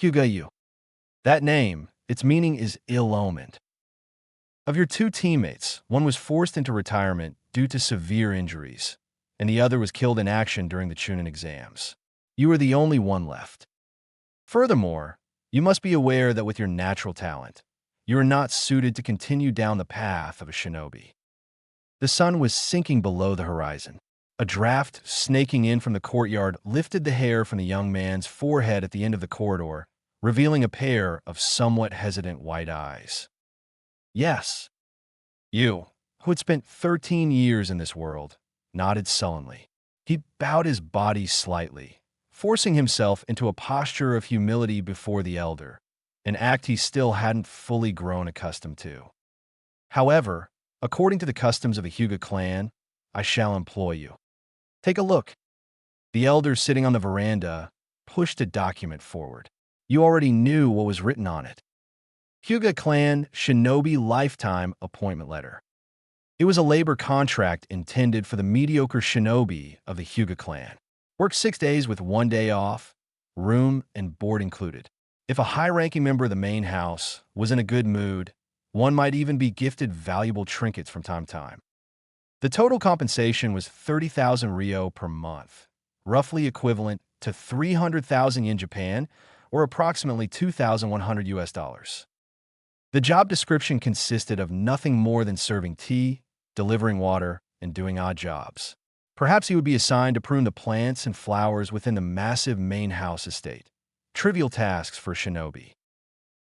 Hyuga. That name, its meaning is ill-omened. Of your two teammates, one was forced into retirement due to severe injuries, and the other was killed in action during the Chunin exams. You are the only one left. Furthermore, you must be aware that with your natural talent, you are not suited to continue down the path of a shinobi. The sun was sinking below the horizon. A draft snaking in from the courtyard lifted the hair from the young man's forehead at the end of the corridor, revealing a pair of somewhat hesitant white eyes. Yes, you, who had spent 13 years in this world, nodded sullenly. He bowed his body slightly, forcing himself into a posture of humility before the elder, an act he still hadn't fully grown accustomed to. However, according to the customs of the Hyuga clan, I shall employ you. Take a look. The elder sitting on the veranda pushed a document forward. You already knew what was written on it. Hyuga clan Shinobi Lifetime Appointment Letter. It was a labor contract intended for the mediocre shinobi of the Hyuga clan. Work 6 days with 1 day off, room and board included. If a high-ranking member of the main house was in a good mood, one might even be gifted valuable trinkets from time to time. The total compensation was 30,000 ryo per month, roughly equivalent to 300,000 in Japan, or approximately $2,100. The job description consisted of nothing more than serving tea, delivering water, and doing odd jobs. Perhaps he would be assigned to prune the plants and flowers within the massive main house estate. Trivial tasks for shinobi.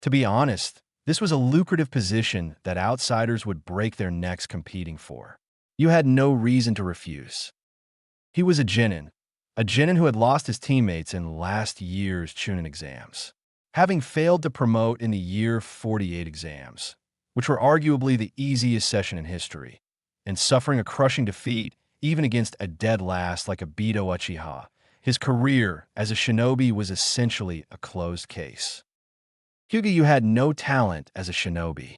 To be honest, this was a lucrative position that outsiders would break their necks competing for. You had no reason to refuse. He was a genin who had lost his teammates in last year's Chunin exams, having failed to promote in the year 48 exams, which were arguably the easiest session in history, and suffering a crushing defeat even against a dead last like Obito Uchiha. His career as a shinobi was essentially a closed case. Hyuga, you had no talent as a shinobi.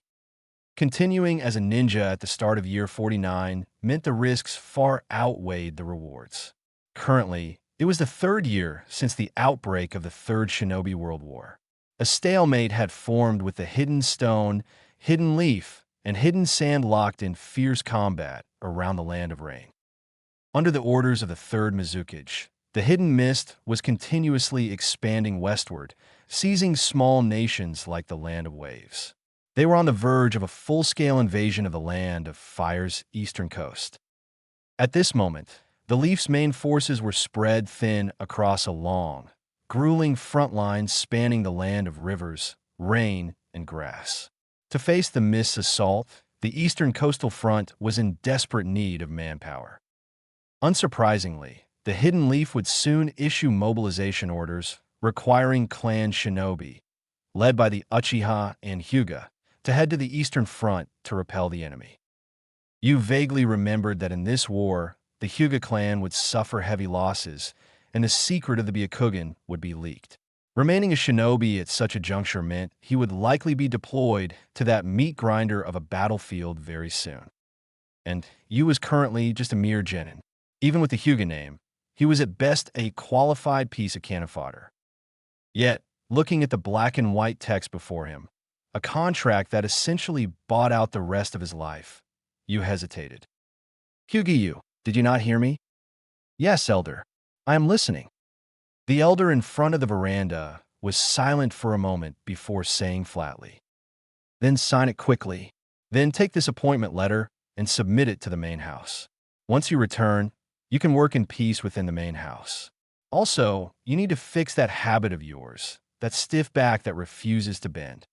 Continuing as a ninja at the start of year 49 meant the risks far outweighed the rewards. Currently, it was the third year since the outbreak of the Third Shinobi World War. A stalemate had formed with the Hidden Stone, Hidden Leaf, and Hidden Sand locked in fierce combat around the Land of Rain. Under the orders of the Third Mizukage, the Hidden Mist was continuously expanding westward, seizing small nations like the Land of Waves. They were on the verge of a full-scale invasion of the Land of Fire's eastern coast. At this moment, the Leaf's main forces were spread thin across a long, grueling front line spanning the land of rivers, rain, and grass. To face the Mist's assault, the eastern coastal front was in desperate need of manpower. Unsurprisingly, the Hidden Leaf would soon issue mobilization orders requiring clan shinobi, led by the Uchiha and Hyuga, to head to the eastern front to repel the enemy. You vaguely remembered that in this war, the Hyuga clan would suffer heavy losses, and the secret of the Byakugan would be leaked. Remaining a shinobi at such a juncture meant he would likely be deployed to that meat grinder of a battlefield very soon. And you was currently just a mere genin. Even with the Hyuga name, he was at best a qualified piece of cannon fodder. Yet, looking at the black and white text before him, a contract that essentially bought out the rest of his life, you hesitated. Hyuga, did you not hear me? Yes, Elder. I am listening. The elder in front of the veranda was silent for a moment before saying flatly, "Then sign it quickly. Then take this appointment letter and submit it to the main house. Once you return, you can work in peace within the main house. Also, you need to fix that habit of yours, that stiff back that refuses to bend.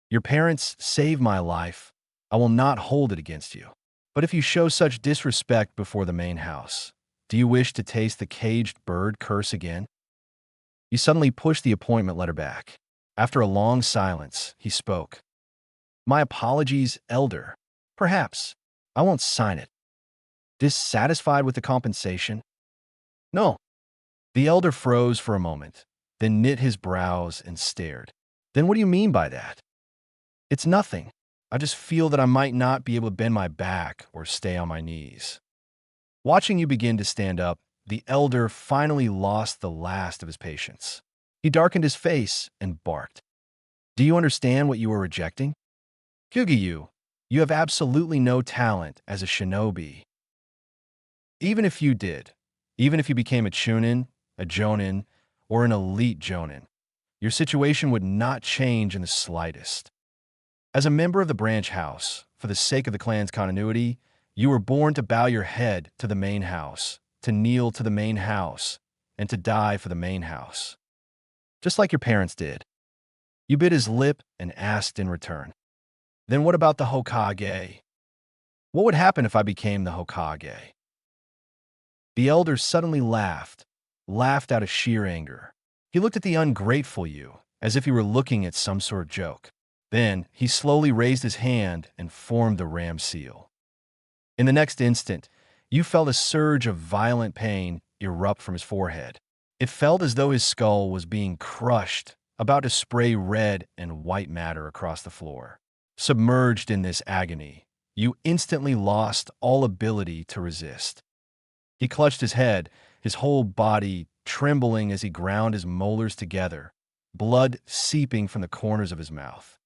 Your parents saved my life. I will not hold it against you. But if you show such disrespect before the main house, do you wish to taste the caged bird curse again?" You suddenly pushed the appointment letter back. After a long silence, he spoke. "My apologies, Elder. Perhaps. I won't sign it." Dissatisfied with the compensation? No. The elder froze for a moment, then knit his brows and stared. Then what do you mean by that? It's nothing. I just feel that I might not be able to bend my back or stay on my knees. Watching you begin to stand up, the elder finally lost the last of his patience. He darkened his face and barked. Do you understand what you are rejecting? Hyuga, you have absolutely no talent as a shinobi. Even if you did, even if you became a chunin, a jonin, or an elite jonin, your situation would not change in the slightest. As a member of the branch house, for the sake of the clan's continuity, you were born to bow your head to the main house, to kneel to the main house, and to die for the main house. Just like your parents did. You bit his lip and asked in return, then what about the Hokage? What would happen if I became the Hokage? The elder suddenly laughed out of sheer anger. He looked at the ungrateful you, as if he were looking at some sort of joke. Then, he slowly raised his hand and formed the ram seal. In the next instant, you felt a surge of violent pain erupt from his forehead. It felt as though his skull was being crushed, about to spray red and white matter across the floor. Submerged in this agony, you instantly lost all ability to resist. He clutched his head, his whole body trembling as he ground his molars together, blood seeping from the corners of his mouth.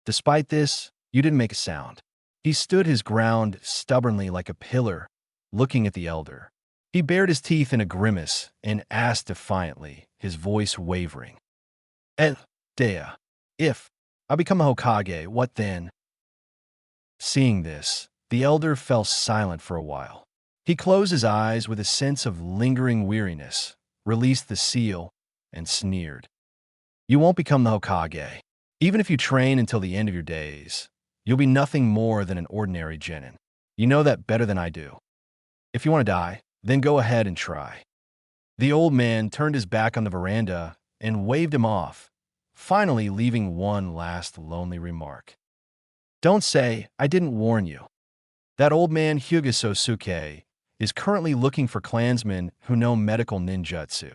Despite this, you didn't make a sound. He stood his ground stubbornly like a pillar, looking at the elder. He bared his teeth in a grimace and asked defiantly, his voice wavering. Dea, if I become a Hokage, what then? Seeing this, the elder fell silent for a while. He closed his eyes with a sense of lingering weariness, released the seal, and sneered. You won't become the Hokage. Even if you train until the end of your days, you'll be nothing more than an ordinary genin. You know that better than I do. If you want to die, then go ahead and try. The old man turned his back on the veranda and waved him off, finally leaving one last lonely remark. Don't say I didn't warn you. That old man Hyuga Sosuke is currently looking for clansmen who know medical ninjutsu.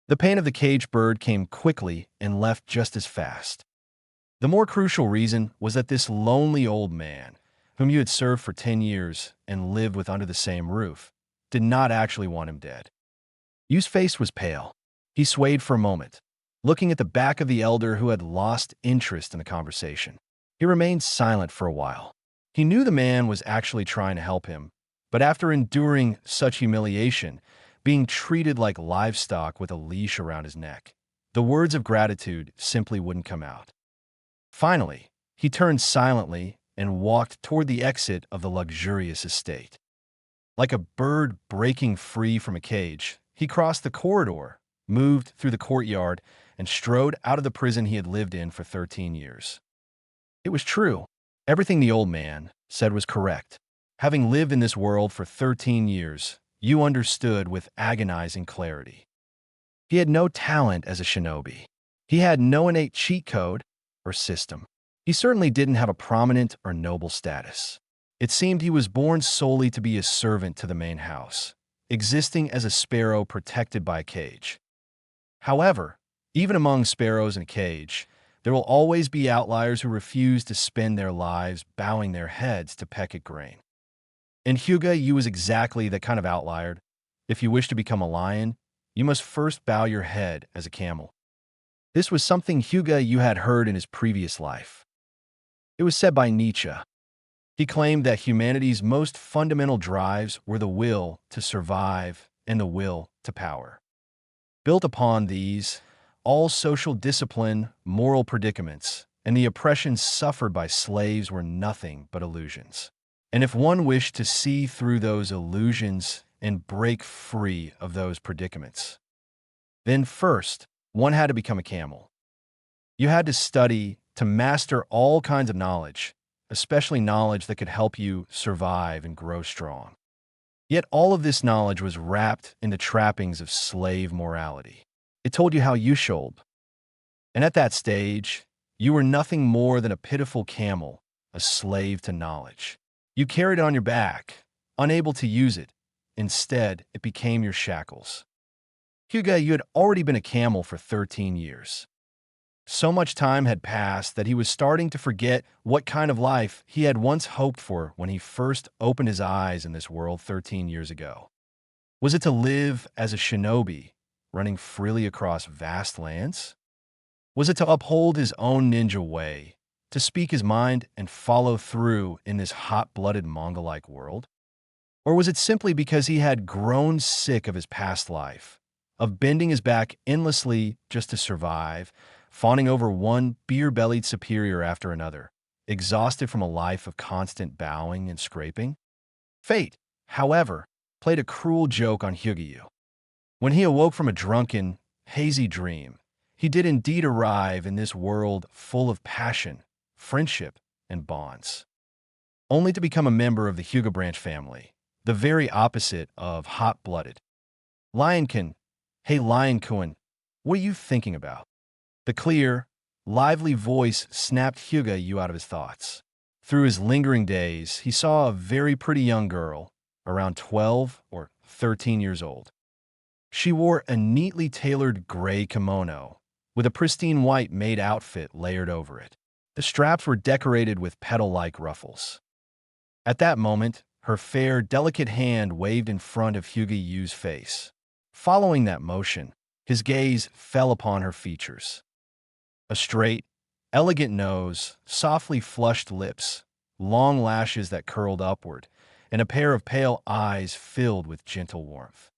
The pain of the caged bird came quickly and left just as fast. The more crucial reason was that this lonely old man, whom you had served for 10 years and lived with under the same roof, did not actually want him dead. Yu's face was pale. He swayed for a moment, looking at the back of the elder who had lost interest in the conversation. He remained silent for a while. He knew the man was actually trying to help him, but after enduring such humiliation, being treated like livestock with a leash around his neck, the words of gratitude simply wouldn't come out. Finally, he turned silently and walked toward the exit of the luxurious estate. Like a bird breaking free from a cage, he crossed the corridor, moved through the courtyard, and strode out of the prison he had lived in for 13 years. It was true. Everything the old man said was correct. Having lived in this world for 13 years, you understood with agonizing clarity. He had no talent as a shinobi. He had no innate cheat code or system. He certainly didn't have a prominent or noble status. It seemed he was born solely to be a servant to the main house, existing as a sparrow protected by a cage. However, even among sparrows in a cage, there will always be outliers who refuse to spend their lives bowing their heads to peck at grain. In Hyuga, you was exactly that kind of outlier. If you wish to become a lion, you must first bow your head as a camel. This was something Hyuga you had heard in his previous life. It was said by Nietzsche. He claimed that humanity's most fundamental drives were the will to survive and the will to power. Built upon these, all social discipline, moral predicaments, and the oppression suffered by slaves were nothing but illusions. And if one wished to see through those illusions and break free of those predicaments, then first, one had to become a camel. You had to study to master all kinds of knowledge, especially knowledge that could help you survive and grow strong. Yet all of this knowledge was wrapped in the trappings of slave morality. It told you how you should. And at that stage, you were nothing more than a pitiful camel, a slave to knowledge. You carried it on your back, unable to use it. Instead, it became your shackles. Hyuga, you had already been a camel for 13 years. So much time had passed that he was starting to forget what kind of life he had once hoped for when he first opened his eyes in this world 13 years ago. Was it to live as a shinobi, running freely across vast lands? Was it to uphold his own ninja way, to speak his mind and follow through in this hot-blooded Mongol-like world? Or was it simply because he had grown sick of his past life, of bending his back endlessly just to survive, fawning over one beer-bellied superior after another, exhausted from a life of constant bowing and scraping? Fate, however, played a cruel joke on Hyuga. When he awoke from a drunken, hazy dream, he did indeed arrive in this world full of passion, friendship, and bonds, only to become a member of the Hyuga branch family, the very opposite of hot-blooded. Lionkin, hey Lionkun, what are you thinking about? The clear, lively voice snapped Hyuga out of his thoughts. Through his lingering days, he saw a very pretty young girl, around 12 or 13 years old. She wore a neatly tailored gray kimono, with a pristine white maid outfit layered over it. The straps were decorated with petal-like ruffles. At that moment, her fair, delicate hand waved in front of Hyuga-Yu's face. Following that motion, his gaze fell upon her features. A straight, elegant nose, softly flushed lips, long lashes that curled upward, and a pair of pale eyes filled with gentle warmth.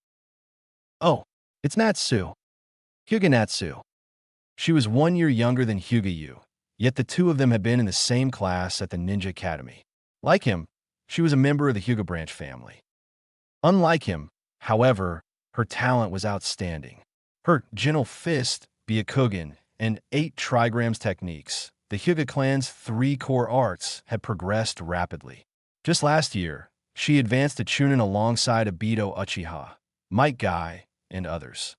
Oh, it's Natsu. Hyuga Natsu. She was 1 year younger than Hyuga-Yu, yet the two of them had been in the same class at the Ninja Academy. Like him, she was a member of the Hyuga branch family. Unlike him, however, her talent was outstanding. Her gentle fist, Byakugan, and 8 trigrams techniques, the Hyuga clan's 3 core arts, had progressed rapidly. Just last year, she advanced to Chunin alongside Obito Uchiha, Might Guy, and others.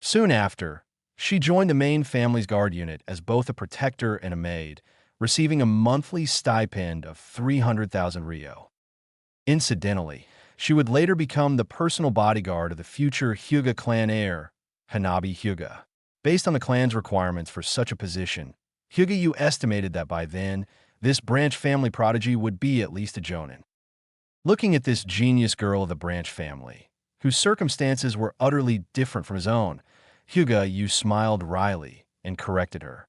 Soon after, she joined the main family's guard unit as both a protector and a maid, receiving a monthly stipend of 300,000 ryo. Incidentally, she would later become the personal bodyguard of the future Hyuga clan heir, Hanabi Hyuga. Based on the clan's requirements for such a position, Hyuga-Yu estimated that by then, this branch family prodigy would be at least a jonin. Looking at this genius girl of the branch family, whose circumstances were utterly different from his own, Hyuga-Yu smiled wryly and corrected her.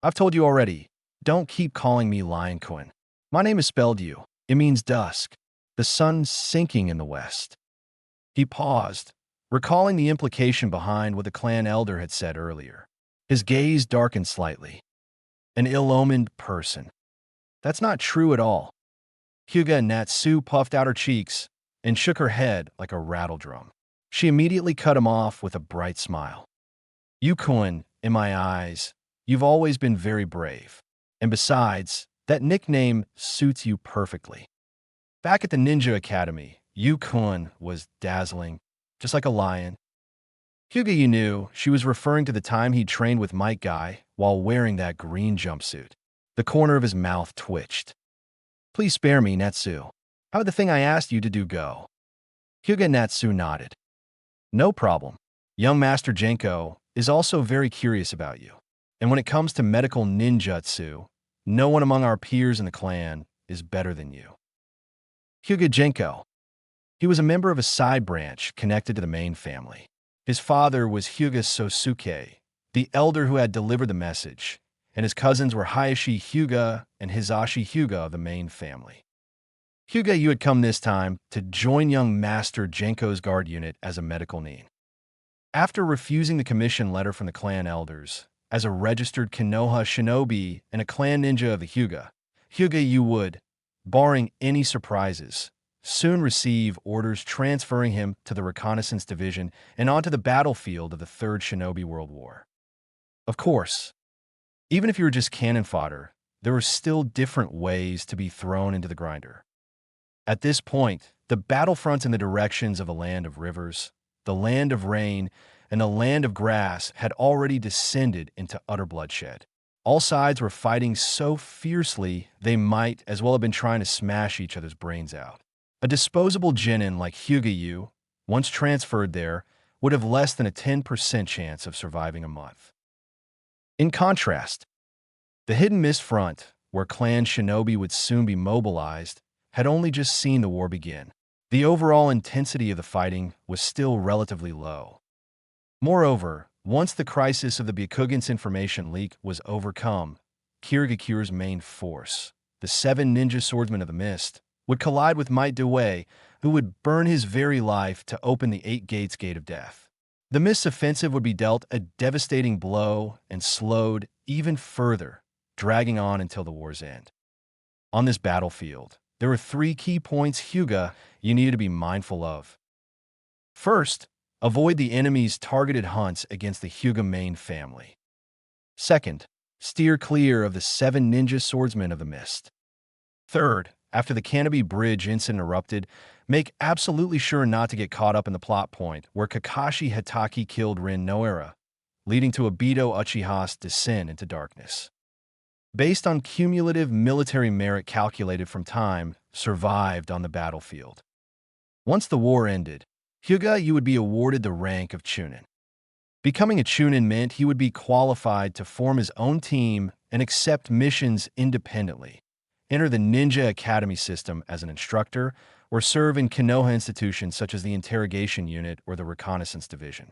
I've told you already, don't keep calling me Lion-kun. My name is spelled Yu. It means dusk. The sun's sinking in the west. He paused, recalling the implication behind what the clan elder had said earlier. His gaze darkened slightly. An ill-omened person. That's not true at all. Hyuga Natsu puffed out her cheeks and shook her head like a rattle drum. She immediately cut him off with a bright smile. Yu-kun, in my eyes, you've always been very brave. And besides, that nickname suits you perfectly. Back at the Ninja Academy, Yu-kun was dazzling, just like a lion. Hyuga knew she was referring to the time he trained with Might Guy while wearing that green jumpsuit. The corner of his mouth twitched. Please spare me, Natsu. How did the thing I asked you to do go? Hyuga Natsu nodded. No problem. Young Master Genko is also very curious about you. And when it comes to medical ninjutsu, no one among our peers in the clan is better than you. Hyuga Genko. He was a member of a side branch connected to the main family. His father was Hyuga Sosuke, the elder who had delivered the message, and his cousins were Hayashi Hyuga and Hisashi Hyuga of the main family. Hyuga had come this time to join young Master Genko's guard unit as a medical nin. After refusing the commission letter from the clan elders, as a registered Konoha shinobi and a clan ninja of the Hyuga would, barring any surprises, soon receive orders transferring him to the Reconnaissance Division and onto the battlefield of the Third Shinobi World War. Of course, even if you were just cannon fodder, there were still different ways to be thrown into the grinder. At this point, the battlefronts in the directions of the land of rivers, the land of rain, and the land of grass had already descended into utter bloodshed. All sides were fighting so fiercely they might as well have been trying to smash each other's brains out. A disposable genin like Hyuga, once transferred there, would have less than a 10% chance of surviving a month. In contrast, the Hidden Mist Front, where clan shinobi would soon be mobilized, had only just seen the war begin. The overall intensity of the fighting was still relatively low. Moreover, once the crisis of the Byakugan's information leak was overcome, Kirigakuru's main force, the 7 ninja swordsmen of the mist, would collide with Might Dewey, who would burn his very life to open the 8 Gates Gate of Death. The Mist's offensive would be dealt a devastating blow and slowed even further, dragging on until the war's end. On this battlefield, there were 3 key points Hyuga you needed to be mindful of. First, avoid the enemy's targeted hunts against the Hyuga main family. Second, steer clear of the 7 ninja swordsmen of the mist. Third, after the Canopy Bridge incident erupted, make absolutely sure not to get caught up in the plot point where Kakashi Hatake killed Rin Noara, leading to Obito Uchiha's descent into darkness. Based on cumulative military merit calculated from time survived on the battlefield. Once the war ended, Hyuga you would be awarded the rank of Chunin. Becoming a Chunin meant he would be qualified to form his own team and accept missions independently, enter the Ninja Academy system as an instructor, or serve in Konoha institutions such as the Interrogation Unit or the Reconnaissance Division.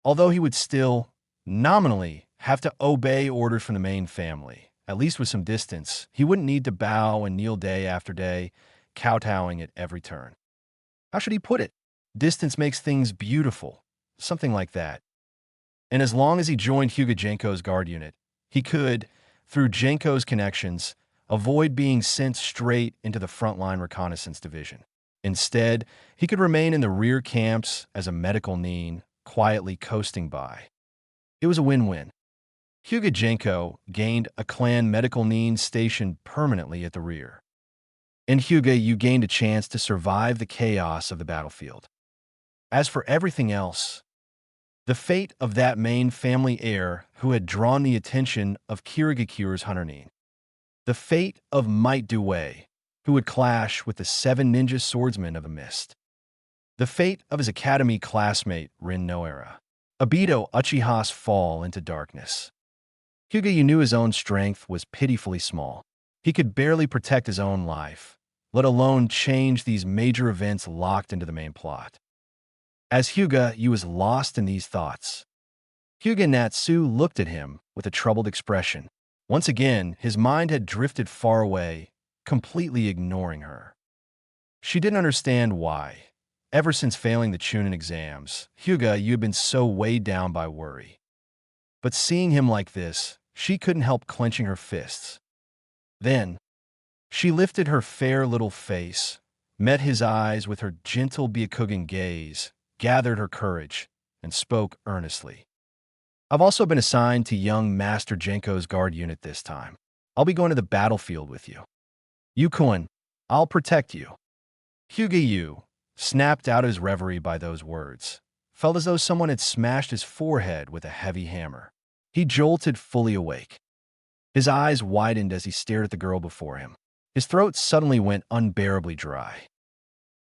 Although he would still, nominally, have to obey orders from the main family, at least with some distance, he wouldn't need to bow and kneel day after day, kowtowing at every turn. How should he put it? Distance makes things beautiful, something like that. And as long as he joined Hyuga Genko's guard unit, he could, through Genko's connections, avoid being sent straight into the frontline reconnaissance division. Instead, he could remain in the rear camps as a medical nin, quietly coasting by. It was a win-win. Hyuga Genko gained a clan medical nin stationed permanently at the rear. In Hyuga, you gained a chance to survive the chaos of the battlefield. As for everything else, the fate of that main family heir who had drawn the attention of Kirigakuru's hunter nin, the fate of Might Dewey, who would clash with the 7 ninja swordsmen of the mist, the fate of his academy classmate Rin Noara, Obito Uchiha's fall into darkness. Hyuga you knew his own strength was pitifully small. He could barely protect his own life, let alone change these major events locked into the main plot. As Hyuga you was lost in these thoughts. Hyuga Natsu looked at him with a troubled expression. Once again, his mind had drifted far away, completely ignoring her. She didn't understand why. Ever since failing the Chunin exams, Hyuga you had been so weighed down by worry. But seeing him like this, she couldn't help clenching her fists. Then, she lifted her fair little face, met his eyes with her gentle Byakugan gaze, gathered her courage, and spoke earnestly. I've also been assigned to young Master Genko's guard unit this time. I'll be going to the battlefield with you. Yukon, I'll protect you. Hyuga Yu, snapped out his reverie by those words, felt as though someone had smashed his forehead with a heavy hammer. He jolted fully awake. His eyes widened as he stared at the girl before him. His throat suddenly went unbearably dry.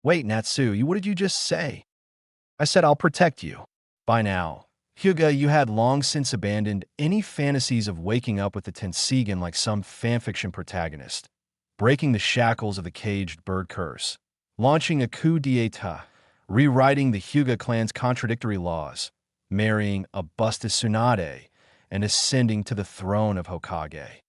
Wait, Natsu, what did you just say? I said I'll protect you. By now, Hyuga you had long since abandoned any fantasies of waking up with the Tensigen like some fanfiction protagonist, breaking the shackles of the caged bird curse, launching a coup d'etat, rewriting the Hyuga clan's contradictory laws, marrying a Busta Tsunade, and ascending to the throne of Hokage.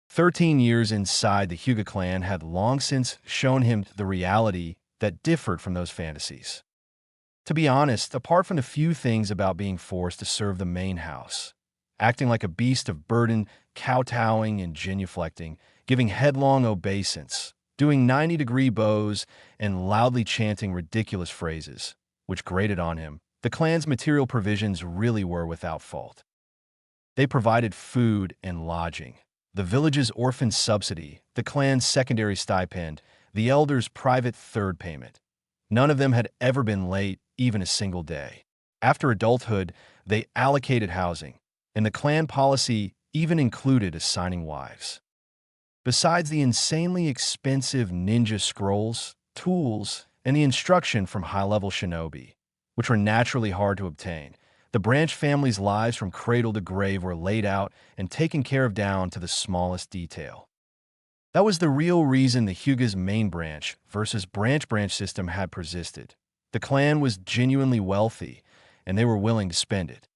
13 years inside the Hyuga clan had long since shown him the reality that differed from those fantasies. To be honest, apart from the few things about being forced to serve the main house, acting like a beast of burden, kowtowing and genuflecting, giving headlong obeisance, doing 90-degree bows, and loudly chanting ridiculous phrases, which grated on him, the clan's material provisions really were without fault. They provided food and lodging, the village's orphan subsidy, the clan's secondary stipend, the elders' private third payment. None of them had ever been late, even a single day. After adulthood, they allocated housing, and the clan policy even included assigning wives. Besides the insanely expensive ninja scrolls, tools, and the instruction from high-level shinobi, which were naturally hard to obtain, the branch family's lives from cradle to grave were laid out and taken care of down to the smallest detail. That was the real reason the Hyuga's main branch versus branch system had persisted. The clan was genuinely wealthy, and they were willing to spend it.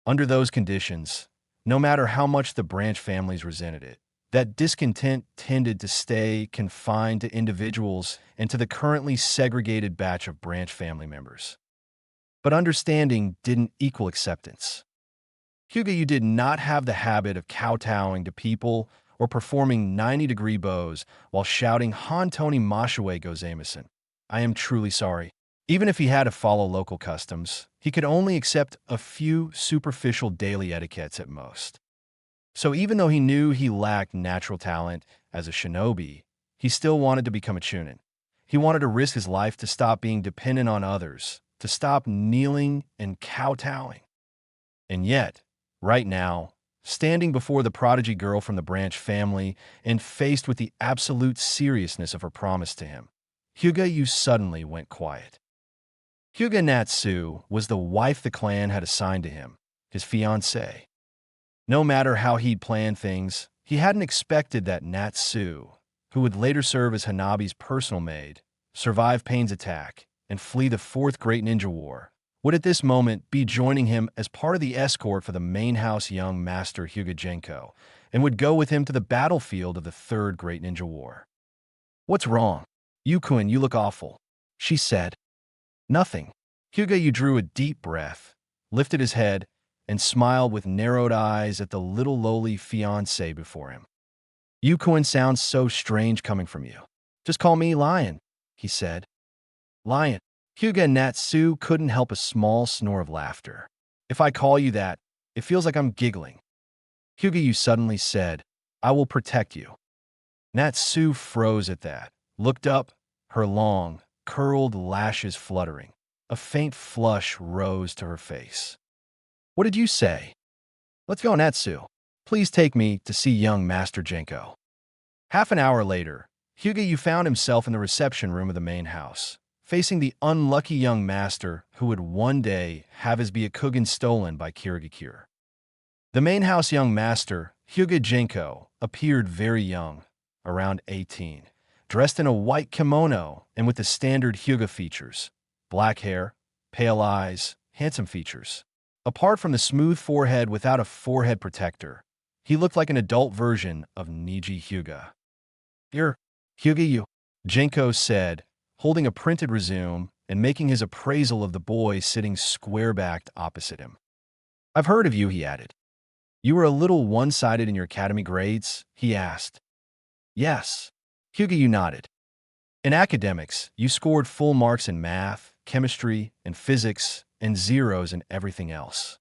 Under those conditions, no matter how much the branch families resented it, that discontent tended to stay confined to individuals and to the currently segregated batch of branch family members. But understanding didn't equal acceptance. Hyuga did not have the habit of kowtowing to people or performing 90-degree bows while shouting Hontoni Mashue gozaimasen. I am truly sorry. Even if he had to follow local customs, he could only accept a few superficial daily etiquettes at most. So even though he knew he lacked natural talent as a shinobi, he still wanted to become a chunin. He wanted to risk his life to stop being dependent on others, to stop kneeling and kowtowing. And yet, right now, standing before the prodigy girl from the branch family and faced with the absolute seriousness of her promise to him, Hyuga suddenly went quiet. Hyuga Natsu was the wife the clan had assigned to him, his fiancée. No matter how he'd planned things, he hadn't expected that Natsu, who would later serve as Hanabi's personal maid, survive Pain's attack, and flee the Fourth Great Ninja War, would at this moment be joining him as part of the escort for the main house young master Hyuga Genko, and would go with him to the battlefield of the Third Great Ninja War. "What's wrong? Yukun, you look awful," she said. "Nothing." Hyuga drew a deep breath, lifted his head, and smiled with narrowed eyes at the little lowly fiancé before him. "Yukun sounds so strange coming from you. Just call me Lion," he said. "Lion." Hyuga Natsu couldn't help a small snore of laughter. "If I call you that, it feels like I'm giggling." Hyuga suddenly said, "I will protect you." Natsu froze at that, looked up, her long, curled lashes fluttering. A faint flush rose to her face. "What did you say?" "Let's go, Natsu. Please take me to see young Master Genko." Half an hour later, Hyuga found himself in the reception room of the main house, facing the unlucky young master who would one day have his Byakugan stolen by Kirigakure. The main house young master, Hyuga Genko, appeared very young, around 18, dressed in a white kimono and with the standard Hyuga features: black hair, pale eyes, handsome features. Apart from the smooth forehead without a forehead protector, he looked like an adult version of Niji Hyuga. "Here, Hyuga," Genko said, holding a printed resume and making his appraisal of the boy sitting square-backed opposite him. "I've heard of you," he added. "You were a little one-sided in your academy grades?" he asked. "Yes." Hyuga nodded. "In academics, you scored full marks in math, chemistry, and physics, and zeros in everything else.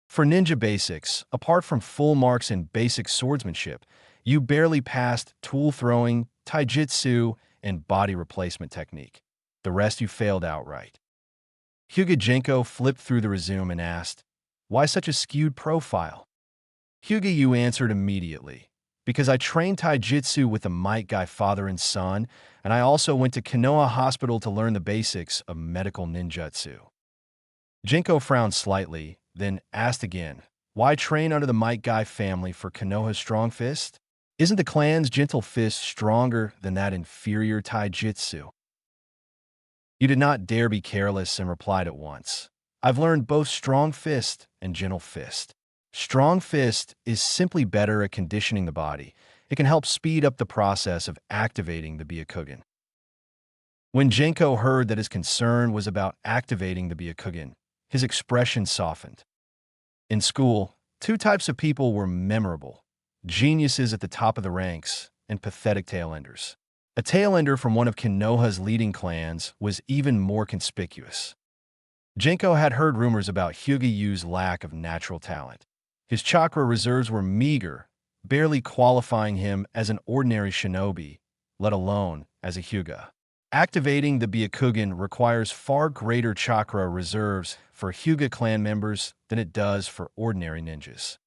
For ninja basics, apart from full marks in basic swordsmanship, you barely passed tool throwing, taijutsu, and body replacement technique. The rest you failed outright." Hyuga Genko flipped through the resume and asked, "Why such a skewed profile?" Hyuga answered immediately, "Because I trained taijutsu with the Might Guy father and son, and I also went to Konoha Hospital to learn the basics of medical ninjutsu." Genko frowned slightly, then asked again, "Why train under the Might Guy family for Konoha's strong fist? Isn't the clan's gentle fist stronger than that inferior taijutsu?" You did not dare be careless and replied at once, "I've learned both strong fist and gentle fist. Strong fist is simply better at conditioning the body. It can help speed up the process of activating the Byakugan." When Genko heard that his concern was about activating the Byakugan, his expression softened. In school, two types of people were memorable: geniuses at the top of the ranks and pathetic tailenders. A tailender from one of Konoha's leading clans was even more conspicuous. Genko had heard rumors about Hyuga lack of natural talent. His chakra reserves were meager, barely qualifying him as an ordinary shinobi, let alone as a Hyuga. Activating the Byakugan requires far greater chakra reserves for Hyuga clan members than it does for ordinary ninjas.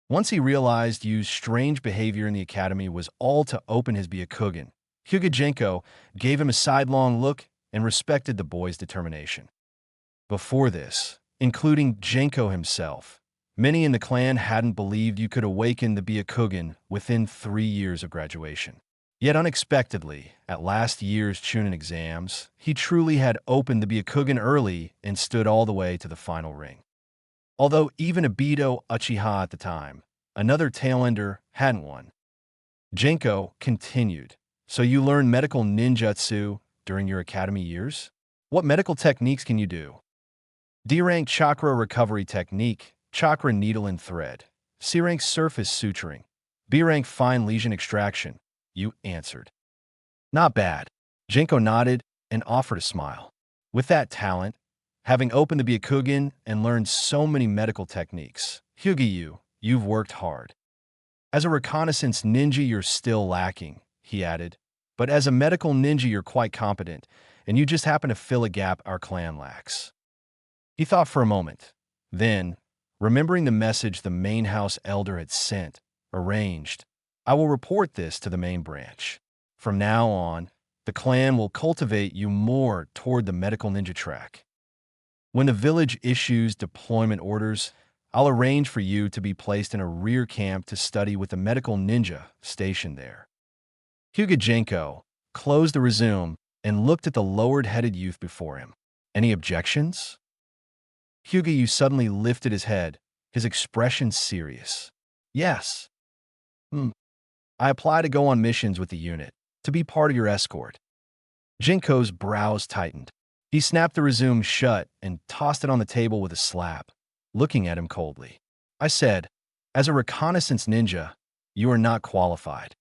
Once he realized Yu's strange behavior in the academy was all to open his Byakugan, Hyuga Genko gave him a sidelong look and respected the boy's determination. Before this, including Genko himself, many in the clan hadn't believed you could awaken the Byakugan within 3 years of graduation. Yet unexpectedly, at last year's Chunin exams, he truly had opened the Byakugan early and stood all the way to the final ring. Although even Obito Uchiha at the time, another tailender, hadn't won. Genko continued, "So you learned medical ninjutsu during your academy years? What medical techniques can you do?" D-rank chakra recovery technique, chakra needle and thread. C-rank surface suturing. B-rank fine lesion extraction. You answered. Not bad. Genko nodded and offered a smile. With that talent, having opened the Byakugan and learned so many medical techniques, Hyuga, you've worked hard. As a reconnaissance ninja, you're still lacking, he added. But as a medical ninja, you're quite competent, and you just happen to fill a gap our clan lacks. He thought for a moment. Then, remembering the message the main house elder had sent, arranged, "I will report this to the main branch. From now on, the clan will cultivate you more toward the medical ninja track. When the village issues deployment orders, I'll arrange for you to be placed in a rear camp to study with the medical ninja stationed there." Hyuga Genko closed the resume and looked at the lowered-headed youth before him. Any objections? Hyuga suddenly lifted his head, his expression serious. Yes. I apply to go on missions with the unit, to be part of your escort. Genko's brows tightened. He snapped the resume shut and tossed it on the table with a slap, looking at him coldly. I said, as a reconnaissance ninja, you are not qualified.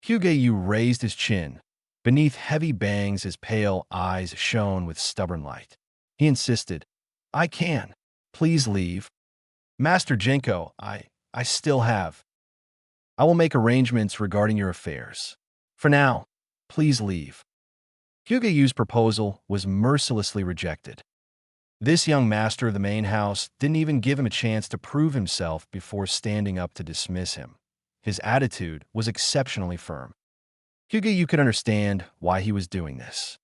Hyuga raised his chin. Beneath heavy bangs, his pale eyes shone with stubborn light. He insisted, I can. Please leave. Master Genko, I still have. I will make arrangements regarding your affairs. For now, please leave. Hyuga proposal was mercilessly rejected. This young master of the main house didn't even give him a chance to prove himself before standing up to dismiss him. His attitude was exceptionally firm. Hyuga could understand why he was doing this.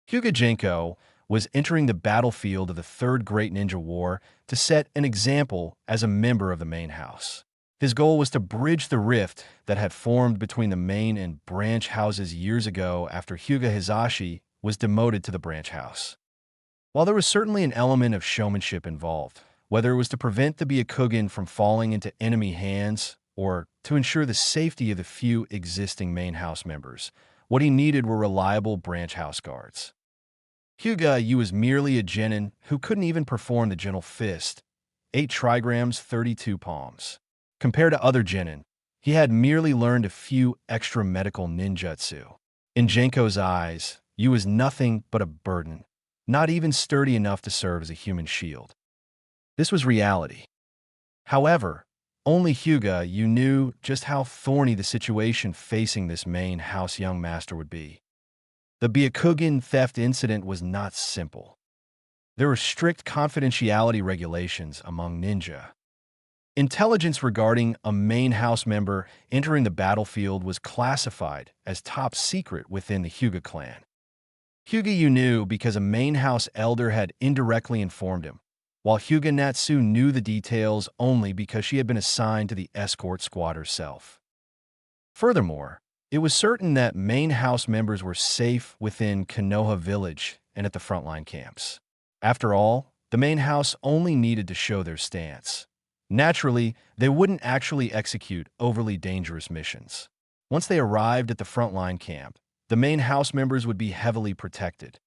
Hyuga Genko was entering the battlefield of the Third Great Ninja War to set an example as a member of the main house. His goal was to bridge the rift that had formed between the main and branch houses years ago after Hyuga Hisashi was demoted to the branch house. While there was certainly an element of showmanship involved, whether it was to prevent the Byakugan from falling into enemy hands or to ensure the safety of the few existing main house members, what he needed were reliable branch house guards. Hyuga was merely a genin who couldn't even perform the gentle fist, 8 trigrams, 32 palms. Compared to other genin, he had merely learned a few extra medical ninjutsu. In Genko's eyes, Yu was nothing but a burden, not even sturdy enough to serve as a human shield. This was reality. However, only Hyuga knew just how thorny the situation facing this main house young master would be. The Byakugan theft incident was not simple. There were strict confidentiality regulations among ninja. Intelligence regarding a main house member entering the battlefield was classified as top secret within the Hyuga clan. Hyuga knew because a main house elder had indirectly informed him, while Hyuga Natsu knew the details only because she had been assigned to the escort squad herself. Furthermore, it was certain that main house members were safe within Konoha village and at the frontline camps. After all, the main house only needed to show their stance. Naturally, they wouldn't actually execute overly dangerous missions. Once they arrived at the frontline camp, the main house members would be heavily protected.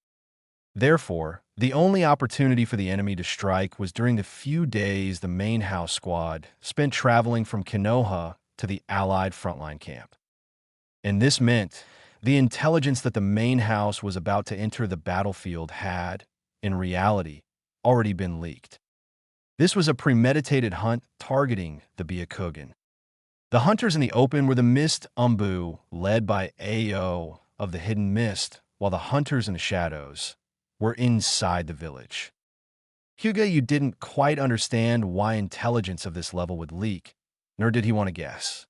Therefore, the only opportunity for the enemy to strike was during the few days the main house squad spent traveling from Konoha to the Allied frontline camp. And this meant the intelligence that the main house was about to enter the battlefield had, in reality, already been leaked. This was a premeditated hunt targeting the Byakugan. The hunters in the open were the Mist Umbu, led by Ao of the Hidden Mist, while the hunters in the shadows were inside the village. Hyuga didn't quite understand why intelligence of this level would leak, nor did he want to guess.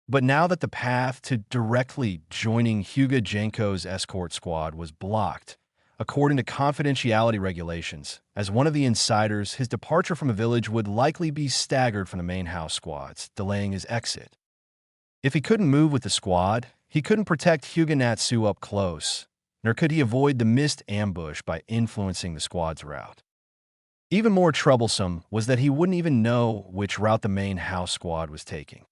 But now that the path to directly joining Hyuga Genko's escort squad was blocked, according to confidentiality regulations, as one of the insiders, his departure from the village would likely be staggered from the main house squads, delaying his exit. If he couldn't move with the squad, He couldn't protect Hyuga Natsu up close, nor could he avoid the missed ambush by influencing the squad's route. Even more troublesome was that he wouldn't even know which route the main house squad was taking.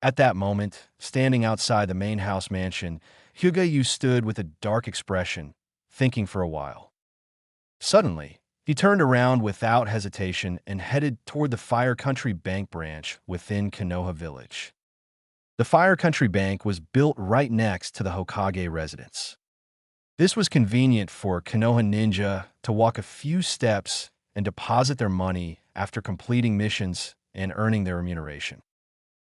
At that moment, standing outside the main house mansion, Hyuga stood with a dark expression, thinking for a while. Suddenly, he turned around without hesitation and headed toward the Fire Country Bank branch within Konoha Village. The Fire Country Bank was built right next to the Hokage residence. This was convenient for Konoha ninja to walk a few steps and deposit their money after completing missions and earning their remuneration.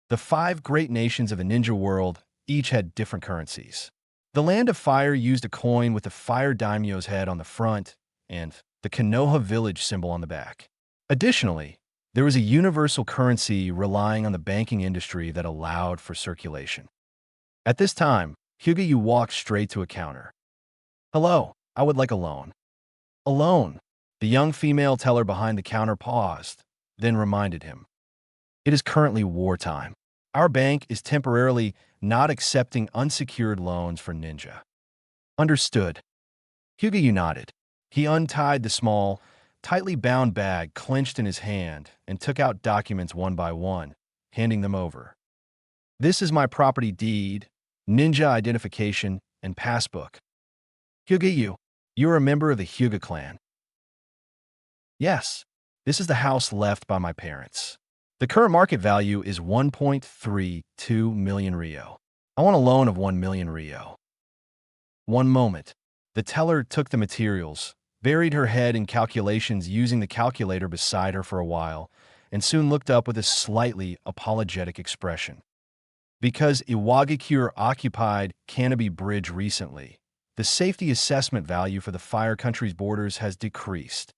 The 5 great nations of the ninja world each had different currencies. The Land of Fire used a coin with the Fire Daimyo's head on the front and the Konoha Village symbol on the back. Additionally, there was a universal currency relying on the banking industry that allowed for circulation. At this time, Hyuga walked straight to a counter. "Hello, I would like a loan." "A loan?" The young female teller behind the counter paused, then reminded him. "It is currently wartime. Our bank is temporarily not accepting unsecured loans for ninja." "Understood." Hyuga nodded. He untied the small, tightly bound bag clenched in his hand and took out documents one by one, handing them over. "This is my property deed, ninja identification, and passbook." "Hyuga, you're a member of the Hyuga clan." "Yes, this is the house left by my parents. The current market value is 1.32 million Ryo. I want a loan of 1 million Ryo." "One moment." The teller took the materials, buried her head in calculations using the calculator beside her for a while, and soon looked up with a slightly apologetic expression. "Because Iwagakure occupied Canopy Bridge recently, the safety assessment value for the Fire Country's borders has decreased.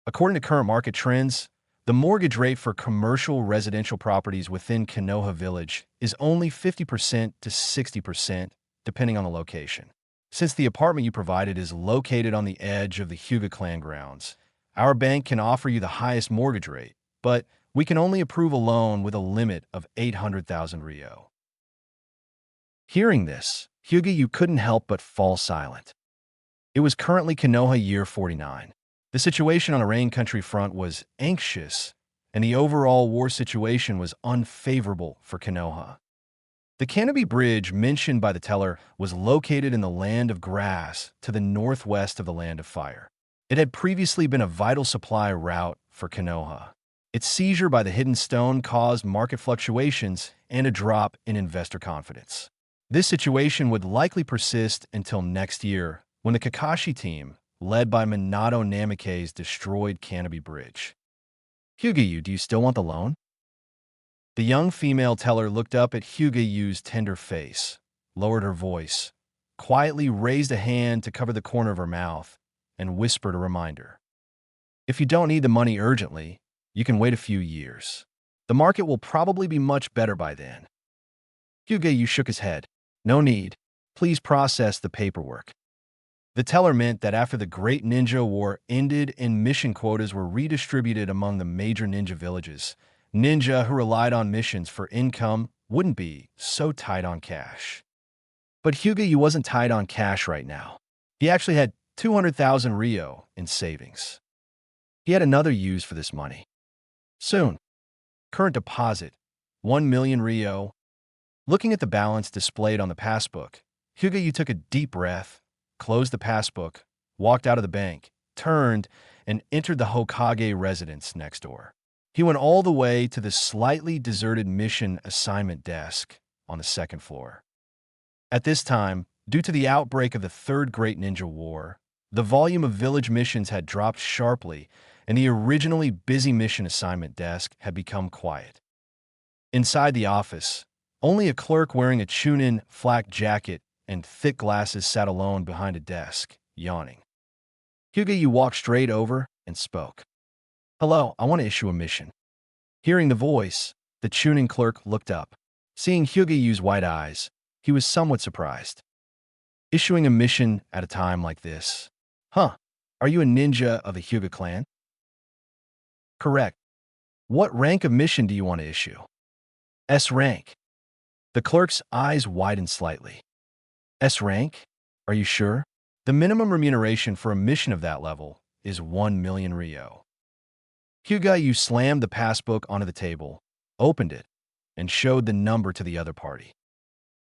According to current market trends, the mortgage rate for commercial residential properties within Konoha Village is only 50% to 60%, depending on the location. Since the apartment you provided is located on the edge of the Hyuga clan grounds, our bank can offer you the highest mortgage rate, but we can only approve a loan with a limit of 800,000 Ryo." Hearing this, Hyuga couldn't help but fall silent. It was currently Konoha year 49. The situation on the Rain Country front was anxious, and the overall war situation was unfavorable for Konoha. The Canopy Bridge mentioned by the teller was located in the Land of Grass to the northwest of the Land of Fire. It had previously been a vital supply route for Konoha. Its seizure by the Hidden Stone caused market fluctuations and a drop in investor confidence. This situation would likely persist until next year, when the Kakashi team, led by Minato Namikaze, destroyed Canopy Bridge. "Hyuga, do you still want the loan?" The young female teller looked up at Hyuga tender face, lowered her voice, quietly raised a hand to cover the corner of her mouth, and whispered a reminder. "If you don't need the money urgently, you can wait a few years. The market will probably be much better by then." Hyuga shook his head. "No need. Please process the paperwork." The teller meant that after the Great Ninja War ended and mission quotas were redistributed among the major ninja villages, ninja who relied on missions for income wouldn't be so tight on cash. But Hyuga wasn't tight on cash right now. He actually had 200,000 Ryo in savings. He had another use for this money. Soon. Current deposit, 1 million Ryo. Looking at the balance displayed on the passbook, Hyuga took a deep breath, closed the passbook, walked out of the bank, turned, and entered the Hokage residence next door. He went all the way to the slightly deserted mission assignment desk on the second floor. At this time, due to the outbreak of the Third Great Ninja War, the volume of village missions had dropped sharply, and the originally busy mission assignment desk had become quiet. Inside the office, only a clerk wearing a Chunin flak jacket and thick glasses sat alone behind a desk, yawning. Hyuga walked straight over and spoke. "Hello, I want to issue a mission." Hearing the voice, the Chunin clerk looked up. Seeing Hyuga's white eyes, he was somewhat surprised. "Issuing a mission at a time like this? Huh, are you a ninja of the Hyuga clan?" "Correct. What rank of mission do you want to issue?" "S rank." The clerk's eyes widened slightly. S rank? Are you sure? The minimum remuneration for a mission of that level is 1 million Ryo. Hyuga, you slammed the passbook onto the table, opened it, and showed the number to the other party.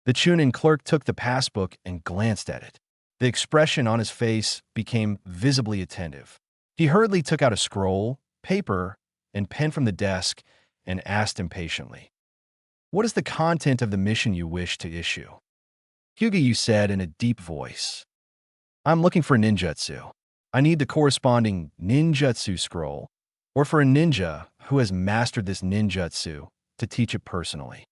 The Chunin clerk took the passbook and glanced at it. The expression on his face became visibly attentive. He hurriedly took out a scroll, paper, and pen from the desk and asked impatiently, "What is the content of the mission you wish to issue?" Hyuga, you said in a deep voice, "I'm looking for ninjutsu. I need the corresponding ninjutsu scroll, or for a ninja who has mastered this ninjutsu to teach it personally."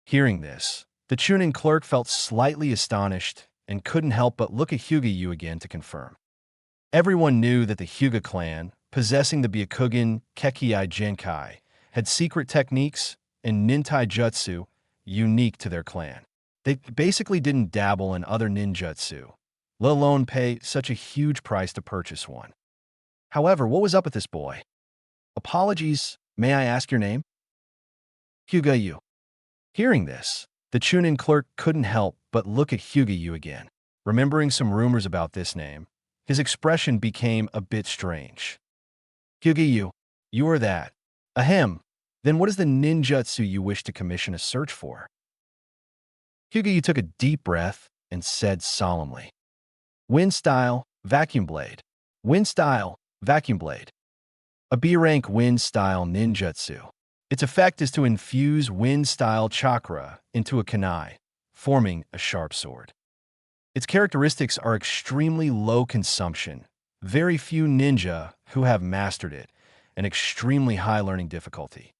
Hearing this, the Chunin clerk felt slightly astonished and couldn't help but look at Hyuga Yu again to confirm. Everyone knew that the Hyuga clan, possessing the Byakugan Kekkei Genkai, had secret techniques and nintai jutsu unique to their clan. They basically didn't dabble in other ninjutsu, let alone pay such a huge price to purchase one. However, what was up with this boy? "Apologies, may I ask your name?" "Hyuga Yu." Hearing this, the Chunin clerk couldn't help but look at Hyuga Yu again. Remembering some rumors about this name, his expression became a bit strange. "Hyuga Yu, you are that. Ahem. Then what is the ninjutsu you wish to commission a search for?" Hyuga Yu took a deep breath and said solemnly, "Wind style, vacuum blade. Wind style, vacuum blade. A B-rank wind style ninjutsu. Its effect is to infuse wind-style chakra into a kunai, forming a sharp sword. Its characteristics are extremely low consumption, very few ninja who have mastered it, and extremely high learning difficulty.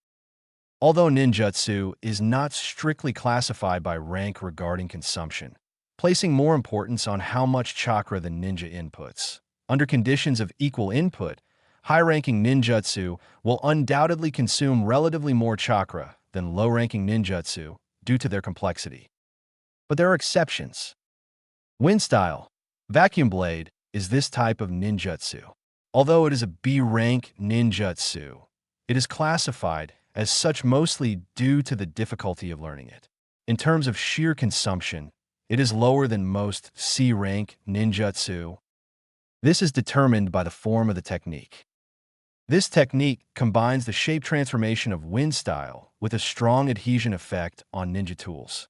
Although ninjutsu is not strictly classified by rank regarding consumption, placing more importance on how much chakra the ninja inputs. Under conditions of equal input, high-ranking ninjutsu will undoubtedly consume relatively more chakra than low-ranking ninjutsu due to their complexity. But there are exceptions. Wind style, vacuum blade, is this type of ninjutsu. Although it is a B-rank ninjutsu, it is classified as such mostly due to the difficulty of learning it. In terms of sheer consumption, it is lower than most C-rank ninjutsu. This is determined by the form of the technique. This technique combines the shape transformation of wind style with a strong adhesion effect on ninja tools.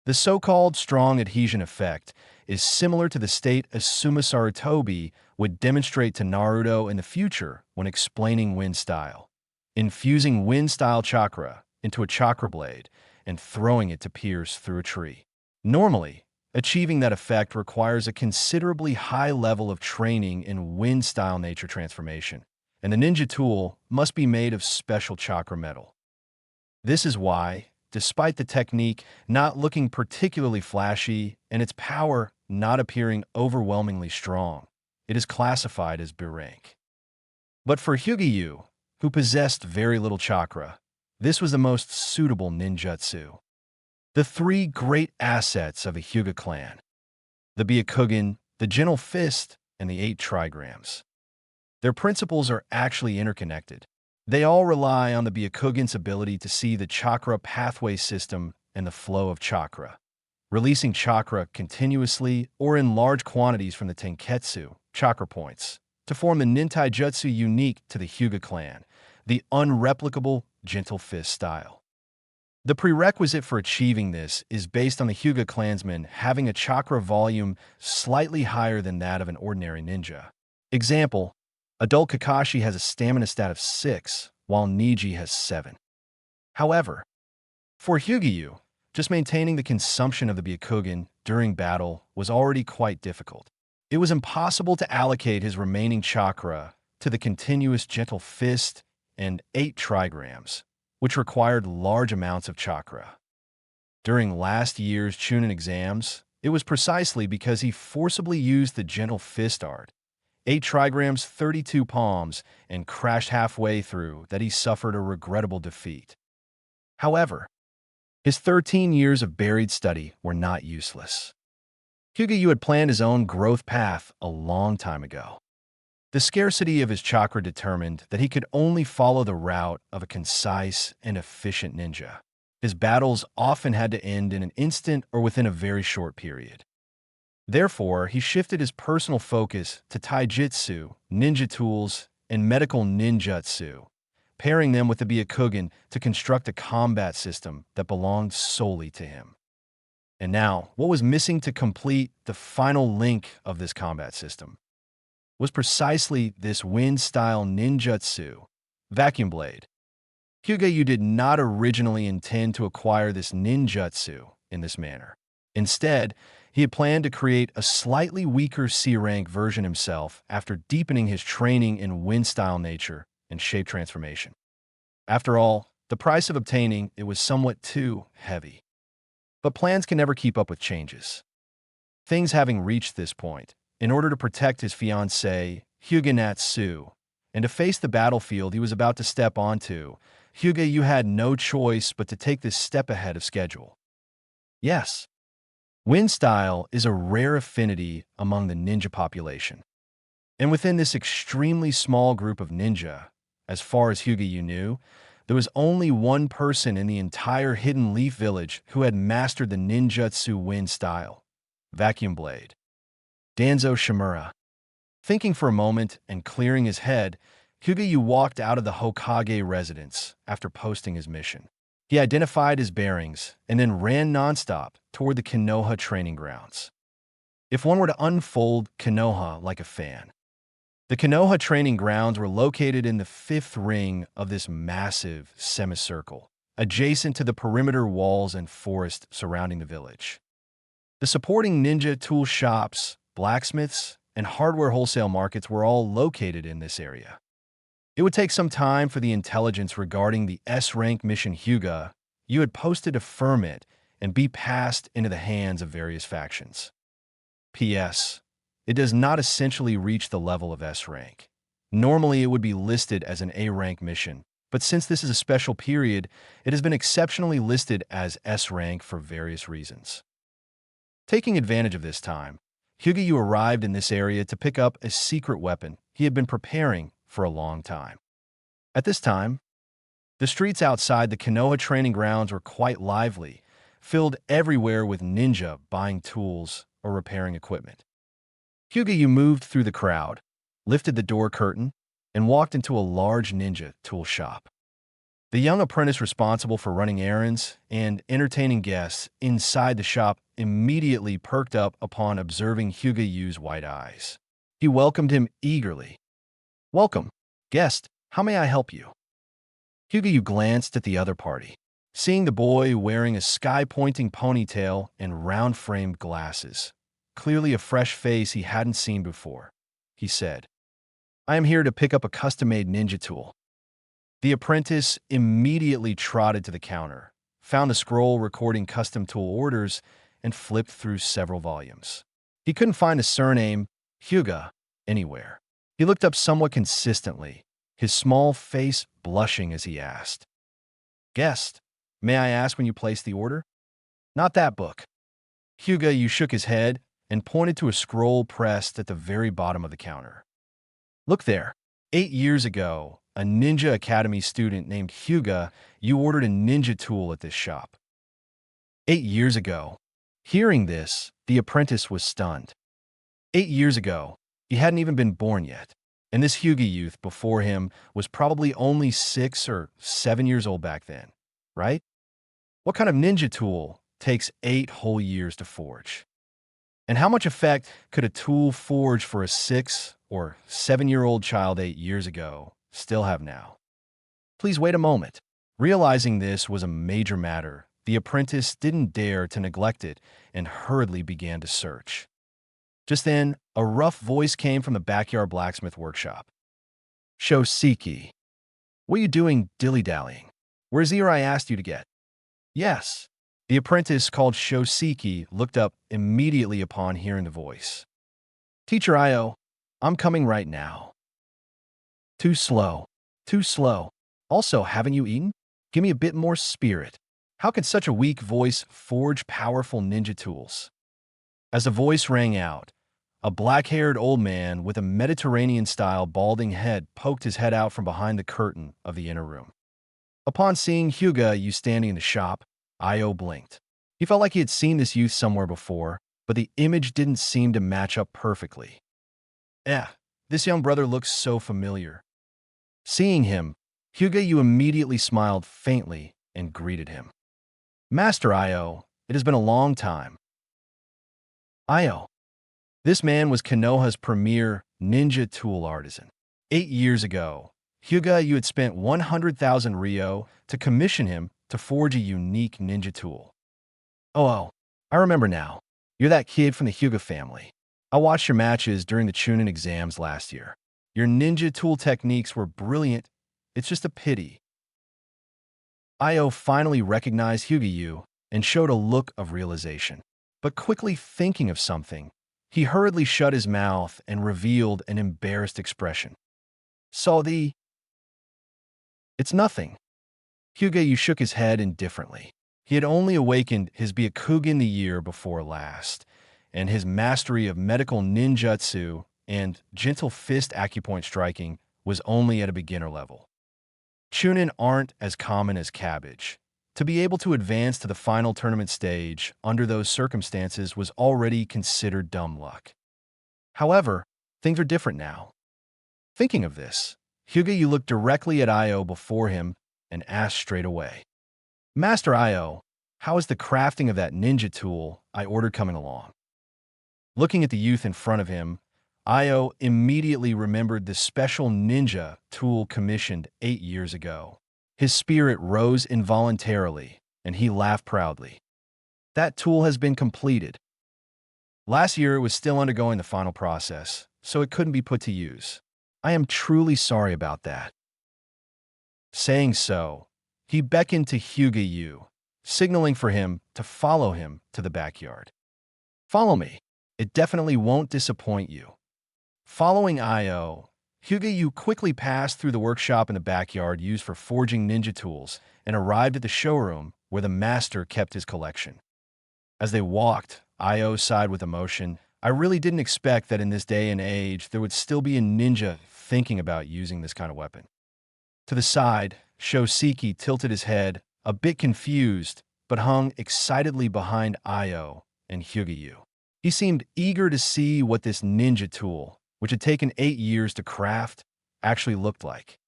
The so-called strong adhesion effect is similar to the state Asuma Sarutobi would demonstrate to Naruto in the future when explaining wind style, infusing wind style chakra into a chakra blade and throwing it to pierce through a tree. Normally, achieving that effect requires a considerably high level of training in wind style nature transformation, and the ninja tool must be made of special chakra metal. This is why, despite the technique not looking particularly flashy and its power not appearing overwhelmingly strong, it is classified as B-rank. But for Hyuga Yu, who possessed very little chakra, this was the most suitable ninjutsu. The three great assets of a Hyuga clan: the Byakugan, the Gentle Fist, and the 8 trigrams. Their principles are actually interconnected. They all rely on the Byakugan's ability to see the chakra pathway system and the flow of chakra, releasing chakra continuously or in large quantities from the Tenketsu, chakra points, to form the Nintai Jutsu unique to the Hyuga clan, the unreplicable Gentle Fist style. The prerequisite for achieving this is based on the Hyuga clansman having a chakra volume slightly higher than that of an ordinary ninja. Example: adult Kakashi has a stamina stat of 6, while Niji has 7. However, for Hyuga Yu, just maintaining the consumption of the Byakugan during battle was already quite difficult. It was impossible to allocate his remaining chakra to the continuous Gentle Fist and 8 trigrams, which required large amounts of chakra. During last year's Chunin exams, it was precisely because he forcibly used the Gentle Fist art, 8 trigrams, 32 palms, and crashed halfway through that he suffered a regrettable defeat. However, his 13 years of buried study were not useless. Hyuga Yu had planned his own growth path a long time ago. The scarcity of his chakra determined that he could only follow the route of a concise and efficient ninja. His battles often had to end in an instant or within a very short period. Therefore, he shifted his personal focus to taijutsu, ninja tools, and medical ninjutsu, pairing them with the Byakugan to construct a combat system that belonged solely to him. And now, what was missing to complete the final link of this combat system was precisely this wind-style ninjutsu, vacuum blade. Hyuga did not originally intend to acquire this ninjutsu in this manner. Instead, he had planned to create a slightly weaker C-rank version himself after deepening his training in wind-style nature and shape transformation. After all, the price of obtaining it was somewhat too heavy. But plans can never keep up with changes. Things having reached this point, in order to protect his fiancée, Hyuga Natsu, and to face the battlefield he was about to step onto, Hyuga had no choice but to take this step ahead of schedule. Yes, wind style is a rare affinity among the ninja population. And within this extremely small group of ninja, as far as Hyuga knew, there was only one person in the entire Hidden Leaf Village who had mastered the ninjutsu wind style, Vacuum Blade. Danzo Shimura. Thinking for a moment and clearing his head, Hyuga walked out of the Hokage residence after posting his mission. He identified his bearings and then ran nonstop toward the Konoha training grounds. If one were to unfold Konoha like a fan, the Konoha training grounds were located in the fifth ring of this massive semicircle, adjacent to the perimeter walls and forest surrounding the village. The supporting ninja tool shops, blacksmiths, and hardware wholesale markets were all located in this area. It would take some time for the intelligence regarding the S-rank mission Hyuga had posted to firm it and be passed into the hands of various factions. P.S. It does not essentially reach the level of S-rank. Normally, it would be listed as an A-rank mission, but since this is a special period, it has been exceptionally listed as S-rank for various reasons. Taking advantage of this time, Hyuga arrived in this area to pick up a secret weapon he had been preparing for a long time. At this time, the streets outside the Konoha training grounds were quite lively, filled everywhere with ninja buying tools or repairing equipment. Hyuga moved through the crowd, lifted the door curtain, and walked into a large ninja tool shop. The young apprentice responsible for running errands and entertaining guests inside the shop immediately perked up upon observing Hyuga's wide eyes. He welcomed him eagerly. "Welcome, guest. How may I help you?" Hyuga glanced at the other party, seeing the boy wearing a sky-pointing ponytail and round-framed glasses. Clearly a fresh face he hadn't seen before. He said, "I am here to pick up a custom-made ninja tool." The apprentice immediately trotted to the counter, found a scroll recording custom tool orders, and flipped through several volumes. He couldn't find a surname, Hyuga, anywhere. He looked up somewhat consistently, his small face blushing as he asked, "Guest, may I ask when you placed the order?" "Not that book." Hyuga shook his head and pointed to a scroll pressed at the very bottom of the counter. "Look there. 8 years ago, a Ninja Academy student named Hyuga ordered a ninja tool at this shop." 8 years ago. Hearing this, the apprentice was stunned. 8 years ago, he hadn't even been born yet, and this Hyuga youth before him was probably only 6 or 7 years old back then, right? What kind of ninja tool takes 8 whole years to forge? And how much effect could a tool forged for a 6 or 7-year-old child 8 years ago still have now? Please wait a moment. Realizing this was a major matter, the apprentice didn't dare to neglect it and hurriedly began to search. Just then, a rough voice came from the backyard blacksmith workshop. "Shoseki, what are you doing dilly-dallying? Where's the ear I asked you to get?" "Yes." The apprentice called Shoseki looked up immediately upon hearing the voice. "Teacher Io, I'm coming right now." "Too slow. Too slow. Also, haven't you eaten? Give me a bit more spirit. How can such a weak voice forge powerful ninja tools?" As the voice rang out, a black-haired old man with a Mediterranean-style balding head poked his head out from behind the curtain of the inner room. Upon seeing Hyuga standing in the shop, Io blinked. He felt like he had seen this youth somewhere before, but the image didn't seem to match up perfectly. This young brother looks so familiar. Seeing him, Hyuga Yu immediately smiled faintly and greeted him. Master Io, it has been a long time. Io. This man was Konoha's premier ninja tool artisan. 8 years ago, Hyuga Yu had spent 100,000 Ryo to commission him to forge a unique ninja tool. Oh, I remember now. You're that kid from the Hyuga family. I watched your matches during the Chunin exams last year. Your ninja tool techniques were brilliant. It's just a pity. Io finally recognized Hyuga Yu and showed a look of realization. But quickly thinking of something, he hurriedly shut his mouth and revealed an embarrassed expression. It's nothing. Hyuga Yu shook his head indifferently. He had only awakened his Byakugan the year before last, and his mastery of medical ninjutsu and gentle fist acupoint striking was only at a beginner level. Chunin aren't as common as cabbage. To be able to advance to the final tournament stage under those circumstances was already considered dumb luck. However, things are different now. Thinking of this, Hyuga Yu looked directly at Io before him and asked straight away, Master Io, how is the crafting of that ninja tool I ordered coming along? Looking at the youth in front of him, Io immediately remembered the special ninja tool commissioned 8 years ago. His spirit rose involuntarily, and he laughed proudly. That tool has been completed. Last year it was still undergoing the final process, so it couldn't be put to use. I am truly sorry about that. Saying so, he beckoned to Hyuga Yu, signaling for him to follow him to the backyard. Follow me. It definitely won't disappoint you. Following Io, Hyuga Yu quickly passed through the workshop in the backyard used for forging ninja tools and arrived at the showroom where the master kept his collection. As they walked, Io sighed with emotion. I really didn't expect that in this day and age there would still be a ninja thinking about using this kind of weapon. To the side, Shoseki tilted his head, a bit confused, but hung excitedly behind Io and Hyuga Yu. He seemed eager to see what this ninja tool, which had taken 8 years to craft, actually looked like.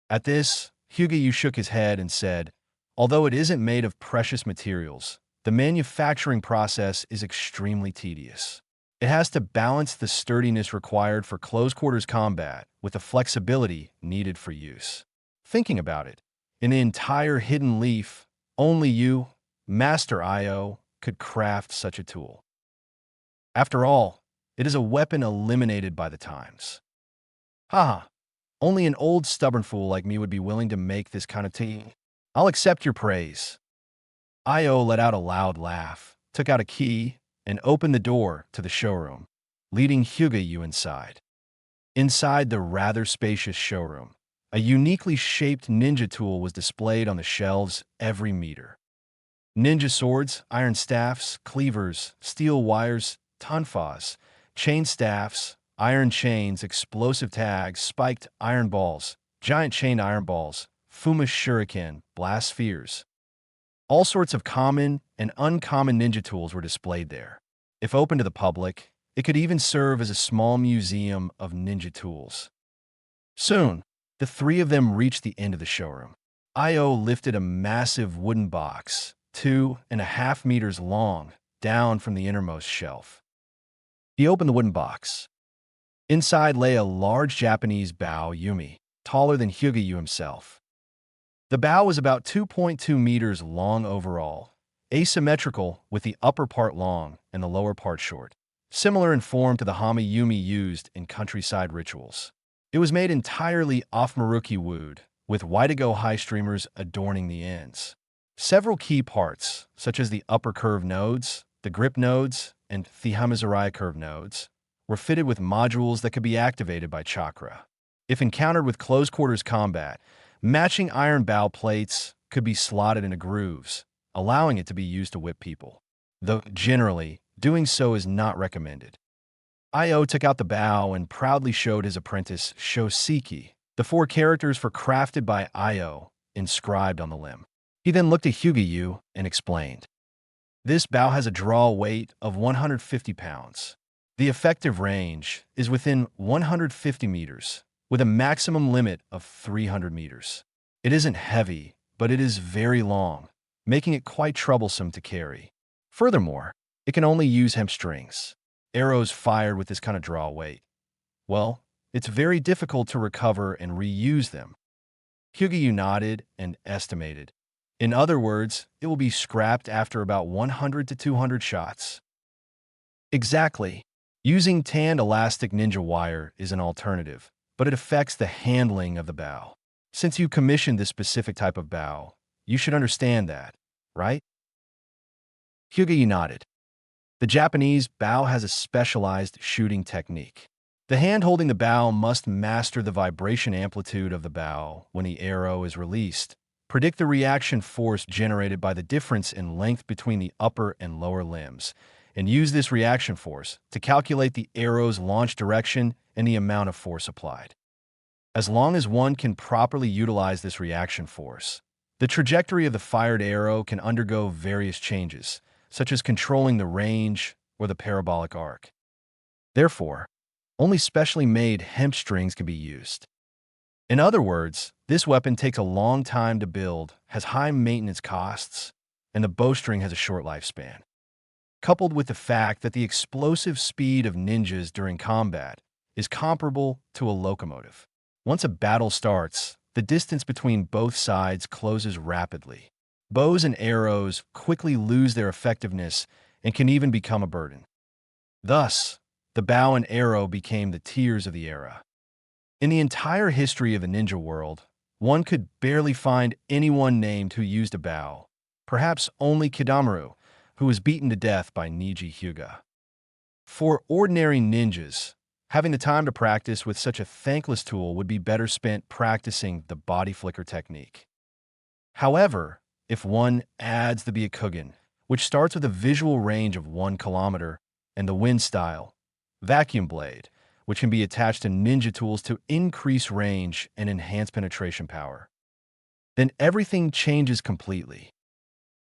At this, Hyuga Yu shook his head and said, although it isn't made of precious materials, the manufacturing process is extremely tedious. It has to balance the sturdiness required for close-quarters combat with the flexibility needed for use. Thinking about it, in the entire Hidden Leaf, only you, Master Io, could craft such a tool. After all, it is a weapon eliminated by the times. Haha, only an old stubborn fool like me would be willing to make this kind of tea. I'll accept your praise. Io let out a loud laugh, took out a key, and opened the door to the showroom, leading Hyuga Yu inside. Inside the rather spacious showroom, a uniquely shaped ninja tool was displayed on the shelves every meter. Ninja swords, iron staffs, cleavers, steel wires, tonfas, chain staffs, iron chains, explosive tags, spiked iron balls, giant chained iron balls, Fuma shuriken, blast spheres. All sorts of common and uncommon ninja tools were displayed there. If open to the public, it could even serve as a small museum of ninja tools. Soon, the three of them reached the end of the showroom. Io lifted a massive wooden box, 2.5 meters long, down from the innermost shelf. He opened the wooden box. Inside lay a large Japanese bao yumi, taller than Hyuga Yu himself. The bao was about 2.2 meters long overall, asymmetrical with the upper part long and the lower part short, similar in form to the hama yumi used in countryside rituals. It was made entirely off Maruki wood, with Waidigo high streamers adorning the ends. Several key parts, such as the upper curve nodes, the grip nodes, and the Hamazuraya curve nodes, were fitted with modules that could be activated by chakra. If encountered with close-quarters combat, matching iron bow plates could be slotted into grooves, allowing it to be used to whip people, though generally, doing so is not recommended. Io took out the bow and proudly showed his apprentice Shoseki the 4 characters for crafted by Io inscribed on the limb. He then looked at Hyuga and explained, "This bow has a draw weight of 150 pounds. The effective range is within 150 meters, with a maximum limit of 300 meters. It isn't heavy, but it is very long, making it quite troublesome to carry. Furthermore, it can only use hemp strings. Arrows fired with this kind of draw weight, well, it's very difficult to recover and reuse them." Hyuga nodded and estimated. "In other words, it will be scrapped after about 100 to 200 shots." Exactly. Using tanned elastic ninja wire is an alternative, but it affects the handling of the bow. Since you commissioned this specific type of bow, you should understand that, right? Hyuga nodded. The Japanese bow has a specialized shooting technique. The hand holding the bow must master the vibration amplitude of the bow when the arrow is released, predict the reaction force generated by the difference in length between the upper and lower limbs, and use this reaction force to calculate the arrow's launch direction and the amount of force applied. As long as one can properly utilize this reaction force, the trajectory of the fired arrow can undergo various changes, such as controlling the range or the parabolic arc. Therefore, only specially made hemp strings can be used. In other words, this weapon takes a long time to build, has high maintenance costs, and the bowstring has a short lifespan. Coupled with the fact that the explosive speed of ninjas during combat is comparable to a locomotive. Once a battle starts, the distance between both sides closes rapidly. Bows and arrows quickly lose their effectiveness and can even become a burden. Thus, the bow and arrow became the tiers of the era. In the entire history of the ninja world, one could barely find anyone named who used a bow, perhaps only Kidamaru, who was beaten to death by Niji Hyuga. For ordinary ninjas, having the time to practice with such a thankless tool would be better spent practicing the body flicker technique. However, if one adds the Byakugan, which starts with a visual range of 1 kilometer, and the wind style, vacuum blade, which can be attached to ninja tools to increase range and enhance penetration power, then everything changes completely.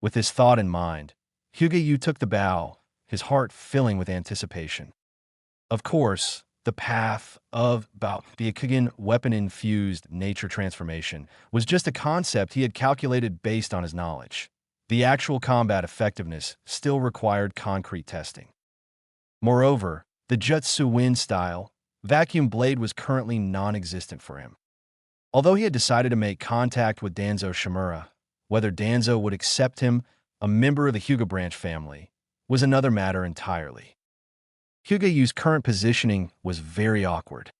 With this thought in mind, Hyuga took the bow, his heart filling with anticipation. Of course, the path of Byakugan weapon-infused nature transformation was just a concept he had calculated based on his knowledge. The actual combat effectiveness still required concrete testing. Moreover, the Jutsu Wind style vacuum blade was currently non-existent for him. Although he had decided to make contact with Danzo Shimura, whether Danzo would accept him, a member of the Hyuga branch family, was another matter entirely. Hyuga's current positioning was very awkward.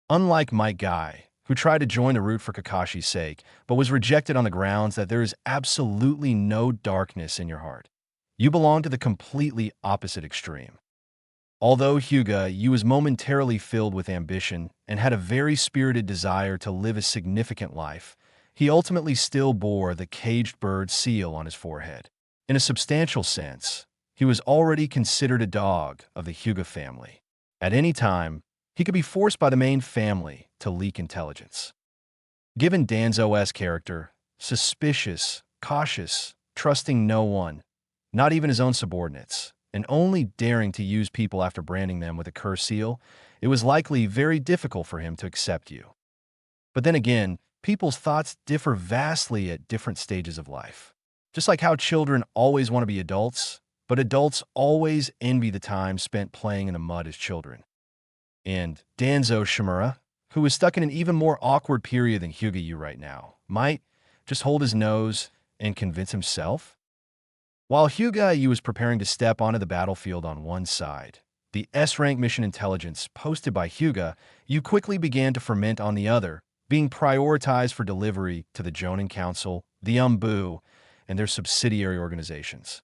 Unlike Might Guy, who tried to join the route for Kakashi's sake, but was rejected on the grounds that there is absolutely no darkness in your heart, you belong to the completely opposite extreme. Although Hyuga was momentarily filled with ambition and had a very spirited desire to live a significant life, he ultimately still bore the caged bird seal on his forehead. In a substantial sense, he was already considered a dog of the Hyuga family. At any time, he could be forced by the main family to leak intelligence. Given Danzo's character, suspicious, cautious, trusting no one, not even his own subordinates, and only daring to use people after branding them with a curse seal, it was likely very difficult for him to accept you. But then again, people's thoughts differ vastly at different stages of life. Just like how children always want to be adults, but adults always envy the time spent playing in the mud as children. And Danzo Shimura, who is stuck in an even more awkward period than Hyuga right now, might just hold his nose and convince himself? While Hyuga was preparing to step onto the battlefield on one side, the S-rank mission intelligence posted by Hyuga quickly began to ferment on the other, being prioritized for delivery to the Jonin Council, the Umbu, and their subsidiary organizations.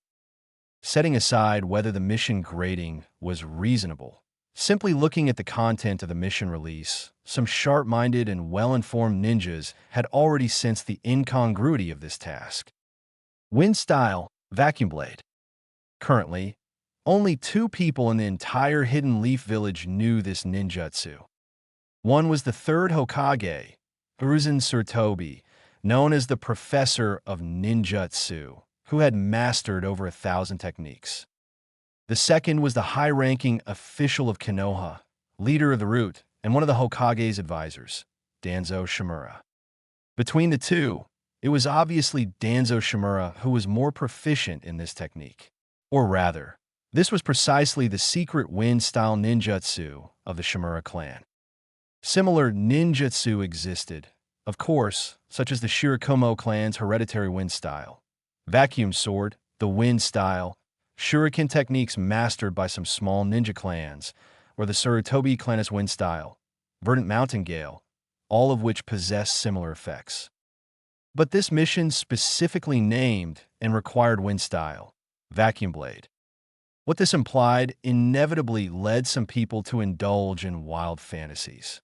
Setting aside whether the mission grading was reasonable, simply looking at the content of the mission release, some sharp-minded and well-informed ninjas had already sensed the incongruity of this task. Wind style, vacuum blade. Currently, only 2 people in the entire Hidden Leaf Village knew this ninjutsu. One was the 3rd Hokage, Uruzan Surtobi, known as the Professor of Ninjutsu, who had mastered over 1,000 techniques. The second was the high-ranking official of Konoha, leader of the Root, and one of the Hokage's advisors, Danzo Shimura. Between the two, it was obviously Danzo Shimura who was more proficient in this technique. Or rather, this was precisely the secret wind-style ninjutsu of the Shimura clan. Similar ninjutsu existed, of course, such as the Shirakumo clan's hereditary wind style, vacuum sword, the wind style, shuriken techniques mastered by some small ninja clans, or the Sarutobi clan's wind style, verdant mountain gale, all of which possess similar effects. But this mission specifically named and required wind style, vacuum blade. What this implied inevitably led some people to indulge in wild fantasies.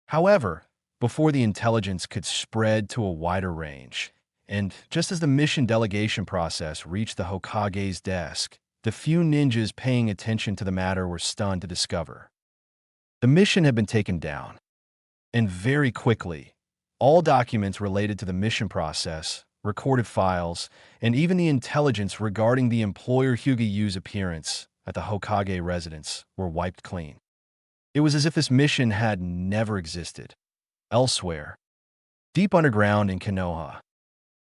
However, before the intelligence could spread to a wider range, and just as the mission delegation process reached the Hokage's desk, the few ninjas paying attention to the matter were stunned to discover the mission had been taken down. And very quickly, all documents related to the mission process, recorded files, and even the intelligence regarding the employer Hyuga Yu's appearance at the Hokage residence were wiped clean. It was as if this mission had never existed. Elsewhere, deep underground in Konoha,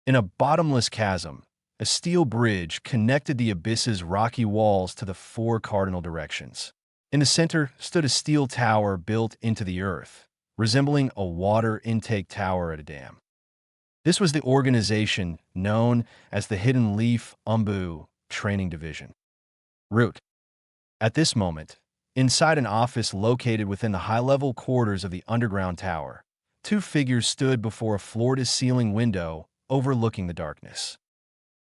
in a bottomless chasm, a steel bridge connected the abyss's rocky walls to the four cardinal directions. In the center stood a steel tower built into the earth, resembling a water intake tower at a dam. This was the organization known as the Hidden Leaf Umbu Training Division. Root. At this moment, inside an office located within the high-level quarters of the underground tower, two figures stood before a floor-to-ceiling window overlooking the darkness.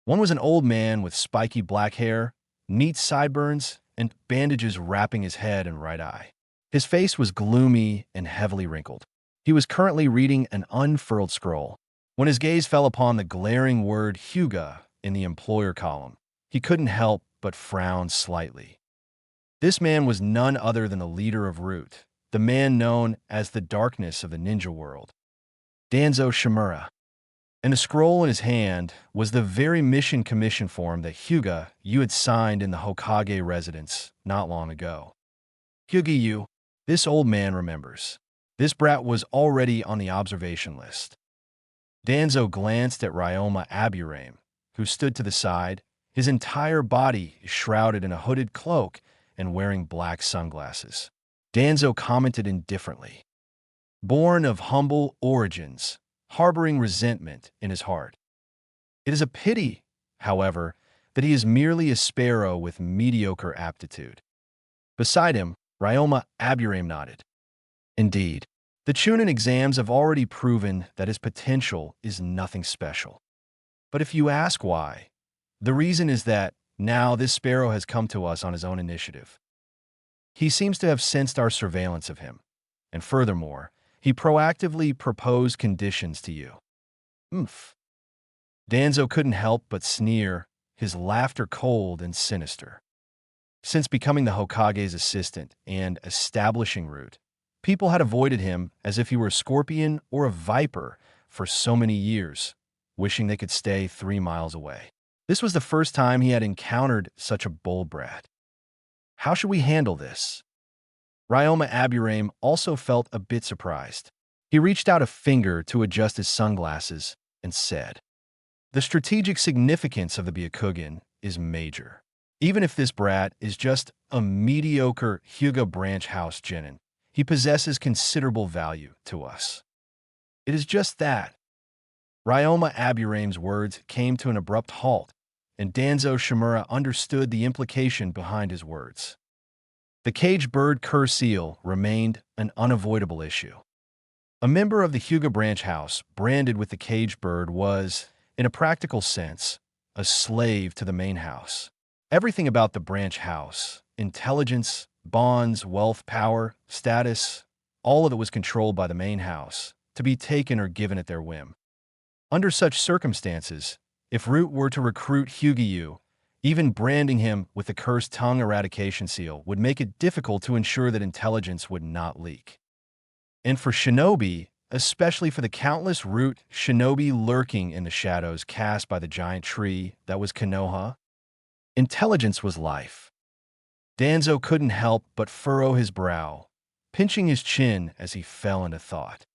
One was an old man with spiky black hair, neat sideburns, and bandages wrapping his head and right eye. His face was gloomy and heavily wrinkled. He was currently reading an unfurled scroll. When his gaze fell upon the glaring word Hyuga in the employer column, he couldn't help but frown slightly. This man was none other than the leader of Root, the man known as the darkness of the ninja world, Danzo Shimura. And the scroll in his hand was the very mission commission form that Hyuga Yu had signed in the Hokage residence not long ago. Hyuga Yu, this old man remembers. This brat was already on the observation list. Danzo glanced at Ryoma Aburame, who stood to the side, his entire body shrouded in a hooded cloak and wearing black sunglasses. Danzo commented indifferently. Born of humble origins, harboring resentment in his heart. It is a pity, however, that he is merely a sparrow with mediocre aptitude. Beside him, Ryoma Aburame nodded. Indeed, the Chunin exams have already proven that his potential is nothing special. But if you ask why, the reason is that now this sparrow has come to us on his own initiative. He seems to have sensed our surveillance of him, and furthermore, he proactively proposed conditions to you. Oomph. Danzo couldn't help but sneer, his laughter cold and sinister. Since becoming the Hokage's assistant and establishing Root, people had avoided him as if he were a scorpion or a viper for so many years, wishing they could stay 3 miles away. This was the first time he had encountered such a bull brat. How should we handle this? Ryoma Aburame also felt a bit surprised. He reached out a finger to adjust his sunglasses and said, "The strategic significance of the Byakugan is major. Even if this brat is just a mediocre Hyuga branch house genin, he possesses considerable value to us." It is just that. Ryoma Aburame's words came to an abrupt halt, and Danzo Shimura understood the implication behind his words. The caged bird cur seal remained an unavoidable issue. A member of the Hyuga branch house branded with the caged bird was, in a practical sense, a slave to the main house. Everything about the branch house, intelligence, bonds, wealth, power, status, all of it was controlled by the main house, to be taken or given at their whim. Under such circumstances, if Root were to recruit Hyuga Yu, even branding him with the cursed tongue eradication seal would make it difficult to ensure that intelligence would not leak. And for Shinobi, especially for the countless root shinobi lurking in the shadows cast by the giant tree that was Konoha. Intelligence was life. Danzo couldn't help but furrow his brow, pinching his chin as he fell into thought.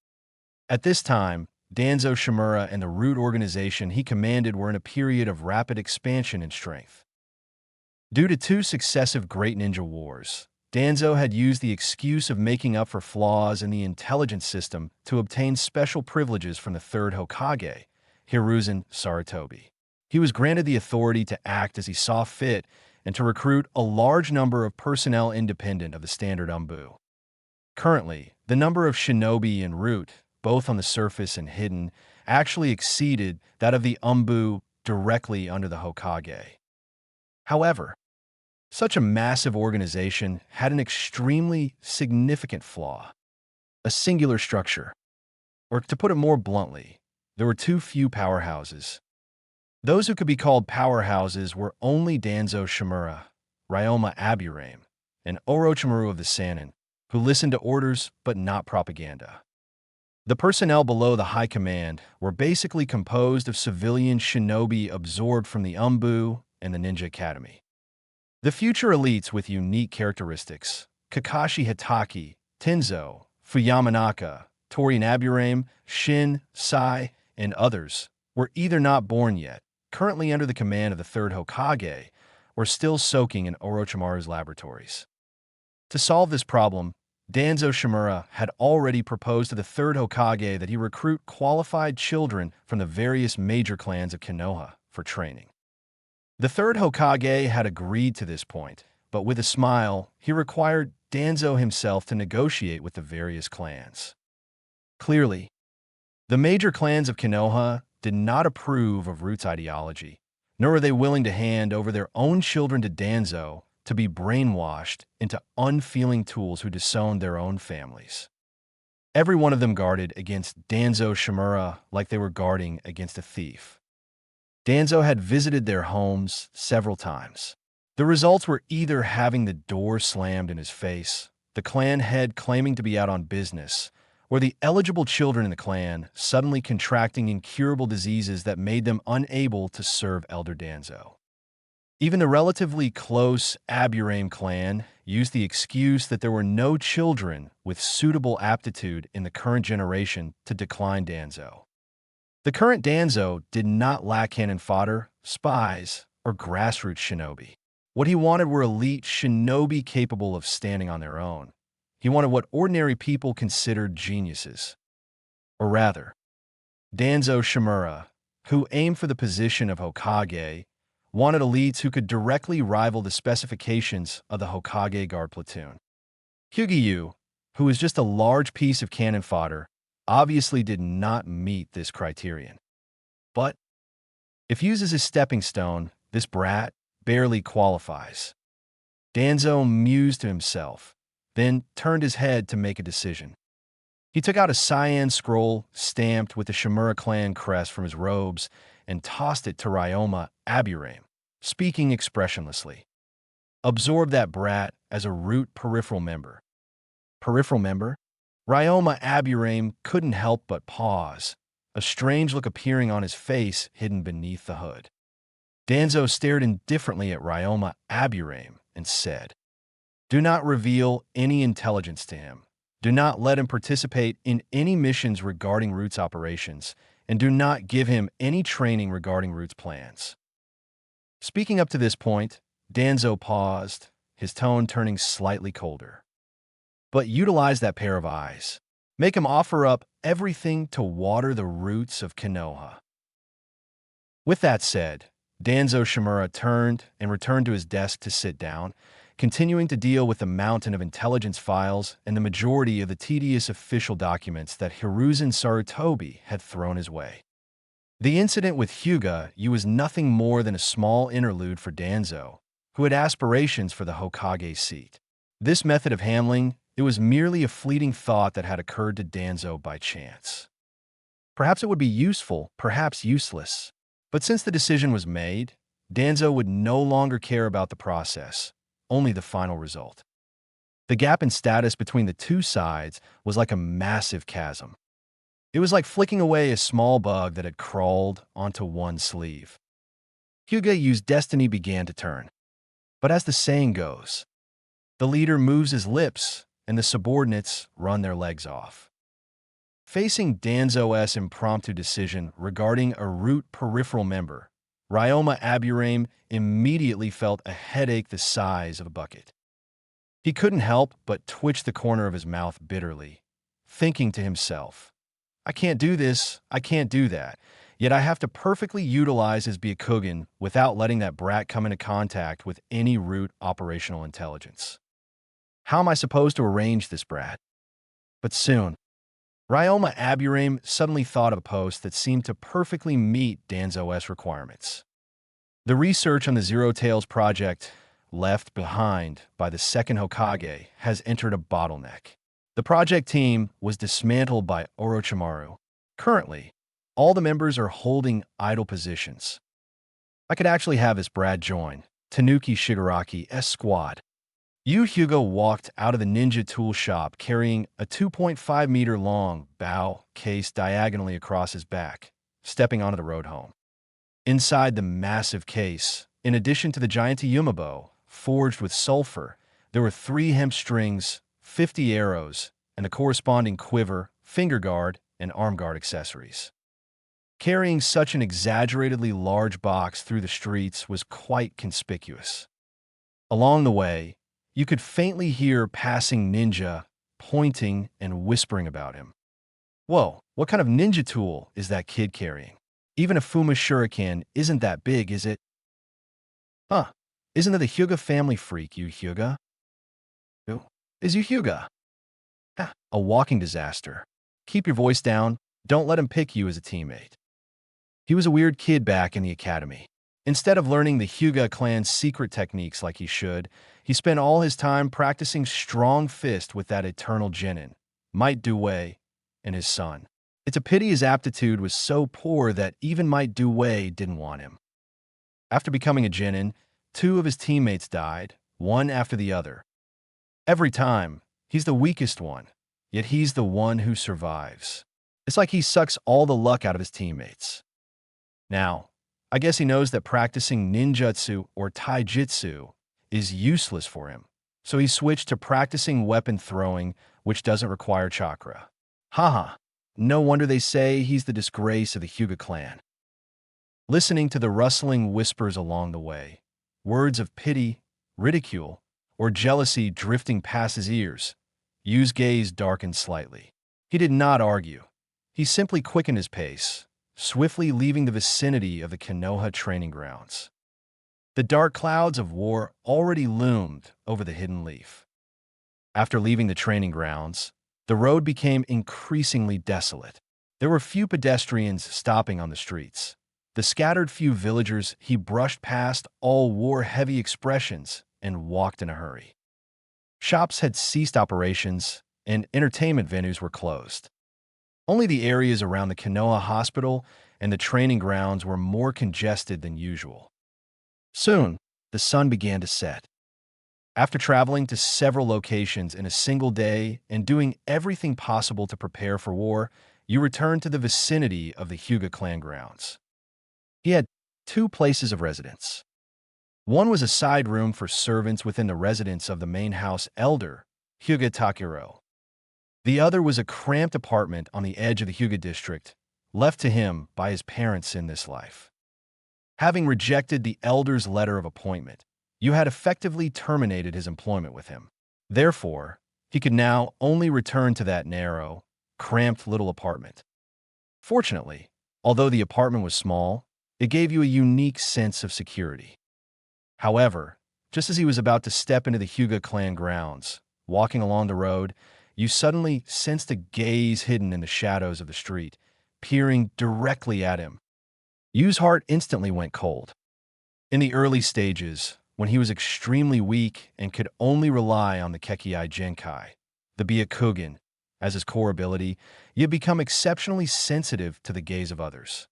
At this time, Danzo Shimura and the root organization he commanded were in a period of rapid expansion in strength. Due to two successive Great Ninja Wars, Danzo had used the excuse of making up for flaws in the intelligence system to obtain special privileges from the third Hokage, Hiruzen Sarutobi. He was granted the authority to act as he saw fit and to recruit a large number of personnel independent of the standard Umbu. Currently, the number of shinobi and root, both on the surface and hidden, actually exceeded that of the Umbu directly under the Hokage. However, such a massive organization had an extremely significant flaw: a singular structure. Or to put it more bluntly, there were too few powerhouses. Those who could be called powerhouses were only Danzo Shimura, Ryoma Aburame, and Orochimaru of the Sannin, who listened to orders but not propaganda. The personnel below the high command were basically composed of civilian shinobi absorbed from the Umbu and the Ninja Academy. The future elites with unique characteristics, Kakashi Hitaki, Tenzo, Fuyamanaka, Tori Aburame, Shin, Sai, and others, were either not born yet, currently under the command of the third Hokage, or still soaking in Orochimaru's laboratories. To solve this problem, Danzo Shimura had already proposed to the third Hokage that he recruit qualified children from the various major clans of Konoha for training. The third Hokage had agreed to this point, but with a smile, he required Danzo himself to negotiate with the various clans. Clearly, the major clans of Konoha did not approve of Root's ideology, nor were they willing to hand over their own children to Danzo to be brainwashed into unfeeling tools who disowned their own families. Every one of them guarded against Danzo Shimura like they were guarding against a thief. Danzo had visited their homes several times. The results were either having the door slammed in his face, the clan head claiming to be out on business, or the eligible children in the clan suddenly contracting incurable diseases that made them unable to serve Elder Danzo. Even the relatively close Aburame clan used the excuse that there were no children with suitable aptitude in the current generation to decline Danzo. The current Danzo did not lack cannon fodder, spies, or grassroots shinobi. What he wanted were elite shinobi capable of standing on their own. He wanted what ordinary people considered geniuses. Or rather, Danzo Shimura, who aimed for the position of Hokage, wanted elites who could directly rival the specifications of the Hokage guard platoon. Hyuga, who was just a large piece of cannon fodder, obviously did not meet this criterion. But if used as a stepping stone, this brat barely qualifies. Danzo mused to himself, then turned his head to make a decision. He took out a cyan scroll stamped with the Shimura clan crest from his robes and tossed it to Ryoma Aburame, speaking expressionlessly. Absorb that brat as a root peripheral member. Peripheral member? Ryoma Aburame couldn't help but pause, a strange look appearing on his face hidden beneath the hood. Danzo stared indifferently at Ryoma Aburame and said, "Do not reveal any intelligence to him. Do not let him participate in any missions regarding Root's operations, and do not give him any training regarding Root's plans." Speaking up to this point, Danzo paused, his tone turning slightly colder. But utilize that pair of eyes. Make him offer up everything to water the roots of Konoha. With that said, Danzo Shimura turned and returned to his desk to sit down, continuing to deal with the mountain of intelligence files and the majority of the tedious official documents that Hiruzen Sarutobi had thrown his way. The incident with Hyuga was nothing more than a small interlude for Danzo, who had aspirations for the Hokage seat. This method of handling, it was merely a fleeting thought that had occurred to Danzo by chance. Perhaps it would be useful, perhaps useless. But since the decision was made, Danzo would no longer care about the process, only the final result. The gap in status between the two sides was like a massive chasm. It was like flicking away a small bug that had crawled onto one sleeve. Hyuga used destiny began to turn. But as the saying goes, the leader moves his lips and the subordinates run their legs off. Facing Danzo's impromptu decision regarding a root peripheral member, Ryoma Aburame immediately felt a headache the size of a bucket. He couldn't help but twitch the corner of his mouth bitterly, thinking to himself, I can't do this, I can't do that, yet I have to perfectly utilize his Byakugan without letting that brat come into contact with any root operational intelligence. How am I supposed to arrange this brat? But soon, Ryoma Aburame suddenly thought of a post that seemed to perfectly meet Danzo's requirements. The research on the Zero Tails project left behind by the second Hokage has entered a bottleneck. The project team was dismantled by Orochimaru. Currently, all the members are holding idle positions. I could actually have this Brad join Tanuki Shigaraki's squad. Hyuga walked out of the ninja tool shop carrying a 2.5-meter-long bow case diagonally across his back, stepping onto the road home. Inside the massive case, in addition to the giant Yumabo, forged with sulfur, there were 3 hemp strings, 50 arrows, and the corresponding quiver, finger guard, and arm guard accessories. Carrying such an exaggeratedly large box through the streets was quite conspicuous. Along the way, you could faintly hear passing ninja pointing and whispering about him. Whoa, what kind of ninja tool is that kid carrying? Even a Fuma shuriken isn't that big, is it? Huh, isn't it the Hyuga family freak, you Hyuga? Who is you Hyuga? A walking disaster. Keep your voice down, don't let him pick you as a teammate. He was a weird kid back in the academy. Instead of learning the Hyuga clan's secret techniques like he should, he spent all his time practicing strong fist with that eternal genin, Might Due, and his son. It's a pity his aptitude was so poor that even Might Due didn't want him. After becoming a genin, 2 of his teammates died, one after the other. Every time, he's the weakest one, yet he's the one who survives. It's like he sucks all the luck out of his teammates. Now, I guess he knows that practicing ninjutsu or taijutsu is useless for him, so he switched to practicing weapon throwing, which doesn't require chakra. Haha, no wonder they say he's the disgrace of the Hyuga clan. Listening to the rustling whispers along the way, words of pity, ridicule, or jealousy drifting past his ears, Yu's gaze darkened slightly. He did not argue. He simply quickened his pace, swiftly leaving the vicinity of the Konoha training grounds. The dark clouds of war already loomed over the hidden leaf. After leaving the training grounds, the road became increasingly desolate. There were few pedestrians stopping on the streets. The scattered few villagers he brushed past all wore heavy expressions and walked in a hurry. Shops had ceased operations, and entertainment venues were closed. Only the areas around the Konoha Hospital and the training grounds were more congested than usual. Soon, the sun began to set. After traveling to several locations in a single day and doing everything possible to prepare for war, you returned to the vicinity of the Hyuga clan grounds. He had 2 places of residence. One was a side room for servants within the residence of the main house elder, Hyuga Takiro. The other was a cramped apartment on the edge of the Hyuga district, left to him by his parents in this life. Having rejected the elder's letter of appointment, you had effectively terminated his employment with him. Therefore, he could now only return to that narrow, cramped little apartment. Fortunately, although the apartment was small, it gave you a unique sense of security. However, just as he was about to step into the Hyuga clan grounds, walking along the road, you suddenly sensed a gaze hidden in the shadows of the street, peering directly at him. Yu's heart instantly went cold. In the early stages, when he was extremely weak and could only rely on the Kekkei Genkai, the Byakugan, as his core ability, he had become exceptionally sensitive to the gaze of others.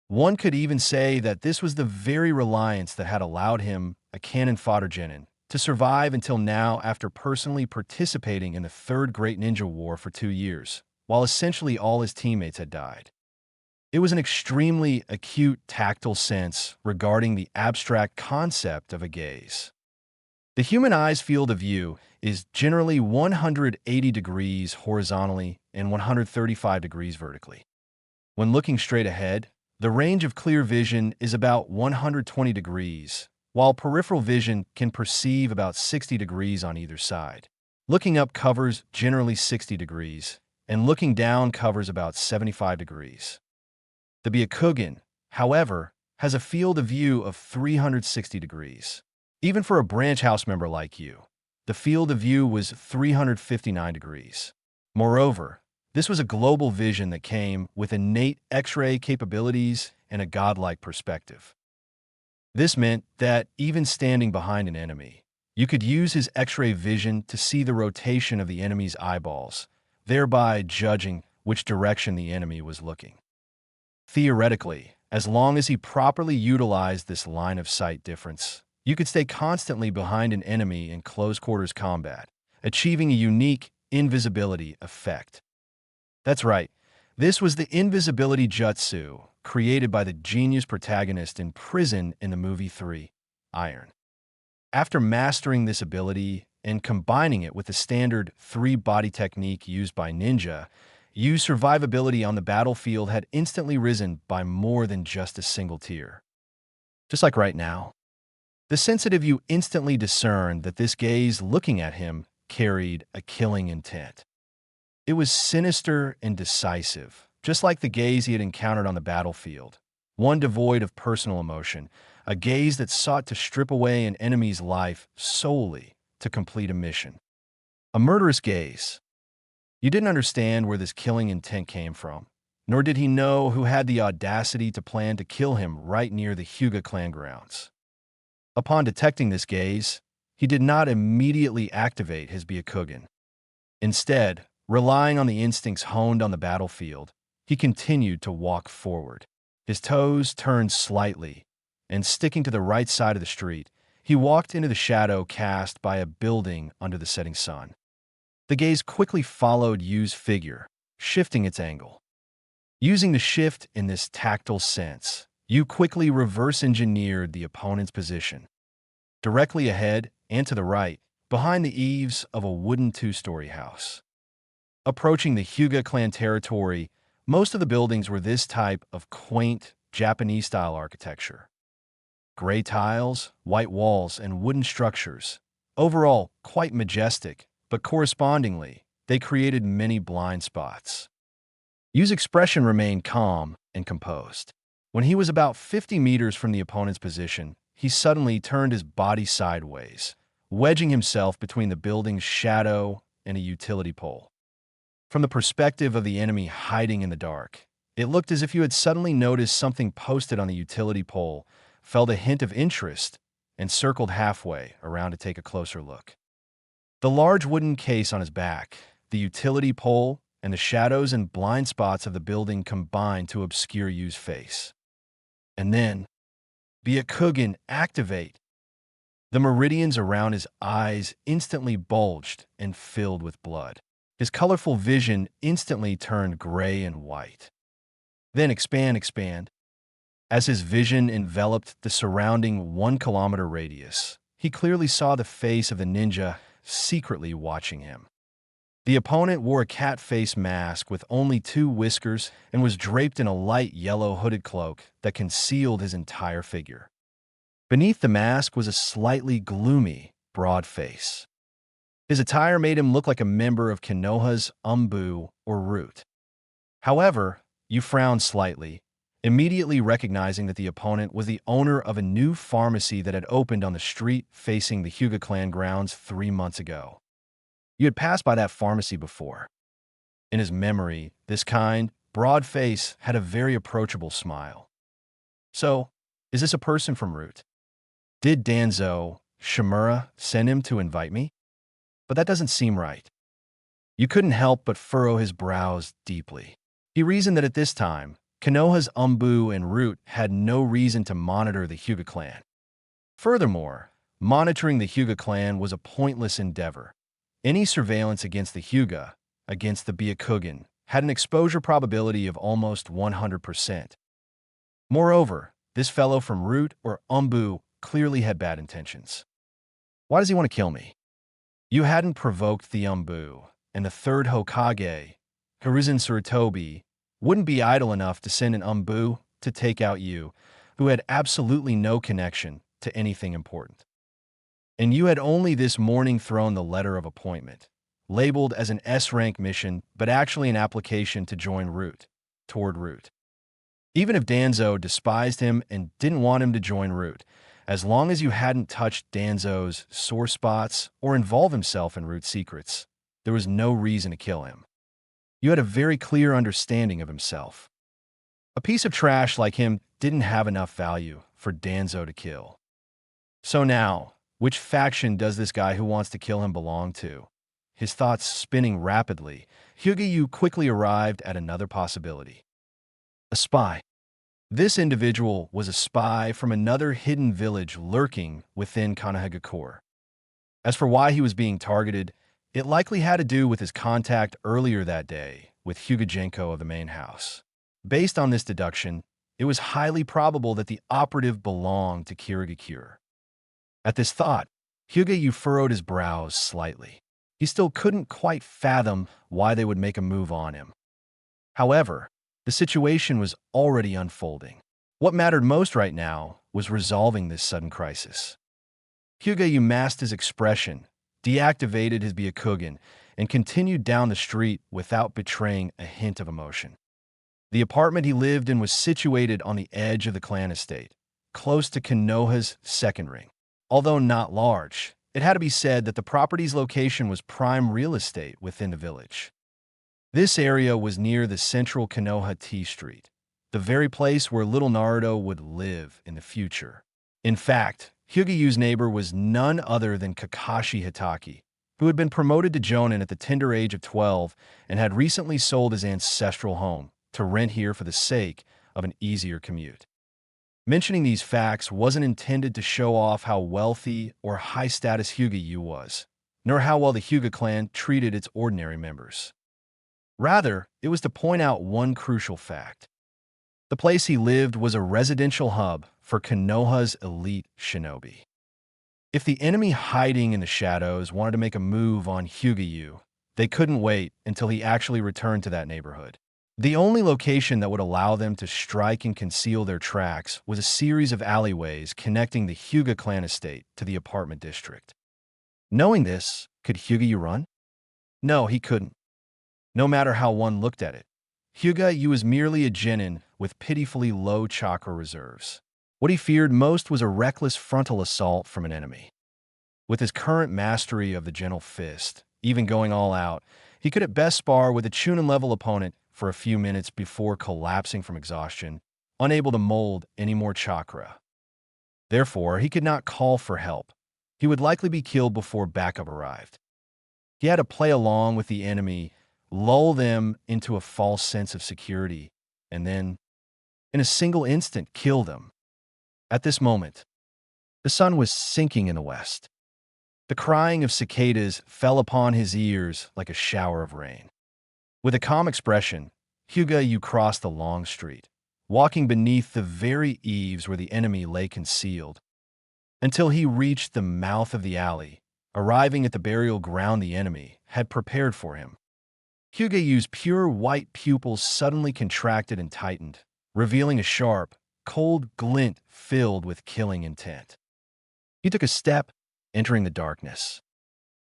One could even say that this was the very reliance that had allowed him, a cannon fodder genin, to survive until now after personally participating in the Third Great Ninja War for 2 years, while essentially all his teammates had died. It was an extremely acute tactile sense regarding the abstract concept of a gaze. The human eye's field of view is generally 180 degrees horizontally and 135 degrees vertically. When looking straight ahead, the range of clear vision is about 120 degrees, while peripheral vision can perceive about 60 degrees on either side. Looking up covers generally 60 degrees, and looking down covers about 75 degrees. The Byakugan, however, has a field of view of 360 degrees. Even for a branch house member like you, the field of view was 359 degrees. Moreover, this was a global vision that came with innate X-ray capabilities and a godlike perspective. This meant that, even standing behind an enemy, you could use his X-ray vision to see the rotation of the enemy's eyeballs, thereby judging which direction the enemy was looking. Theoretically, as long as he properly utilized this line of sight difference, you could stay constantly behind an enemy in close-quarters combat, achieving a unique invisibility effect. That's right, this was the invisibility jutsu created by the genius protagonist in prison in the movie 3, Iron. After mastering this ability and combining it with the standard 3-body technique used by ninja, Yu's survivability on the battlefield had instantly risen by more than just a single tier. Just like right now, the sensitive Yu instantly discerned that this gaze looking at him carried a killing intent. It was sinister and decisive, just like the gaze he had encountered on the battlefield, one devoid of personal emotion, a gaze that sought to strip away an enemy's life solely to complete a mission. A murderous gaze. You didn't understand where this killing intent came from, nor did he know who had the audacity to plan to kill him right near the Hyuga clan grounds. Upon detecting this gaze, he did not immediately activate his Byakugan. Instead, relying on the instincts honed on the battlefield, he continued to walk forward. His toes turned slightly, and sticking to the right side of the street, he walked into the shadow cast by a building under the setting sun. The gaze quickly followed Yu's figure, shifting its angle. Using the shift in this tactile sense, Yu quickly reverse-engineered the opponent's position. Directly ahead and to the right, behind the eaves of a wooden 2-story house. Approaching the Hyuga clan territory, most of the buildings were this type of quaint, Japanese-style architecture. Gray tiles, white walls, and wooden structures. Overall, quite majestic, but correspondingly, they created many blind spots. Yu's expression remained calm and composed. When he was about 50 meters from the opponent's position, he suddenly turned his body sideways, wedging himself between the building's shadow and a utility pole. From the perspective of the enemy hiding in the dark, it looked as if you had suddenly noticed something posted on the utility pole, felt a hint of interest, and circled halfway around to take a closer look. The large wooden case on his back, the utility pole, and the shadows and blind spots of the building combined to obscure Yu's face. And then, Byakugan activate. The meridians around his eyes instantly bulged and filled with blood. His colorful vision instantly turned gray and white. Then expand. As his vision enveloped the surrounding 1-kilometer radius, he clearly saw the face of the ninja secretly watching him. The opponent wore a cat face mask with only 2 whiskers and was draped in a light yellow hooded cloak that concealed his entire figure. Beneath the mask was a slightly gloomy, broad face. His attire made him look like a member of Konoha's Umbu or Root. However, you frowned slightly, immediately recognizing that the opponent was the owner of a new pharmacy that had opened on the street facing the Hyuga clan grounds 3 months ago. You had passed by that pharmacy before. In his memory, this kind, broad face had a very approachable smile. So, is this a person from Root? Did Danzo, Shimura, send him to invite me? But that doesn't seem right. You couldn't help but furrow his brows deeply. He reasoned that at this time, Konoha's Umbu and Root had no reason to monitor the Hyuga clan. Furthermore, monitoring the Hyuga clan was a pointless endeavor. Any surveillance against the Hyuga, against the Byakugan, had an exposure probability of almost 100%. Moreover, this fellow from Root or Umbu clearly had bad intentions. Why does he want to kill me? You hadn't provoked the Umbu, and the third Hokage, Hiruzen Sarutobi, wouldn't be idle enough to send an Umbu to take out you, who had absolutely no connection to anything important. And you had only this morning thrown the letter of appointment, labeled as an S-rank mission, but actually an application to join Root, toward Root. Even if Danzo despised him and didn't want him to join Root, as long as you hadn't touched Danzo's sore spots or involved himself in Root's secrets, there was no reason to kill him. You had a very clear understanding of himself. A piece of trash like him didn't have enough value for Danzo to kill. So now, which faction does this guy who wants to kill him belong to? His thoughts spinning rapidly, Hyuga quickly arrived at another possibility. A spy. This individual was a spy from another hidden village lurking within Konohagakure. As for why he was being targeted, it likely had to do with his contact earlier that day with Hyuga of the main house. Based on this deduction, it was highly probable that the operative belonged to Kirigakure. At this thought, Hyuga furrowed his brows slightly. He still couldn't quite fathom why they would make a move on him. However, the situation was already unfolding. What mattered most right now was resolving this sudden crisis. Hyuga masked his expression, deactivated his Byakugan, and continued down the street without betraying a hint of emotion. The apartment he lived in was situated on the edge of the clan estate, close to Konoha's second ring. Although not large, it had to be said that the property's location was prime real estate within the village. This area was near the central Konoha T Street, the very place where little Naruto would live in the future. In fact, Hyuga neighbor was none other than Kakashi Hitaki, who had been promoted to Jonin at the tender age of 12 and had recently sold his ancestral home to rent here for the sake of an easier commute. Mentioning these facts wasn't intended to show off how wealthy or high-status Hyuga was, nor how well the Hyuga clan treated its ordinary members. Rather, it was to point out one crucial fact. The place he lived was a residential hub for Konoha's elite shinobi. If the enemy hiding in the shadows wanted to make a move on Hyuga, they couldn't wait until he actually returned to that neighborhood. The only location that would allow them to strike and conceal their tracks was a series of alleyways connecting the Hyuga clan estate to the apartment district. Knowing this, could Hyuga run? No, he couldn't. No matter how one looked at it, Hyuga was merely a genin with pitifully low chakra reserves. What he feared most was a reckless frontal assault from an enemy. With his current mastery of the gentle fist, even going all out, he could at best spar with a Chunin-level opponent for a few minutes before collapsing from exhaustion, unable to mold any more chakra. Therefore, he could not call for help. He would likely be killed before backup arrived. He had to play along with the enemy, lull them into a false sense of security, and then, in a single instant, kill them. At this moment, the sun was sinking in the west. The crying of cicadas fell upon his ears like a shower of rain. With a calm expression, Hyuga crossed the long street, walking beneath the very eaves where the enemy lay concealed, until he reached the mouth of the alley, arriving at the burial ground the enemy had prepared for him. Hyuga's pure white pupils suddenly contracted and tightened, revealing a sharp, cold glint filled with killing intent. He took a step, entering the darkness.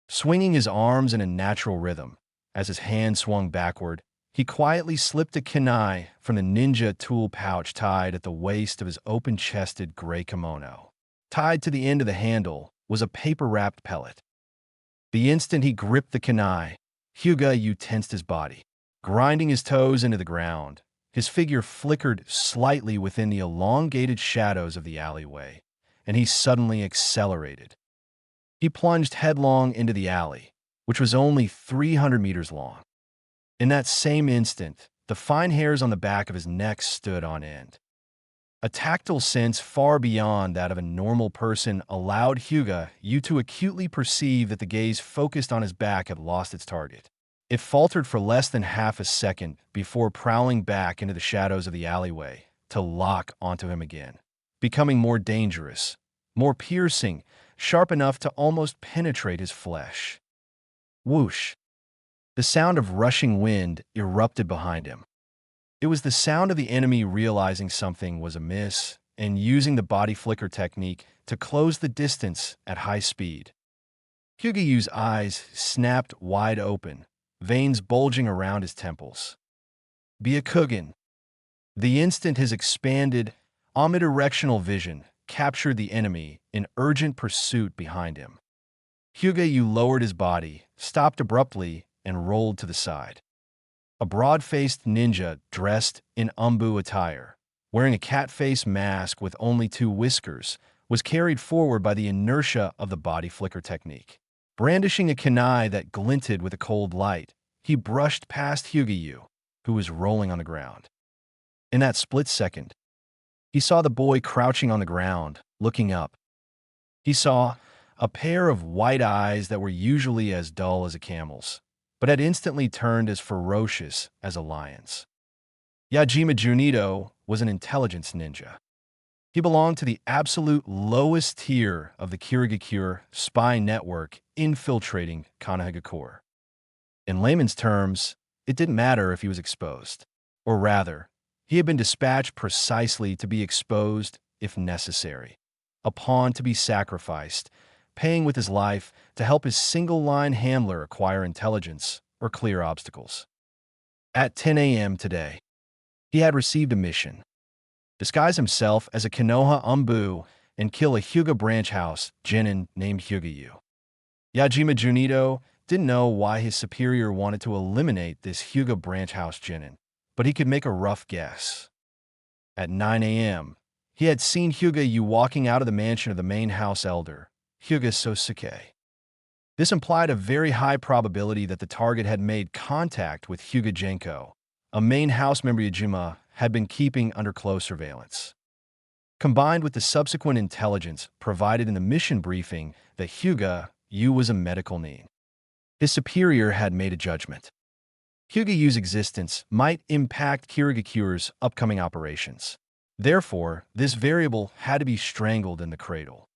Swinging his arms in a natural rhythm, as his hand swung backward, he quietly slipped a kunai from the ninja tool pouch tied at the waist of his open-chested gray kimono. Tied to the end of the handle was a paper-wrapped pellet. The instant he gripped the kunai, Hyuga tensed his body. Grinding his toes into the ground, his figure flickered slightly within the elongated shadows of the alleyway, and he suddenly accelerated. He plunged headlong into the alley, which was only 300 meters long. In that same instant, the fine hairs on the back of his neck stood on end. A tactile sense far beyond that of a normal person allowed Hyuga to acutely perceive that the gaze focused on his back had lost its target. It faltered for less than half a second before prowling back into the shadows of the alleyway to lock onto him again, becoming more dangerous, more piercing, sharp enough to almost penetrate his flesh. Whoosh! The sound of rushing wind erupted behind him. It was the sound of the enemy realizing something was amiss and using the body flicker technique to close the distance at high speed. Hyuga-Yu's eyes snapped wide open, veins bulging around his temples. Byakugan. The instant his expanded, omnidirectional vision captured the enemy in urgent pursuit behind him. Hyuga-Yu lowered his body, stopped abruptly, and rolled to the side. A broad-faced ninja dressed in umbu attire, wearing a cat-face mask with only 2 whiskers, was carried forward by the inertia of the body flicker technique. Brandishing a kunai that glinted with a cold light, he brushed past Hyuga-Yu, who was rolling on the ground. In that split second, he saw the boy crouching on the ground, looking up. He saw a pair of white eyes that were usually as dull as a camel's, but had instantly turned as ferocious as a lion's. Yajima Junito was an intelligence ninja. He belonged to the absolute lowest tier of the Kirigakure spy network infiltrating Kanahagakure. In layman's terms, it didn't matter if he was exposed. Or rather, he had been dispatched precisely to be exposed if necessary. A pawn to be sacrificed, paying with his life to help his single-line handler acquire intelligence or clear obstacles. At 10 a.m. today, he had received a mission. Disguise himself as a Konoha Umbu and kill a Hyuga branch house genin named Hyuga-Yu. Yajima Junito didn't know why his superior wanted to eliminate this Hyuga branch house genin, but he could make a rough guess. At 9 a.m., he had seen Hyuga-Yu walking out of the mansion of the main house elder, Hyuga Sosuke. This implied a very high probability that the target had made contact with Hyuga Genko, a main house member Yajima had been keeping under close surveillance. Combined with the subsequent intelligence provided in the mission briefing that Hyuga-Yu was a medical need, his superior had made a judgment. Hyuga-Yu's existence might impact Kirigakure's upcoming operations. Therefore, this variable had to be strangled in the cradle.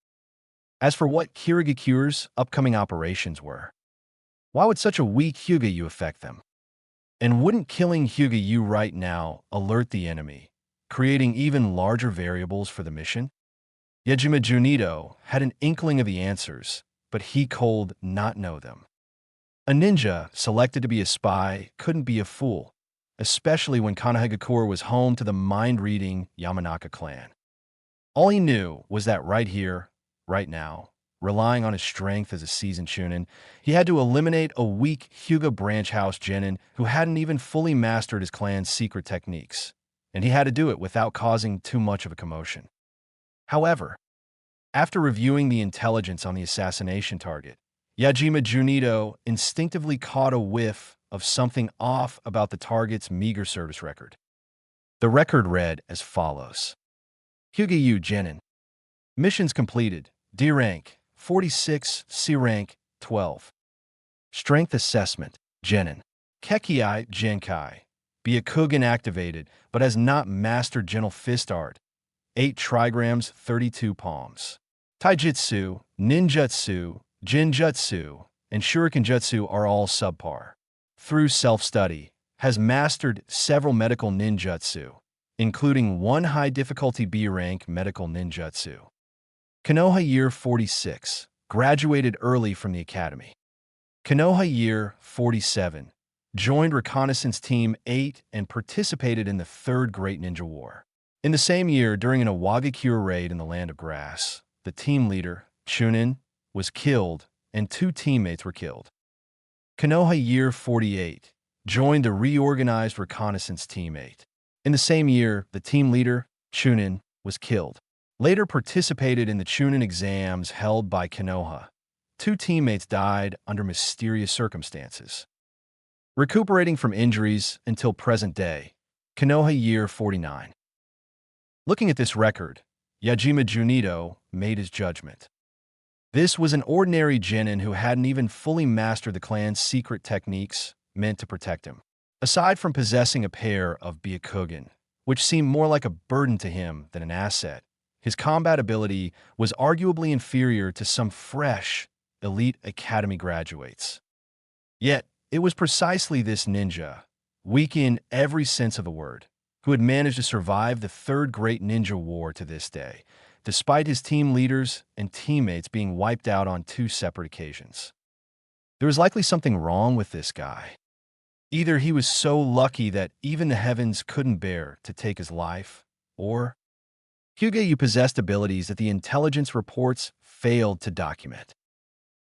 As for what Kirigakure's upcoming operations were, why would such a weak Hyuga-Yu affect them? And wouldn't killing Hyuga-Yu right now alert the enemy, creating even larger variables for the mission? Yajima Junito had an inkling of the answers, but he could not know them. A ninja selected to be a spy couldn't be a fool, especially when Kanahagakure was home to the mind-reading Yamanaka clan. All he knew was that right here, right now, relying on his strength as a seasoned chunin, he had to eliminate a weak Hyuga branch house genin who hadn't even fully mastered his clan's secret techniques, and he had to do it without causing too much of a commotion. However, after reviewing the intelligence on the assassination target, Yajima Junito instinctively caught a whiff of something off about the target's meager service record. The record read as follows. Hyuga-Yu Genin. Missions completed. D rank 46, C rank 12. Strength assessment Genin. Kekiai Genkai. Byakugan activated, but has not mastered gentle fist art. 8 trigrams, 32 palms. Taijutsu, Ninjutsu, Jinjutsu, and Shurikenjutsu are all subpar. Through self-study, has mastered several medical ninjutsu, including 1 high-difficulty B-rank medical ninjutsu. Konoha Year 46, graduated early from the academy. Konoha Year 47, joined Reconnaissance Team 8 and participated in the Third Great Ninja War. In the same year, during an Awagakure raid in the Land of Grass, the team leader, Chunin, was killed and 2 teammates were killed. Konoha Year 48, joined the reorganized Reconnaissance Team 8. In the same year, the team leader, Chunin, was killed. Later participated in the Chunin exams held by Konoha. 2 teammates died under mysterious circumstances. Recuperating from injuries until present day, Konoha Year 49. Looking at this record, Yajima Junito made his judgment. This was an ordinary genin who hadn't even fully mastered the clan's secret techniques meant to protect him. Aside from possessing a pair of Byakugan, which seemed more like a burden to him than an asset, his combat ability was arguably inferior to some fresh, elite academy graduates. Yet, it was precisely this ninja, weak in every sense of the word, who had managed to survive the Third Great Ninja War to this day, despite his team leaders and teammates being wiped out on two separate occasions. There was likely something wrong with this guy. Either he was so lucky that even the heavens couldn't bear to take his life, or Hyuga, you possessed abilities that the intelligence reports failed to document.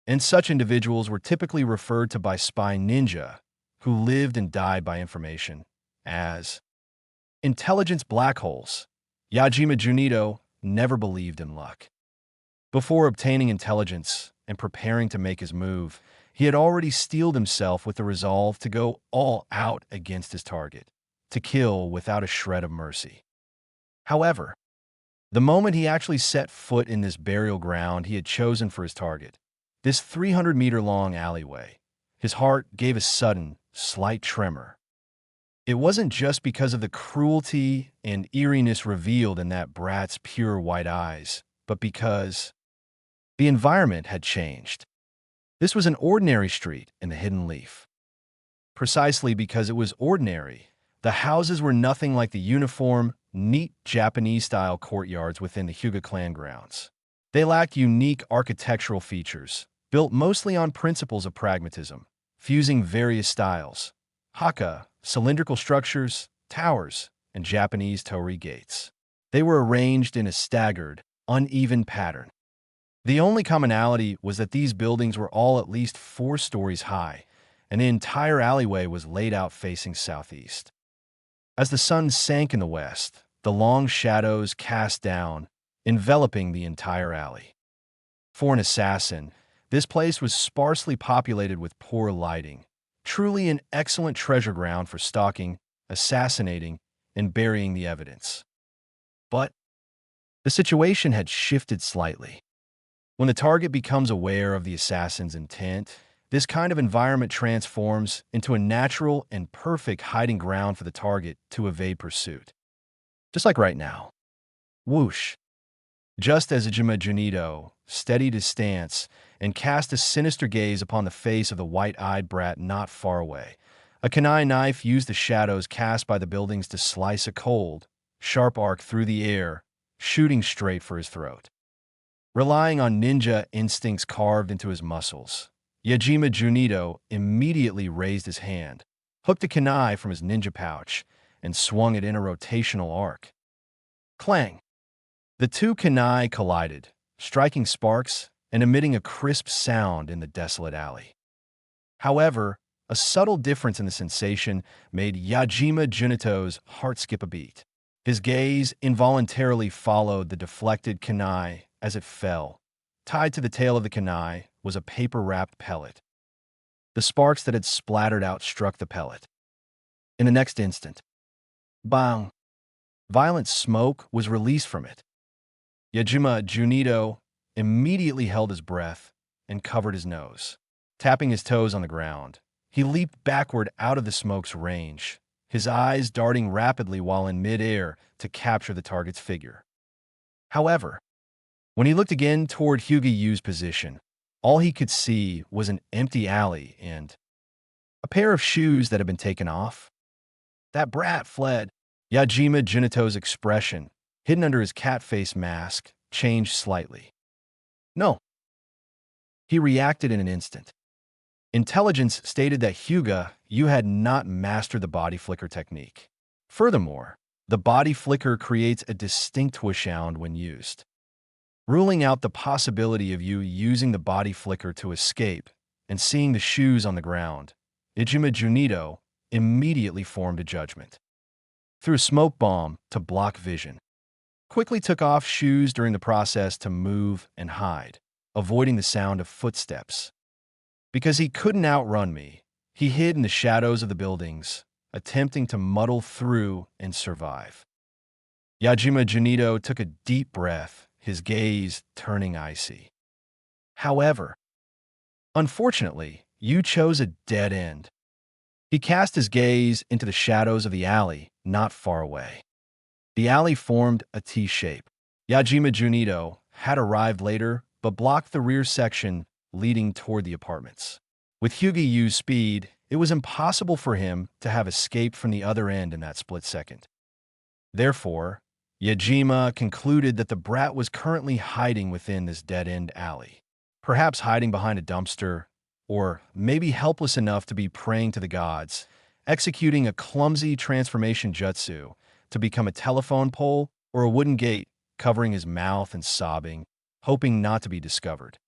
And such individuals were typically referred to by spy ninja, who lived and died by information, as intelligence black holes. Yajima Junito never believed in luck. Before obtaining intelligence and preparing to make his move, he had already steeled himself with the resolve to go all out against his target, to kill without a shred of mercy. However, the moment he actually set foot in this burial ground he had chosen for his target, this 300-meter-long alleyway, his heart gave a sudden, slight tremor. It wasn't just because of the cruelty and eeriness revealed in that brat's pure white eyes, but because the environment had changed. This was an ordinary street in the Hidden Leaf. Precisely because it was ordinary, the houses were nothing like the uniform, neat Japanese-style courtyards within the Hyuga clan grounds. They lacked unique architectural features, built mostly on principles of pragmatism, fusing various styles: haka, cylindrical structures, towers, and Japanese torii gates. They were arranged in a staggered, uneven pattern. The only commonality was that these buildings were all at least 4 stories high, and the entire alleyway was laid out facing southeast. As the sun sank in the west, the long shadows cast down, enveloping the entire alley. For an assassin, this place was sparsely populated with poor lighting, truly an excellent treasure ground for stalking, assassinating, and burying the evidence. But the situation had shifted slightly. When the target becomes aware of the assassin's intent, this kind of environment transforms into a natural and perfect hiding ground for the target to evade pursuit. Just like right now. Whoosh. Just as Ijima Junito steadied his stance and cast a sinister gaze upon the face of the white-eyed brat not far away, a kunai knife used the shadows cast by the buildings to slice a cold, sharp arc through the air, shooting straight for his throat. Relying on ninja instincts carved into his muscles, Yajima Junito immediately raised his hand, hooked a kunai from his ninja pouch, and swung it in a rotational arc. Clang! The two kunai collided, striking sparks and emitting a crisp sound in the desolate alley. However, a subtle difference in the sensation made Yajima Junito's heart skip a beat. His gaze involuntarily followed the deflected kunai as it fell. Tied to the tail of the kunai was a paper-wrapped pellet. The sparks that had splattered out struck the pellet. In the next instant, bang! Violent smoke was released from it. Yajima Junito immediately held his breath and covered his nose. Tapping his toes on the ground, he leaped backward out of the smoke's range, his eyes darting rapidly while in mid-air to capture the target's figure. However, when he looked again toward Hyuga Yu's position, all he could see was an empty alley and a pair of shoes that had been taken off. That brat fled. Yajima Junito's expression, hidden under his cat-face mask, changed slightly. No. He reacted in an instant. Intelligence stated that Hyuga Yu had not mastered the body flicker technique. Furthermore, the body flicker creates a distinct whoosh sound when used. Ruling out the possibility of you using the body flicker to escape and seeing the shoes on the ground, Ijima Junito immediately formed a judgment. Threw a smoke bomb to block vision. Quickly took off shoes during the process to move and hide, avoiding the sound of footsteps. Because he couldn't outrun me, he hid in the shadows of the buildings, attempting to muddle through and survive. Yajima Junito took a deep breath, his gaze turning icy. However, unfortunately, you chose a dead end. He cast his gaze into the shadows of the alley, not far away. The alley formed a T shape. Yajima Junito had arrived later, but blocked the rear section leading toward the apartments. With Hyuga Yu's speed, it was impossible for him to have escaped from the other end in that split second. Therefore, Yajima concluded that the brat was currently hiding within this dead-end alley. Perhaps hiding behind a dumpster, or maybe helpless enough to be praying to the gods, executing a clumsy transformation jutsu to become a telephone pole or a wooden gate, covering his mouth and sobbing, hoping not to be discovered.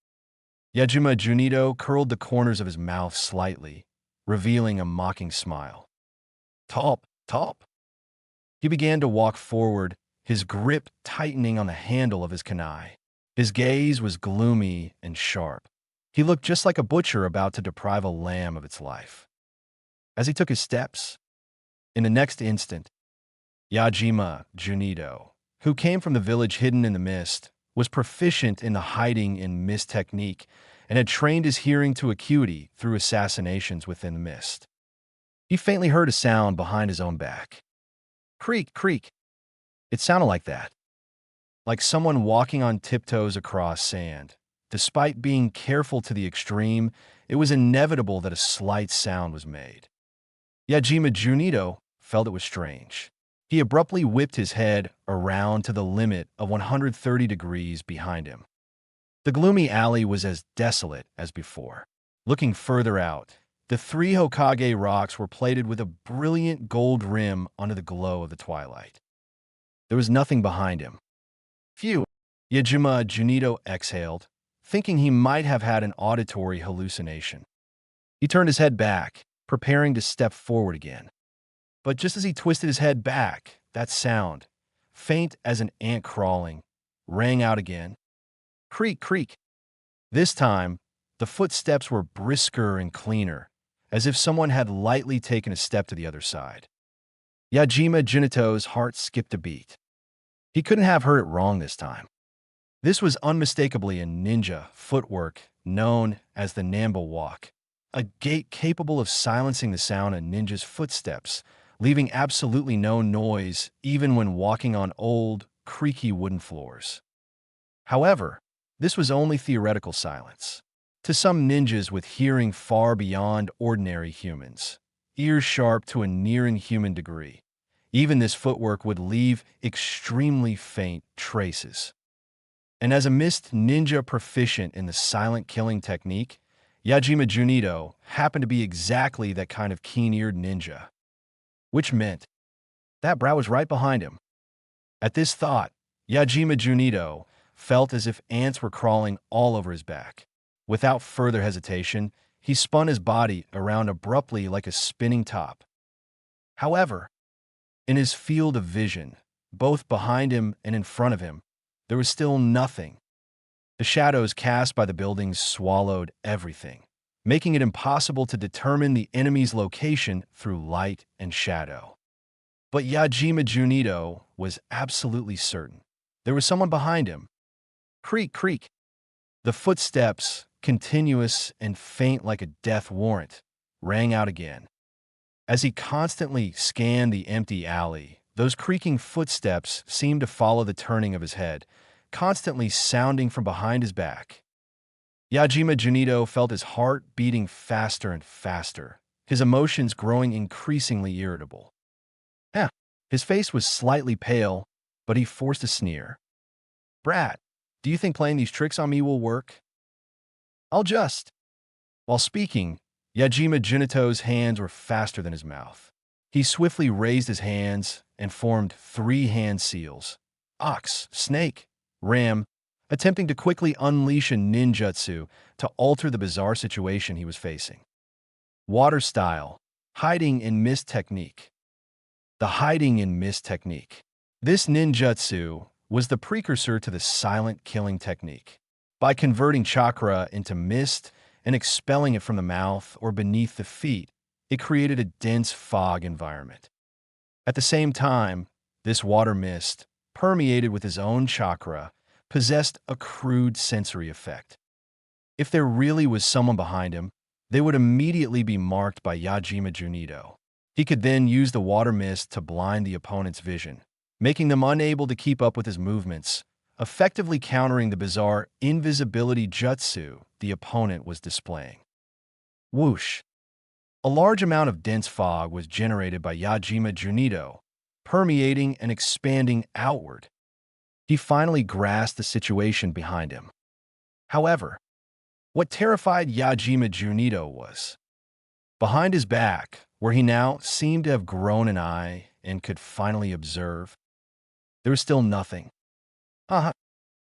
Yajima Junito curled the corners of his mouth slightly, revealing a mocking smile. Top, top. He began to walk forward, his grip tightening on the handle of his kunai. His gaze was gloomy and sharp. He looked just like a butcher about to deprive a lamb of its life. As he took his steps, in the next instant, Yajima Junito, who came from the village hidden in the mist, was proficient in the hiding in mist technique and had trained his hearing to acuity through assassinations within the mist. He faintly heard a sound behind his own back. Creak, creak. It sounded like that. Like someone walking on tiptoes across sand. Despite being careful to the extreme, it was inevitable that a slight sound was made. Yajima Junito felt it was strange. He abruptly whipped his head around to the limit of 130 degrees behind him. The gloomy alley was as desolate as before. Looking further out, the three Hokage rocks were plated with a brilliant gold rim under the glow of the twilight. There was nothing behind him. Phew! Yajima Junito exhaled, thinking he might have had an auditory hallucination. He turned his head back, preparing to step forward again. But just as he twisted his head back, that sound, faint as an ant crawling, rang out again. Creak, creak. This time, the footsteps were brisker and cleaner, as if someone had lightly taken a step to the other side. Yajima Junito's heart skipped a beat. He couldn't have heard it wrong this time. This was unmistakably a ninja footwork known as the Namba walk, a gait capable of silencing the sound of ninja's footsteps, leaving absolutely no noise even when walking on old, creaky wooden floors. However, this was only theoretical silence. To some ninjas with hearing far beyond ordinary humans, ears sharp to a near-inhuman degree, even this footwork would leave extremely faint traces. And as a mist ninja proficient in the silent killing technique, Yajima Junito happened to be exactly that kind of keen-eared ninja. Which meant that brat was right behind him. At this thought, Yajima Junito felt as if ants were crawling all over his back. Without further hesitation, he spun his body around abruptly like a spinning top. However, in his field of vision, both behind him and in front of him, there was still nothing. The shadows cast by the buildings swallowed everything, making it impossible to determine the enemy's location through light and shadow. But Yajima Junito was absolutely certain. There was someone behind him. Creak, creak. The footsteps, continuous and faint like a death warrant, rang out again. As he constantly scanned the empty alley, those creaking footsteps seemed to follow the turning of his head, constantly sounding from behind his back. Yajima Junito felt his heart beating faster and faster, his emotions growing increasingly irritable. His face was slightly pale, but he forced a sneer. Brat, do you think playing these tricks on me will work? I'll just. While speaking, Yajima Junito's hands were faster than his mouth. He swiftly raised his hands and formed 3 hand seals. Ox, snake, ram, attempting to quickly unleash a ninjutsu to alter the bizarre situation he was facing. Water style, hiding in mist technique. The hiding in mist technique. This ninjutsu was the precursor to the silent killing technique. By converting chakra into mist and expelling it from the mouth or beneath the feet, it created a dense fog environment. At the same time, this water mist, permeated with his own chakra, possessed a crude sensory effect. If there really was someone behind him, they would immediately be marked by Yajima Junito. He could then use the water mist to blind the opponent's vision, making them unable to keep up with his movements, effectively countering the bizarre invisibility jutsu the opponent was displaying. Whoosh! A large amount of dense fog was generated by Yajima Junito, permeating and expanding outward. He finally grasped the situation behind him. However, what terrified Yajima Junito was, behind his back, where he now seemed to have grown an eye and could finally observe, there was still nothing.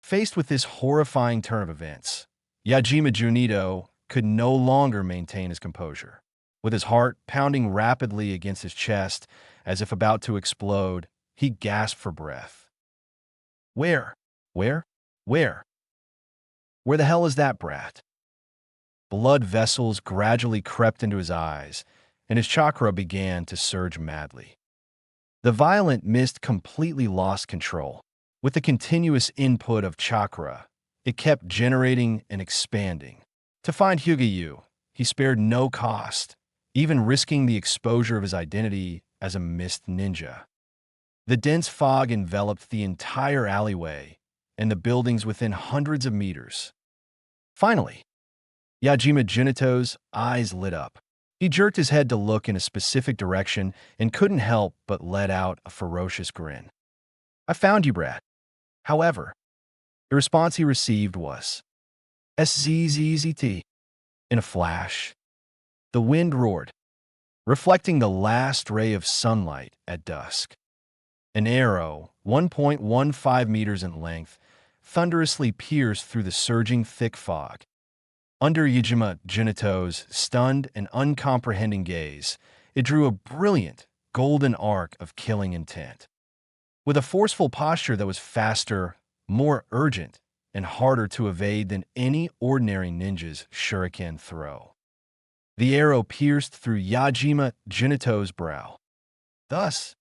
Faced with this horrifying turn of events, Yajima Junito could no longer maintain his composure. With his heart pounding rapidly against his chest as if about to explode, he gasped for breath. Where? Where the hell is that brat? Blood vessels gradually crept into his eyes, and his chakra began to surge madly. The violent mist completely lost control. With the continuous input of chakra, it kept generating and expanding. To find Hyuga, he spared no cost, even risking the exposure of his identity as a mist ninja. The dense fog enveloped the entire alleyway and the buildings within hundreds of meters. Finally, Yajima Junito's eyes lit up. He jerked his head to look in a specific direction and couldn't help but let out a ferocious grin. I found you, brat. However, the response he received was SZZZT. In a flash, the wind roared, reflecting the last ray of sunlight at dusk. An arrow, 1.15 meters in length, thunderously pierced through the surging thick fog. Under Yajima Junito's stunned and uncomprehending gaze, it drew a brilliant, golden arc of killing intent. With a forceful posture that was faster, more urgent, and harder to evade than any ordinary ninja's shuriken throw, the arrow pierced through Yajima Junito's brow. Thus,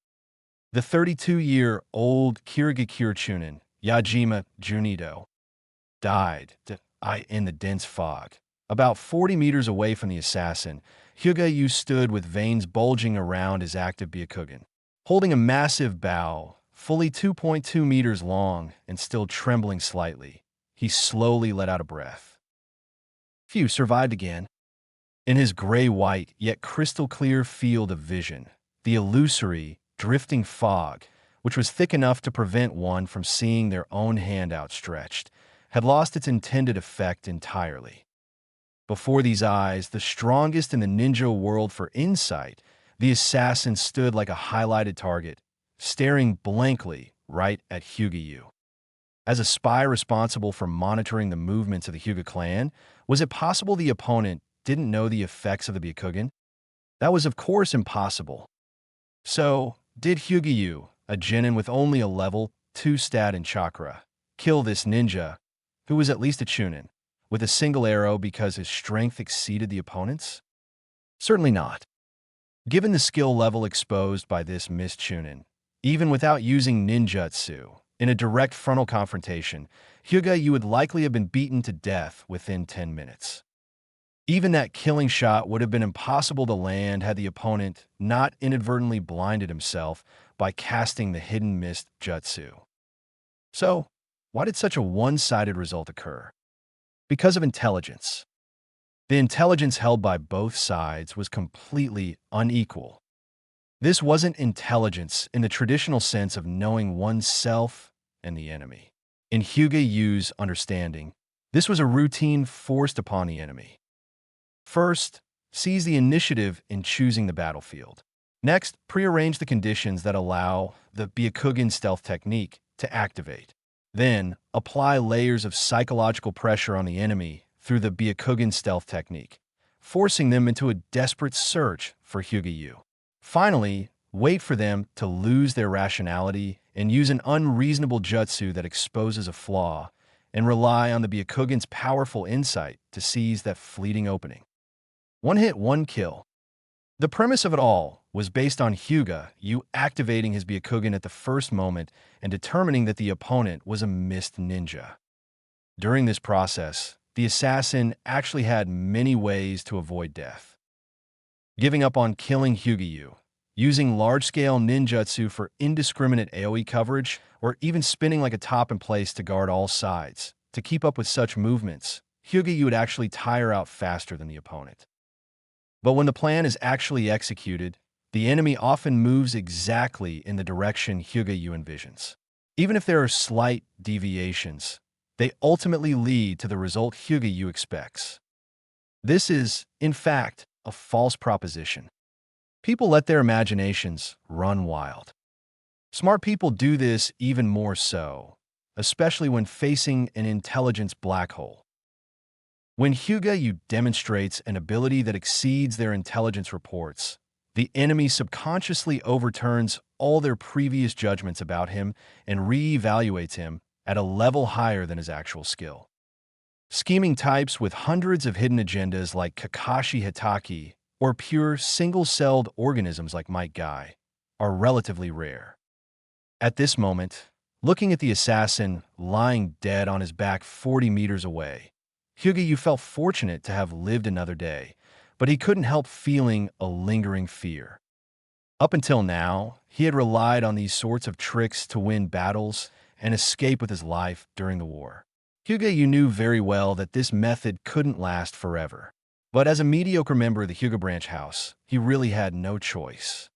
the 32-year-old Kirigakure Chunin, Yajima Junito, died in the dense fog. About 40 meters away from the assassin, Hyuga stood with veins bulging around his active Byakugan. Holding a massive bow, fully 2.2 meters long and still trembling slightly, he slowly let out a breath. Phew, survived again. In his gray-white yet crystal-clear field of vision, the illusory, drifting fog, which was thick enough to prevent one from seeing their own hand outstretched, had lost its intended effect entirely. Before these eyes, the strongest in the ninja world for insight, the assassin stood like a highlighted target, staring blankly right at Hyuga. As a spy responsible for monitoring the movements of the Hyuga clan, was it possible the opponent didn't know the effects of the Byakugan? That was of course impossible. So, did Hyuga, a genin with only a level 2 stat in chakra, kill this ninja, who was at least a chunin, with a single arrow because his strength exceeded the opponent's? Certainly not. Given the skill level exposed by this missed chunin, even without using ninjutsu, in a direct frontal confrontation, Hyuga would likely have been beaten to death within 10 minutes. Even that killing shot would have been impossible to land had the opponent not inadvertently blinded himself by casting the hidden mist jutsu. So, why did such a one-sided result occur? Because of intelligence. The intelligence held by both sides was completely unequal. This wasn't intelligence in the traditional sense of knowing oneself and the enemy. In Hyuga's understanding, this was a routine forced upon the enemy. First, seize the initiative in choosing the battlefield. Next, prearrange the conditions that allow the Byakugan stealth technique to activate. Then, apply layers of psychological pressure on the enemy through the Byakugan stealth technique, forcing them into a desperate search for Hyuga. Finally, wait for them to lose their rationality and use an unreasonable jutsu that exposes a flaw, and rely on the Byakugan's powerful insight to seize that fleeting opening. One hit, one kill. The premise of it all was based on Hyuga activating his Byakugan at the first moment and determining that the opponent was a mist ninja. During this process, the assassin actually had many ways to avoid death. Giving up on killing Hyuga, using large-scale ninjutsu for indiscriminate AoE coverage, or even spinning like a top in place to guard all sides. To keep up with such movements, Hyuga would actually tire out faster than the opponent. But when the plan is actually executed, the enemy often moves exactly in the direction Hyuga envisions. Even if there are slight deviations, they ultimately lead to the result Hyuga expects. This is, in fact, a false proposition. People let their imaginations run wild. Smart people do this even more so, especially when facing an intelligence black hole. When Hyuga demonstrates an ability that exceeds their intelligence reports, the enemy subconsciously overturns all their previous judgments about him and re-evaluates him at a level higher than his actual skill. Scheming types with hundreds of hidden agendas like Kakashi Hitaki or pure single-celled organisms like Might Guy are relatively rare. At this moment, looking at the assassin lying dead on his back 40 meters away, Hyuga felt fortunate to have lived another day, but he couldn't help feeling a lingering fear. Up until now, he had relied on these sorts of tricks to win battles and escape with his life during the war. Hyuga knew very well that this method couldn't last forever. But as a mediocre member of the Hyuga branch house, he really had no choice.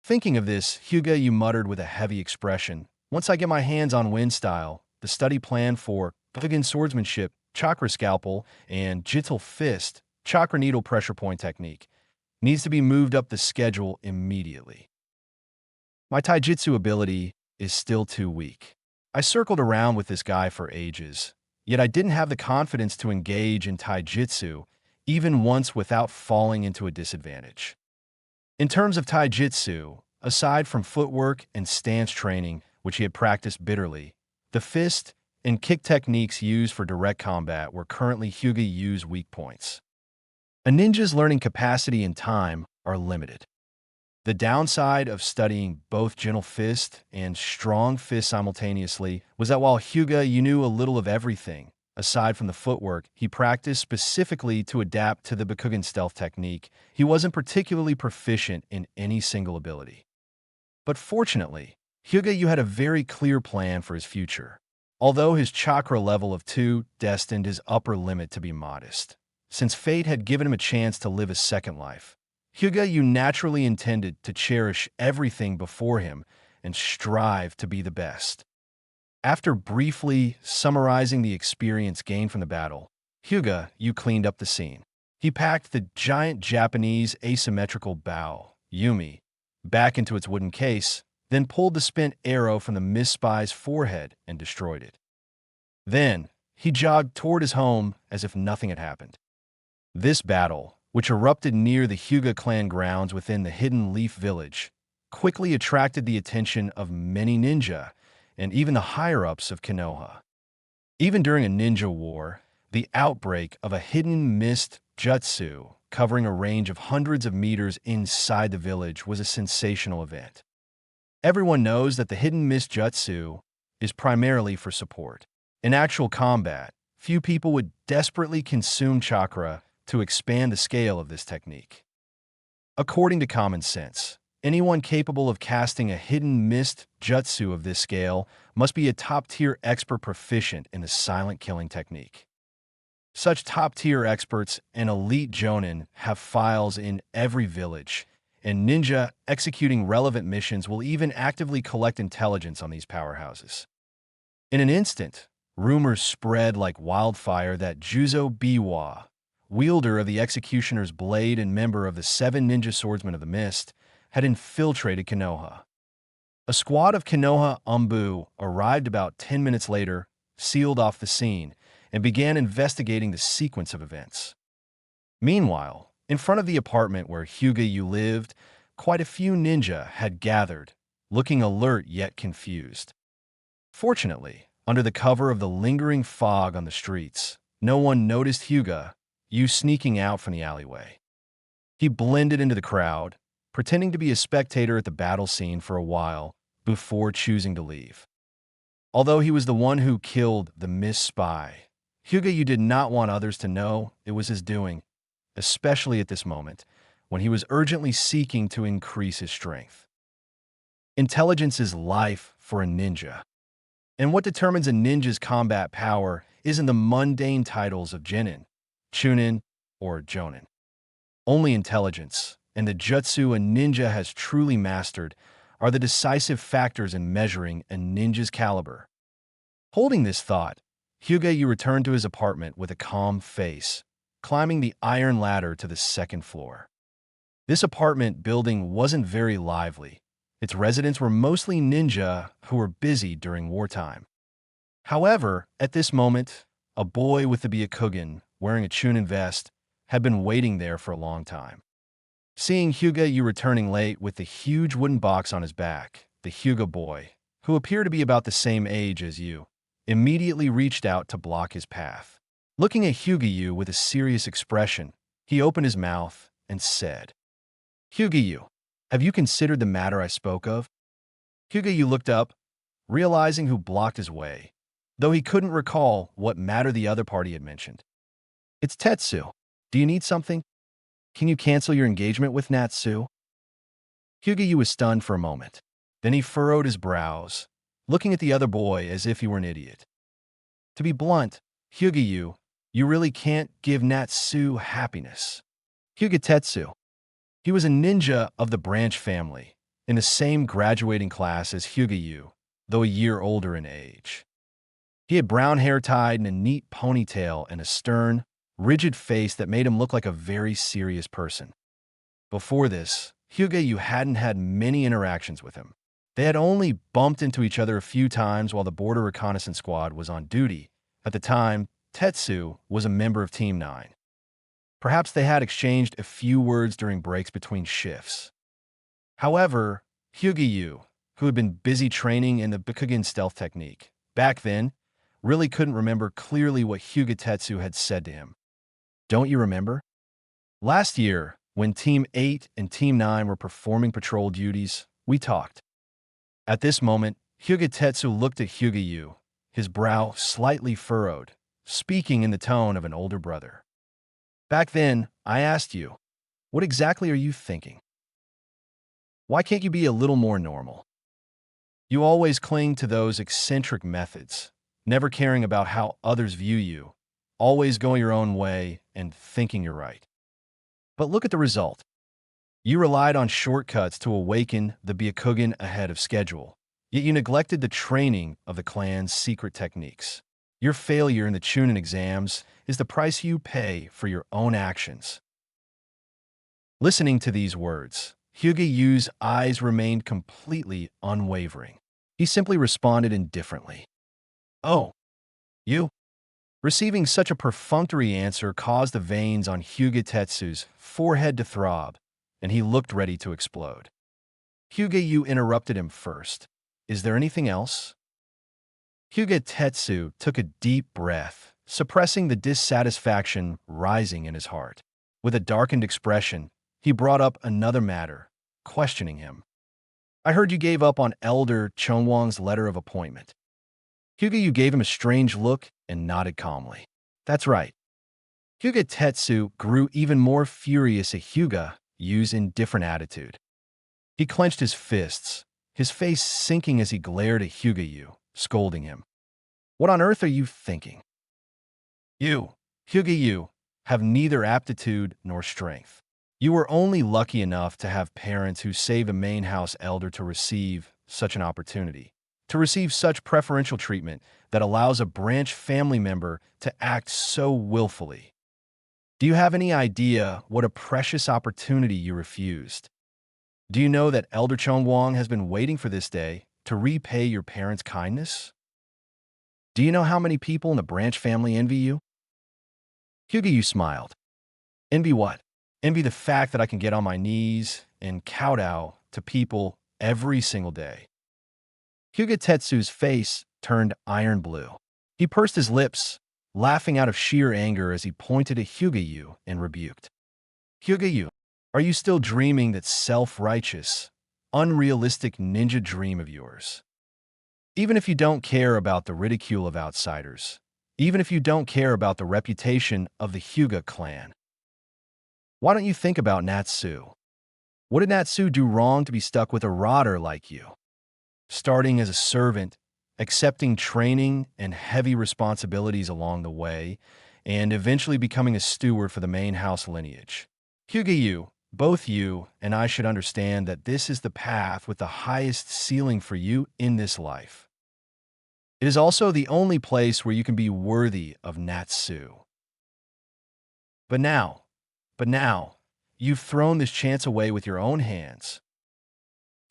Thinking of this, Hyuga muttered with a heavy expression, "Once I get my hands on Wind Style, the study plan for Hyugan swordsmanship, chakra scalpel, and Jittel fist, chakra needle pressure point technique, needs to be moved up the schedule immediately. My taijutsu ability is still too weak. I circled around with this guy for ages, yet I didn't have the confidence to engage in taijutsu even once without falling into a disadvantage. In terms of taijutsu, aside from footwork and stance training, which he had practiced bitterly, the fist and kick techniques used for direct combat were currently Hyuga's weak points. A ninja's learning capacity and time are limited. The downside of studying both gentle fist and strong fist simultaneously was that while Hyuga knew a little of everything, aside from the footwork he practiced specifically to adapt to the Bakugan stealth technique, he wasn't particularly proficient in any single ability. But fortunately, Hyuga had a very clear plan for his future. Although his chakra level of 2 destined his upper limit to be modest, since fate had given him a chance to live a second life, Hyuga naturally intended to cherish everything before him and strive to be the best. After briefly summarizing the experience gained from the battle, Hyuga cleaned up the scene. He packed the giant Japanese asymmetrical bow, Yumi, back into its wooden case, then pulled the spent arrow from the missed spy's forehead and destroyed it. Then, he jogged toward his home as if nothing had happened. This battle, which erupted near the Hyuga clan grounds within the Hidden Leaf Village, quickly attracted the attention of many ninja and even the higher-ups of Konoha. Even during a ninja war, the outbreak of a hidden mist jutsu covering a range of hundreds of meters inside the village was a sensational event. Everyone knows that the hidden mist jutsu is primarily for support. In actual combat, few people would desperately consume chakra to expand the scale of this technique. According to common sense, anyone capable of casting a hidden mist jutsu of this scale must be a top-tier expert proficient in the silent killing technique. Such top-tier experts and elite jonin have files in every village, and ninja executing relevant missions will even actively collect intelligence on these powerhouses. In an instant, rumors spread like wildfire that Juzo Biwa, wielder of the Executioner's Blade and member of the 7 Ninja Swordsmen of the Mist, had infiltrated Konoha. A squad of Konoha Umbu arrived about 10 minutes later, sealed off the scene, and began investigating the sequence of events. Meanwhile, in front of the apartment where Hyuga lived, quite a few ninja had gathered, looking alert yet confused. Fortunately, under the cover of the lingering fog on the streets, no one noticed Hyuga sneaking out from the alleyway. He blended into the crowd, pretending to be a spectator at the battle scene for a while before choosing to leave. Although he was the one who killed the missed spy, Hyuga you did not want others to know it was his doing, especially at this moment, when he was urgently seeking to increase his strength. Intelligence is life for a ninja. And what determines a ninja's combat power isn't the mundane titles of Genin, Chunin, or Jonin. Only intelligence, and the jutsu a ninja has truly mastered, are the decisive factors in measuring a ninja's caliber. Holding this thought, Hyuga you returned to his apartment with a calm face, climbing the iron ladder to the second floor. This apartment building wasn't very lively. Its residents were mostly ninja who were busy during wartime. However, at this moment, a boy with the Byakugan, wearing a Chunin vest, had been waiting there for a long time. Seeing Hyuga you returning late with the huge wooden box on his back, the Hyuga boy, who appeared to be about the same age as you, immediately reached out to block his path. Looking at Hyuga you with a serious expression, he opened his mouth and said, "Hyuga you, have you considered the matter I spoke of?" Hyuga you looked up, realizing who blocked his way, though he couldn't recall what matter the other party had mentioned. "It's Tetsu. Do you need something? Can you cancel your engagement with Natsu?" Hyuga you was stunned for a moment. Then he furrowed his brows, looking at the other boy as if he were an idiot. To be blunt, Hyuga you really can't give Natsu happiness. Hyuga Tetsu. He was a ninja of the branch family, in the same graduating class as Hyuga you, though a year older in age. He had brown hair tied in a neat ponytail and a stern, rigid face that made him look like a very serious person. Before this, Hyuga you hadn't had many interactions with him. They had only bumped into each other a few times while the border reconnaissance squad was on duty. At the time, Tetsu was a member of Team 9. Perhaps they had exchanged a few words during breaks between shifts. However, Hyuga you, who had been busy training in the Byakugan stealth technique, back then, really couldn't remember clearly what Hyuga Tetsu had said to him. "Don't you remember? Last year, when Team 8 and Team 9 were performing patrol duties, we talked." At this moment, Hyuga Tetsu looked at Hyuga you, his brow slightly furrowed, speaking in the tone of an older brother. "Back then, I asked you, what exactly are you thinking? Why can't you be a little more normal? You always cling to those eccentric methods, never caring about how others view you, always going your own way and thinking you're right. But look at the result. You relied on shortcuts to awaken the Byakugan ahead of schedule, yet you neglected the training of the clan's secret techniques. Your failure in the Chunin exams is the price you pay for your own actions." Listening to these words, Hyuga yu's eyes remained completely unwavering. He simply responded indifferently. "Oh, you?" Receiving such a perfunctory answer caused the veins on Hyuga Tetsu's forehead to throb, and he looked ready to explode. Hyuga you interrupted him first. "Is there anything else?" Hyuga Tetsu took a deep breath, suppressing the dissatisfaction rising in his heart. With a darkened expression, he brought up another matter, questioning him. "I heard you gave up on Elder Chonwang's letter of appointment." Hyuga you gave him a strange look and nodded calmly. "That's right." Hyuga Tetsu grew even more furious at Hyuga yu's indifferent attitude. He clenched his fists, his face sinking as he glared at Hyuga you, scolding him. "What on earth are you thinking? You, Hyuga you, have neither aptitude nor strength. You were only lucky enough to have parents who saved a main house elder to receive such an opportunity, to receive such preferential treatment that allows a branch family member to act so willfully. Do you have any idea what a precious opportunity you refused? Do you know that Elder Chongwang has been waiting for this day to repay your parents' kindness? Do you know how many people in the branch family envy you?" Hyuga you smiled. "Envy what? Envy the fact that I can get on my knees and kowtow to people every single day." Hyuga Tetsu's face turned iron blue. He pursed his lips, laughing out of sheer anger as he pointed at Hyuga you and rebuked. "Hyuga you, are you still dreaming that self-righteous, unrealistic ninja dream of yours? Even if you don't care about the ridicule of outsiders, even if you don't care about the reputation of the Hyuga clan. Why don't you think about Natsu? What did Natsu do wrong to be stuck with a rotter like you? Starting as a servant, accepting training and heavy responsibilities along the way, and eventually becoming a steward for the main house lineage. Hyuga, both you and I should understand that this is the path with the highest ceiling for you in this life. It is also the only place where you can be worthy of Natsu. But now, you've thrown this chance away with your own hands.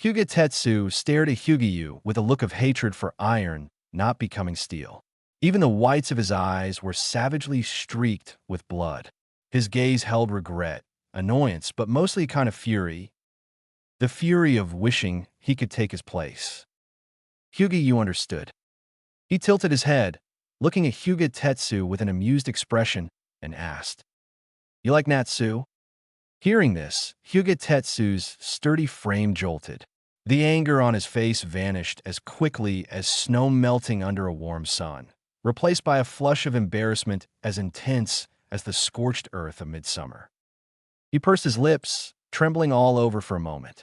Hyuga Tetsu stared at Hyuga with a look of hatred for iron not becoming steel. Even the whites of his eyes were savagely streaked with blood. His gaze held regret, annoyance, but mostly a kind of fury. The fury of wishing he could take his place. Hyuga understood. He tilted his head, looking at Hyuga Tetsu with an amused expression, and asked, "You like Natsu?" Hearing this, Hyuga Tetsu's sturdy frame jolted. The anger on his face vanished as quickly as snow melting under a warm sun, replaced by a flush of embarrassment as intense as the scorched earth of midsummer. He pursed his lips, trembling all over for a moment.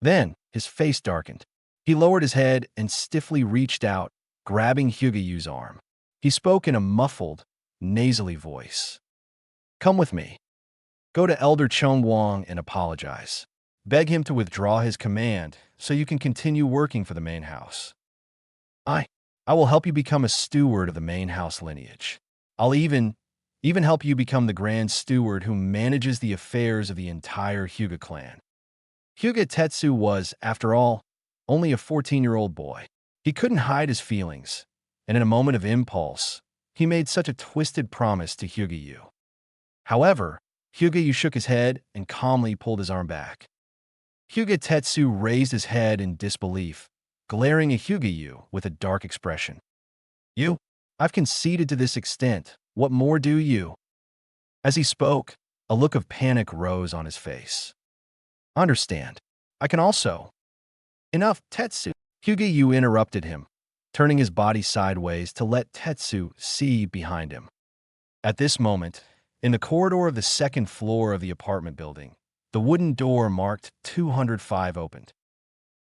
Then, his face darkened. He lowered his head and stiffly reached out, grabbing Hyuga arm. He spoke in a muffled, nasally voice. "Come with me. Go to Elder Chongwang and apologize. Beg him to withdraw his command so you can continue working for the main house. I will help you become a steward of the main house lineage. I'll even help you become the grand steward who manages the affairs of the entire Hyuga clan." Hyuga Tetsu was, after all, only a 14-year-old boy. He couldn't hide his feelings, and in a moment of impulse, he made such a twisted promise to Hyuga. However, Hyuga shook his head and calmly pulled his arm back. Hyuga Tetsu raised his head in disbelief, glaring at Hyuga with a dark expression. I've conceded to this extent. What more do you?" As he spoke, a look of panic rose on his face. "Understand. I can also." "Enough, Tetsu." Hyuga interrupted him, turning his body sideways to let Tetsu see behind him. At this moment, in the corridor of the second floor of the apartment building, the wooden door marked 205 opened.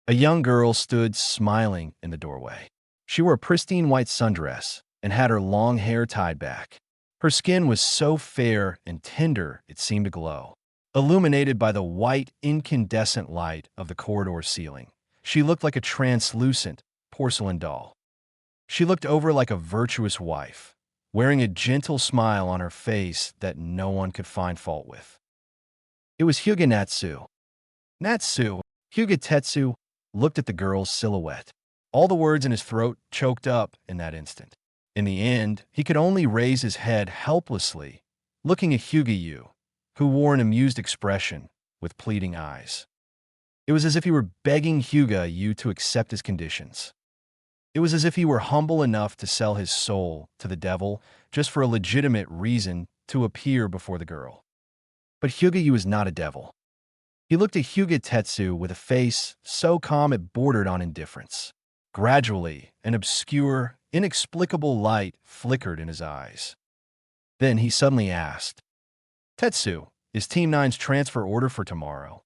A young girl stood smiling in the doorway. She wore a pristine white sundress and had her long hair tied back. Her skin was so fair and tender it seemed to glow. Illuminated by the white, incandescent light of the corridor ceiling, she looked like a translucent porcelain doll. She looked over like a virtuous wife, wearing a gentle smile on her face that no one could find fault with. It was Hyuga Natsu. Hyuga Tetsu looked at the girl's silhouette. All the words in his throat choked up in that instant. In the end, he could only raise his head helplessly, looking at Hyuga, who wore an amused expression with pleading eyes. It was as if he were begging Hyuga to accept his conditions. It was as if he were humble enough to sell his soul to the devil just for a legitimate reason to appear before the girl. But Hyuga was not a devil. He looked at Hyuga Tetsu with a face so calm it bordered on indifference. Gradually, an obscure, inexplicable light flickered in his eyes. Then he suddenly asked, "Tetsu, is Team 9's transfer order for tomorrow?"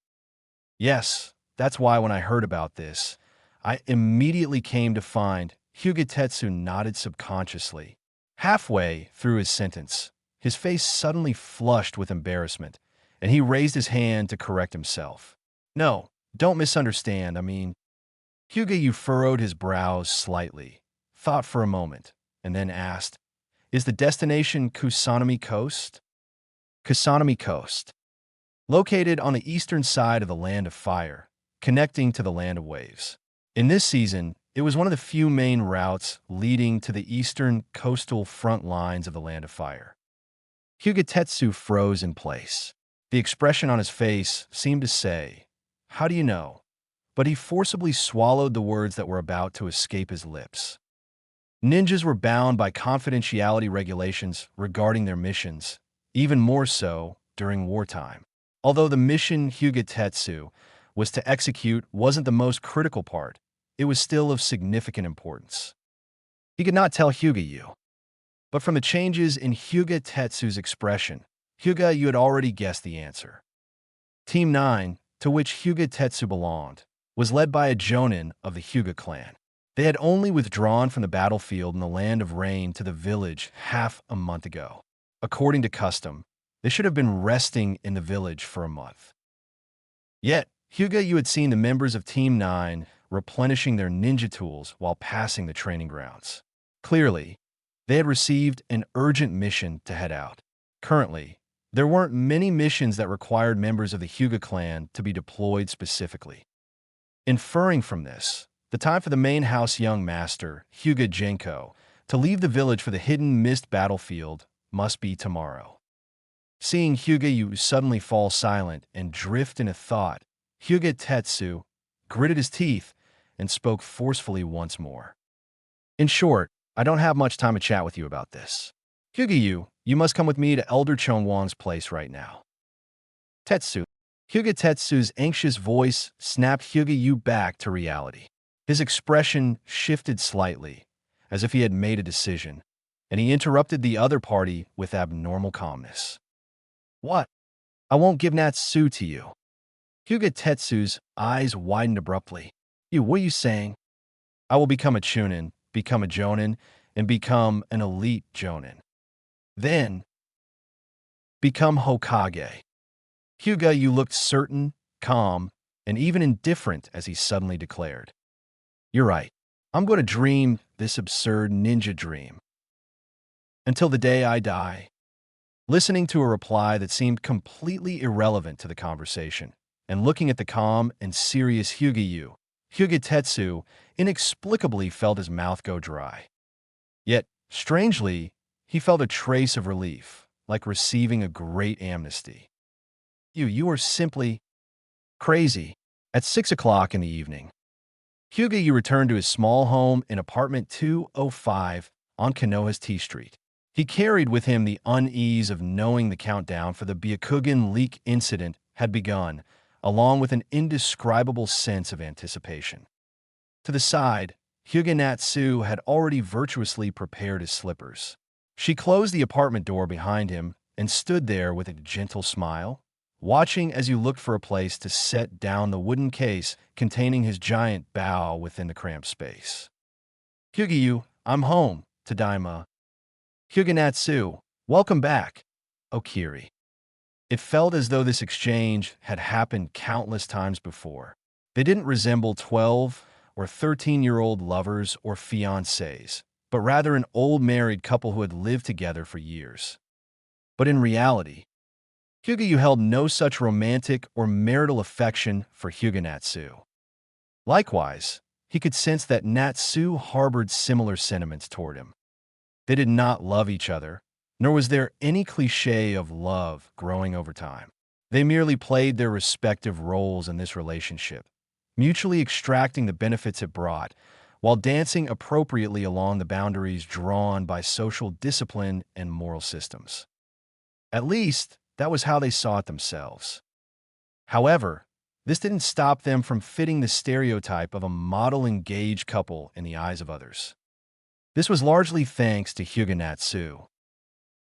"Yes, that's why when I heard about this, I immediately came to find." Hyuga Tetsu nodded subconsciously. Halfway through his sentence, his face suddenly flushed with embarrassment, and he raised his hand to correct himself. "No, don't misunderstand, Hyuga furrowed his brows slightly, thought for a moment, and then asked, "Is the destination Kusanami Coast?" Kusanami Coast. Located on the eastern side of the Land of Fire, connecting to the Land of Waves. In this season, it was one of the few main routes leading to the eastern coastal front lines of the Land of Fire. Hyuga Tetsu froze in place. The expression on his face seemed to say, "How do you know?" But he forcibly swallowed the words that were about to escape his lips. Ninjas were bound by confidentiality regulations regarding their missions, even more so during wartime. Although the mission Hyuga Tetsu was to execute wasn't the most critical part, it was still of significant importance. He could not tell Hyuga. But from the changes in Hyuga Tetsu's expression, Hyuga, you had already guessed the answer. Team 9, to which Hyuga Tetsu belonged, was led by a jonin of the Hyuga clan. They had only withdrawn from the battlefield in the Land of Rain to the village half a month ago. According to custom, they should have been resting in the village for a month. Yet, Hyuga, you had seen the members of Team 9 replenishing their ninja tools while passing the training grounds. Clearly, they had received an urgent mission to head out. Currently, there weren't many missions that required members of the Hyuga clan to be deployed specifically. Inferring from this, the time for the main house young master, Hyuga Genko, to leave the village for the hidden mist battlefield must be tomorrow. Seeing Hyuga you suddenly fall silent and drift in a thought, Hyuga Tetsu gritted his teeth and spoke forcefully once more. In short, I don't have much time to chat with you about this. Hyuga, you must come with me to Elder Chongwang's place right now. Tetsu. Hyuga Tetsu's anxious voice snapped Hyuga Yu back to reality. His expression shifted slightly, as if he had made a decision, and he interrupted the other party with abnormal calmness. What? I won't give Natsu to you. Hyuga Tetsu's eyes widened abruptly. What are you saying? I will become a chunin, become a jonin, and become an elite jonin. Then, become Hokage. Hyuga, you looked certain, calm, and even indifferent as he suddenly declared. You're right. I'm going to dream this absurd ninja dream. Until the day I die. Listening to a reply that seemed completely irrelevant to the conversation, and looking at the calm and serious Hyuga Yu, Hyuga Tetsu inexplicably felt his mouth go dry. Yet, strangely, he felt a trace of relief, like receiving a great amnesty. You are simply crazy. At 6 o'clock in the evening, Hyuga Yu returned to his small home in apartment 205 on Konoha's T Street. He carried with him the unease of knowing the countdown for the Byakugan leak incident had begun, along with an indescribable sense of anticipation. To the side, Hyuga Natsu had already virtuously prepared his slippers. She closed the apartment door behind him and stood there with a gentle smile, watching as he looked for a place to set down the wooden case containing his giant bow within the cramped space. Hyuga Yu, I'm home, Tadaima. Hyuga Natsu, welcome back, Okiri. It felt as though this exchange had happened countless times before. They didn't resemble 12 or 13-year-old lovers or fiancés, but rather an old married couple who had lived together for years. But in reality, Hyuga Yu held no such romantic or marital affection for Hyuga Natsu. Likewise, he could sense that Natsu harbored similar sentiments toward him. They did not love each other, nor was there any cliché of love growing over time. They merely played their respective roles in this relationship, mutually extracting the benefits it brought, while dancing appropriately along the boundaries drawn by social discipline and moral systems. At least, that was how they saw it themselves. However, this didn't stop them from fitting the stereotype of a model engaged couple in the eyes of others. This was largely thanks to Hyuga Natsu.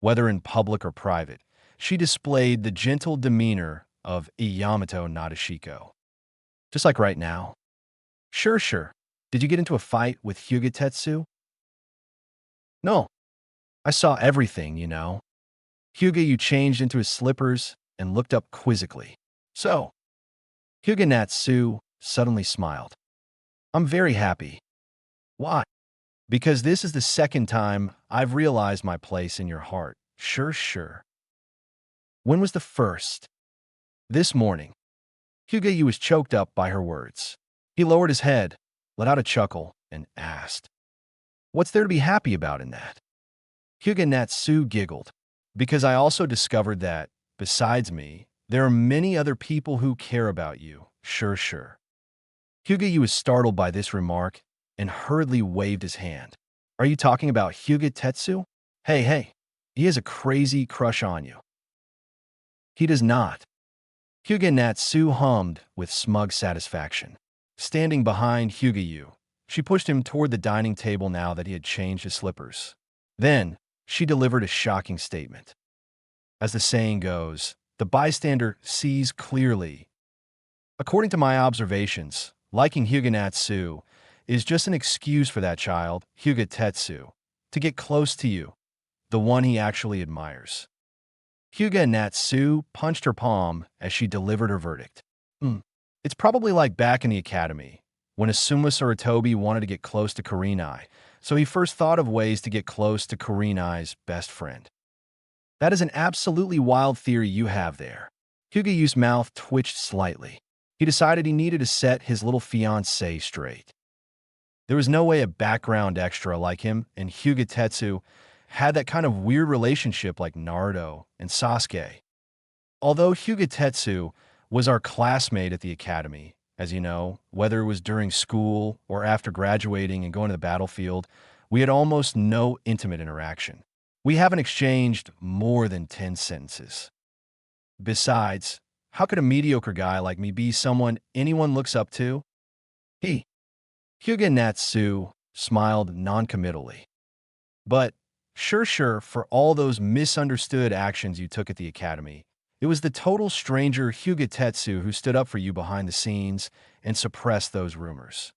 Whether in public or private, she displayed the gentle demeanor of a Yamato Nadeshiko. Just like right now. Sure. Did you get into a fight with Hyuga Tetsu? No. I saw everything, Hyuga Yu changed into his slippers and looked up quizzically. So, Hyuga Natsu suddenly smiled. I'm very happy. Why? Because this is the second time I've realized my place in your heart. Sure. When was the first? This morning. Hyuga Yu was choked up by her words. He lowered his head, let out a chuckle, and asked, What's there to be happy about in that? Hyuga Natsu giggled. Because I also discovered that, besides me, there are many other people who care about you. Sure. Hyuga Yu was startled by this remark and hurriedly waved his hand. Are you talking about Hyuga Tetsu? Hey, he has a crazy crush on you. He does not. Hyuga Natsu hummed with smug satisfaction. Standing behind Hyuga Yu, she pushed him toward the dining table now that he had changed his slippers. Then, she delivered a shocking statement. As the saying goes, the bystander sees clearly. According to my observations, liking Hyuga Natsu is just an excuse for that child, Hyuga Tetsu, to get close to you, the one he actually admires. Hyuga Natsu punched her palm as she delivered her verdict. It's probably like back in the academy, when Asuma Sarutobi wanted to get close to Kurenai, so he first thought of ways to get close to Kurenai's best friend. That is an absolutely wild theory you have there. Hyuga-Yu's mouth twitched slightly. He decided he needed to set his little fiancée straight. There was no way a background extra like him and Hyuga Tetsu had that kind of weird relationship like Naruto and Sasuke. Although Hyuga Tetsu was our classmate at the academy, as you know, whether it was during school or after graduating and going to the battlefield, we had almost no intimate interaction. We haven't exchanged more than 10 sentences. Besides, how could a mediocre guy like me be someone anyone looks up to? Hyuga Natsu smiled noncommittally. But, sure, for all those misunderstood actions you took at the academy, it was the total stranger Hyuga Tetsu who stood up for you behind the scenes and suppressed those rumors.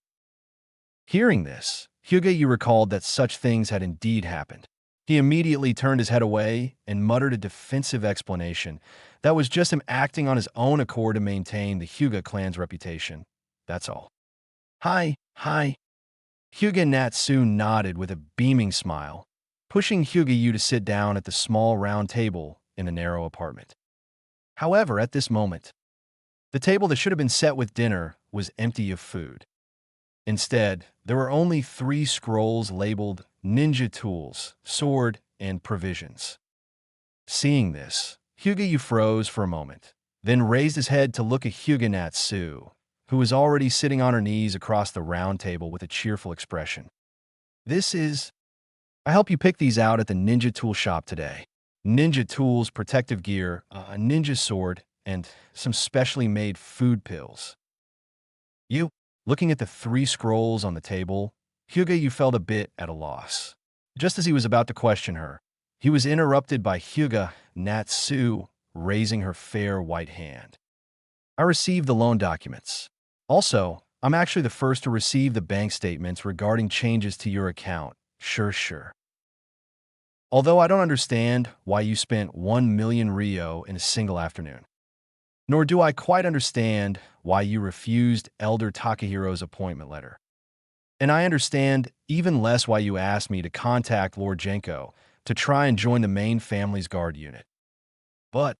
Hearing this, Hyuga-Yu recalled that such things had indeed happened. He immediately turned his head away and muttered a defensive explanation that was just him acting on his own accord to maintain the Hyuga clan's reputation. That's all. Hi. Hyuga Natsu nodded with a beaming smile, pushing Hyuga-Yu to sit down at the small round table in the narrow apartment. However, at this moment, the table that should have been set with dinner was empty of food. Instead, there were only 3 scrolls labeled ninja tools, sword, and provisions. Seeing this, Hyuga-Yu froze for a moment, then raised his head to look at Hyuga Natsu, who was already sitting on her knees across the round table with a cheerful expression. I helped you pick these out at the ninja tool shop today. Ninja tools, protective gear, a ninja sword, and some specially made food pills. Looking at the 3 scrolls on the table, Hyuga-Yu felt a bit at a loss. Just as he was about to question her, he was interrupted by Hyuga Natsu raising her fair white hand. I received the loan documents. Also, I'm actually the first to receive the bank statements regarding changes to your account. Sure. Although I don't understand why you spent 1 million Ryo in a single afternoon. Nor do I quite understand why you refused Elder Takahiro's appointment letter. And I understand even less why you asked me to contact Lord Genko to try and join the main family's guard unit. But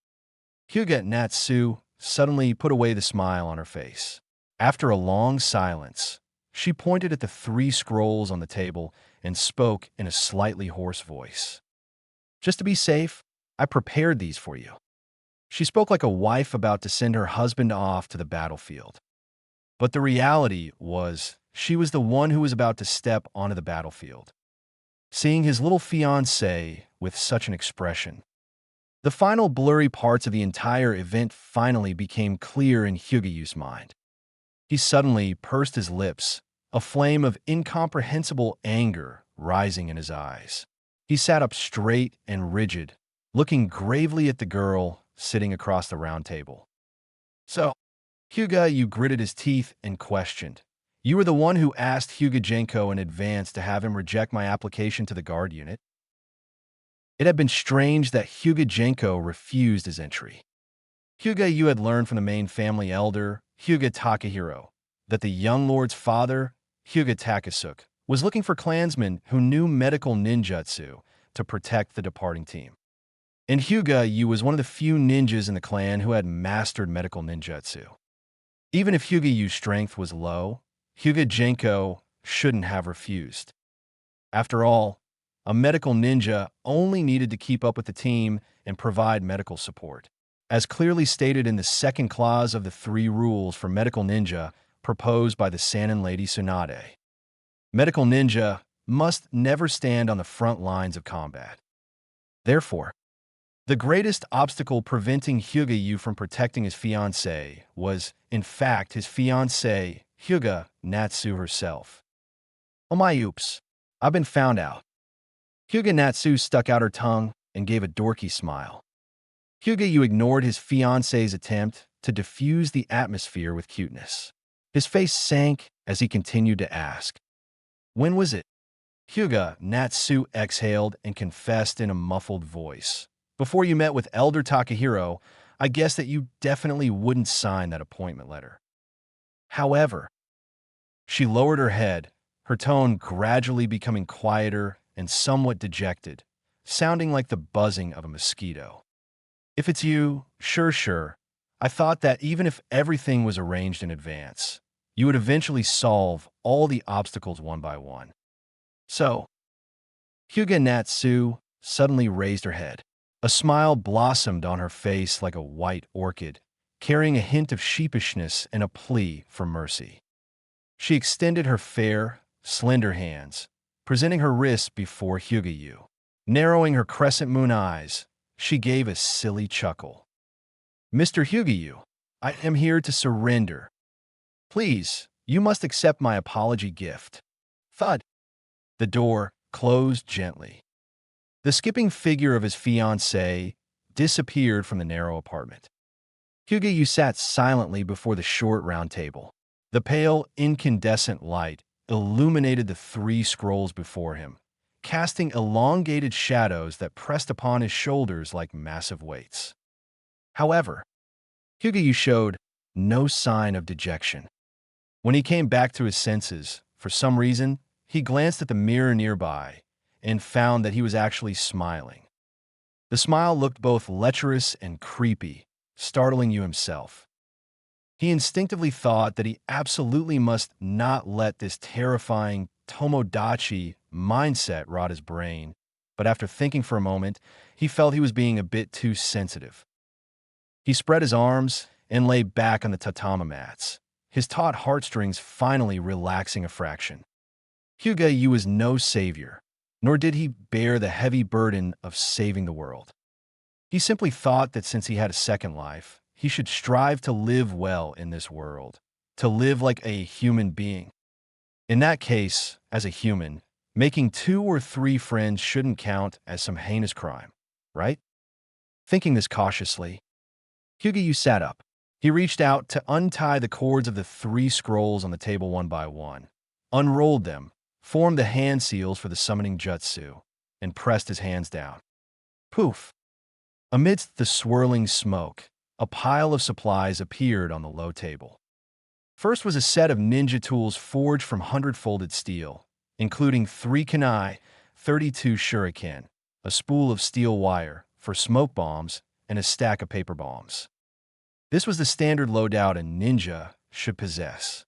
Hyuga Natsu suddenly put away the smile on her face. After a long silence, she pointed at the 3 scrolls on the table and spoke in a slightly hoarse voice. Just to be safe, I prepared these for you. She spoke like a wife about to send her husband off to the battlefield. But the reality was, she was the one who was about to step onto the battlefield. Seeing his little fiancée with such an expression, the final blurry parts of the entire event finally became clear in Hyuga-Yu's mind. He suddenly pursed his lips, a flame of incomprehensible anger rising in his eyes. He sat up straight and rigid, looking gravely at the girl sitting across the round table. So, Hyuga-Yu gritted his teeth and questioned. You were the one who asked Hyuga Genko in advance to have him reject my application to the guard unit? It had been strange that Hyuga Genko refused his entry. Hyuga-Yu had learned from the main family elder, Hyuga Takahiro, that the young lord's father, Hyuga Takasuk, was looking for clansmen who knew medical ninjutsu to protect the departing team. And Hyuga-Yu was one of the few ninjas in the clan who had mastered medical ninjutsu. Even if Hyuga-Yu's strength was low, Hyuga Genko shouldn't have refused. After all, a medical ninja only needed to keep up with the team and provide medical support, as clearly stated in the 2nd clause of the 3 rules for medical ninja proposed by the Sannin Lady Tsunade. Medical ninja must never stand on the front lines of combat. Therefore, the greatest obstacle preventing Hyuga-Yu from protecting his fiancée was, in fact, his fiancée, Hyuga Natsu herself. Oh my oops, I've been found out. Hyuga Natsu stuck out her tongue and gave a dorky smile. Hyuga Yu ignored his fiancée's attempt to diffuse the atmosphere with cuteness. His face sank as he continued to ask, "When was it?" Hyuga Natsu exhaled and confessed in a muffled voice. "Before you met with Elder Takahiro, I guessed that you definitely wouldn't sign that appointment letter. However," she lowered her head, her tone gradually becoming quieter and somewhat dejected, sounding like the buzzing of a mosquito. "If it's you, sure. I thought that even if everything was arranged in advance, you would eventually solve all the obstacles one by one. So," Hyuga Natsu suddenly raised her head. A smile blossomed on her face like a white orchid, carrying a hint of sheepishness and a plea for mercy. She extended her fair, slender hands, presenting her wrists before Hyuga Yu. Narrowing her crescent moon eyes, she gave a silly chuckle. "Mr. Hyuga Yu, I am here to surrender. Please, you must accept my apology gift." Thud. The door closed gently. The skipping figure of his fiancée disappeared from the narrow apartment. Hyuga Yu sat silently before the short round table. The pale, incandescent light illuminated the 3 scrolls before him, casting elongated shadows that pressed upon his shoulders like massive weights. However, Hyuga Yu showed no sign of dejection. When he came back to his senses, for some reason, he glanced at the mirror nearby and found that he was actually smiling. The smile looked both lecherous and creepy, startling Yu himself. He instinctively thought that he absolutely must not let this terrifying Tomodachi mindset rot his brain, but after thinking for a moment, he felt he was being a bit too sensitive. He spread his arms and lay back on the tatami mats, his taut heartstrings finally relaxing a fraction. Hyuga Yu was no savior, nor did he bear the heavy burden of saving the world. He simply thought that since he had a second life, he should strive to live well in this world, to live like a human being. In that case, as a human, making 2 or 3 friends shouldn't count as some heinous crime, right? Thinking this cautiously, Hyuga Yu sat up. He reached out to untie the cords of the 3 scrolls on the table one by one, unrolled them, formed the hand seals for the summoning jutsu, and pressed his hands down. Poof! Amidst the swirling smoke, a pile of supplies appeared on the low table. First was a set of ninja tools forged from 100-folded steel, including 3 kunai, 32 shuriken, a spool of steel wire for smoke bombs, and a stack of paper bombs. This was the standard loadout a ninja should possess.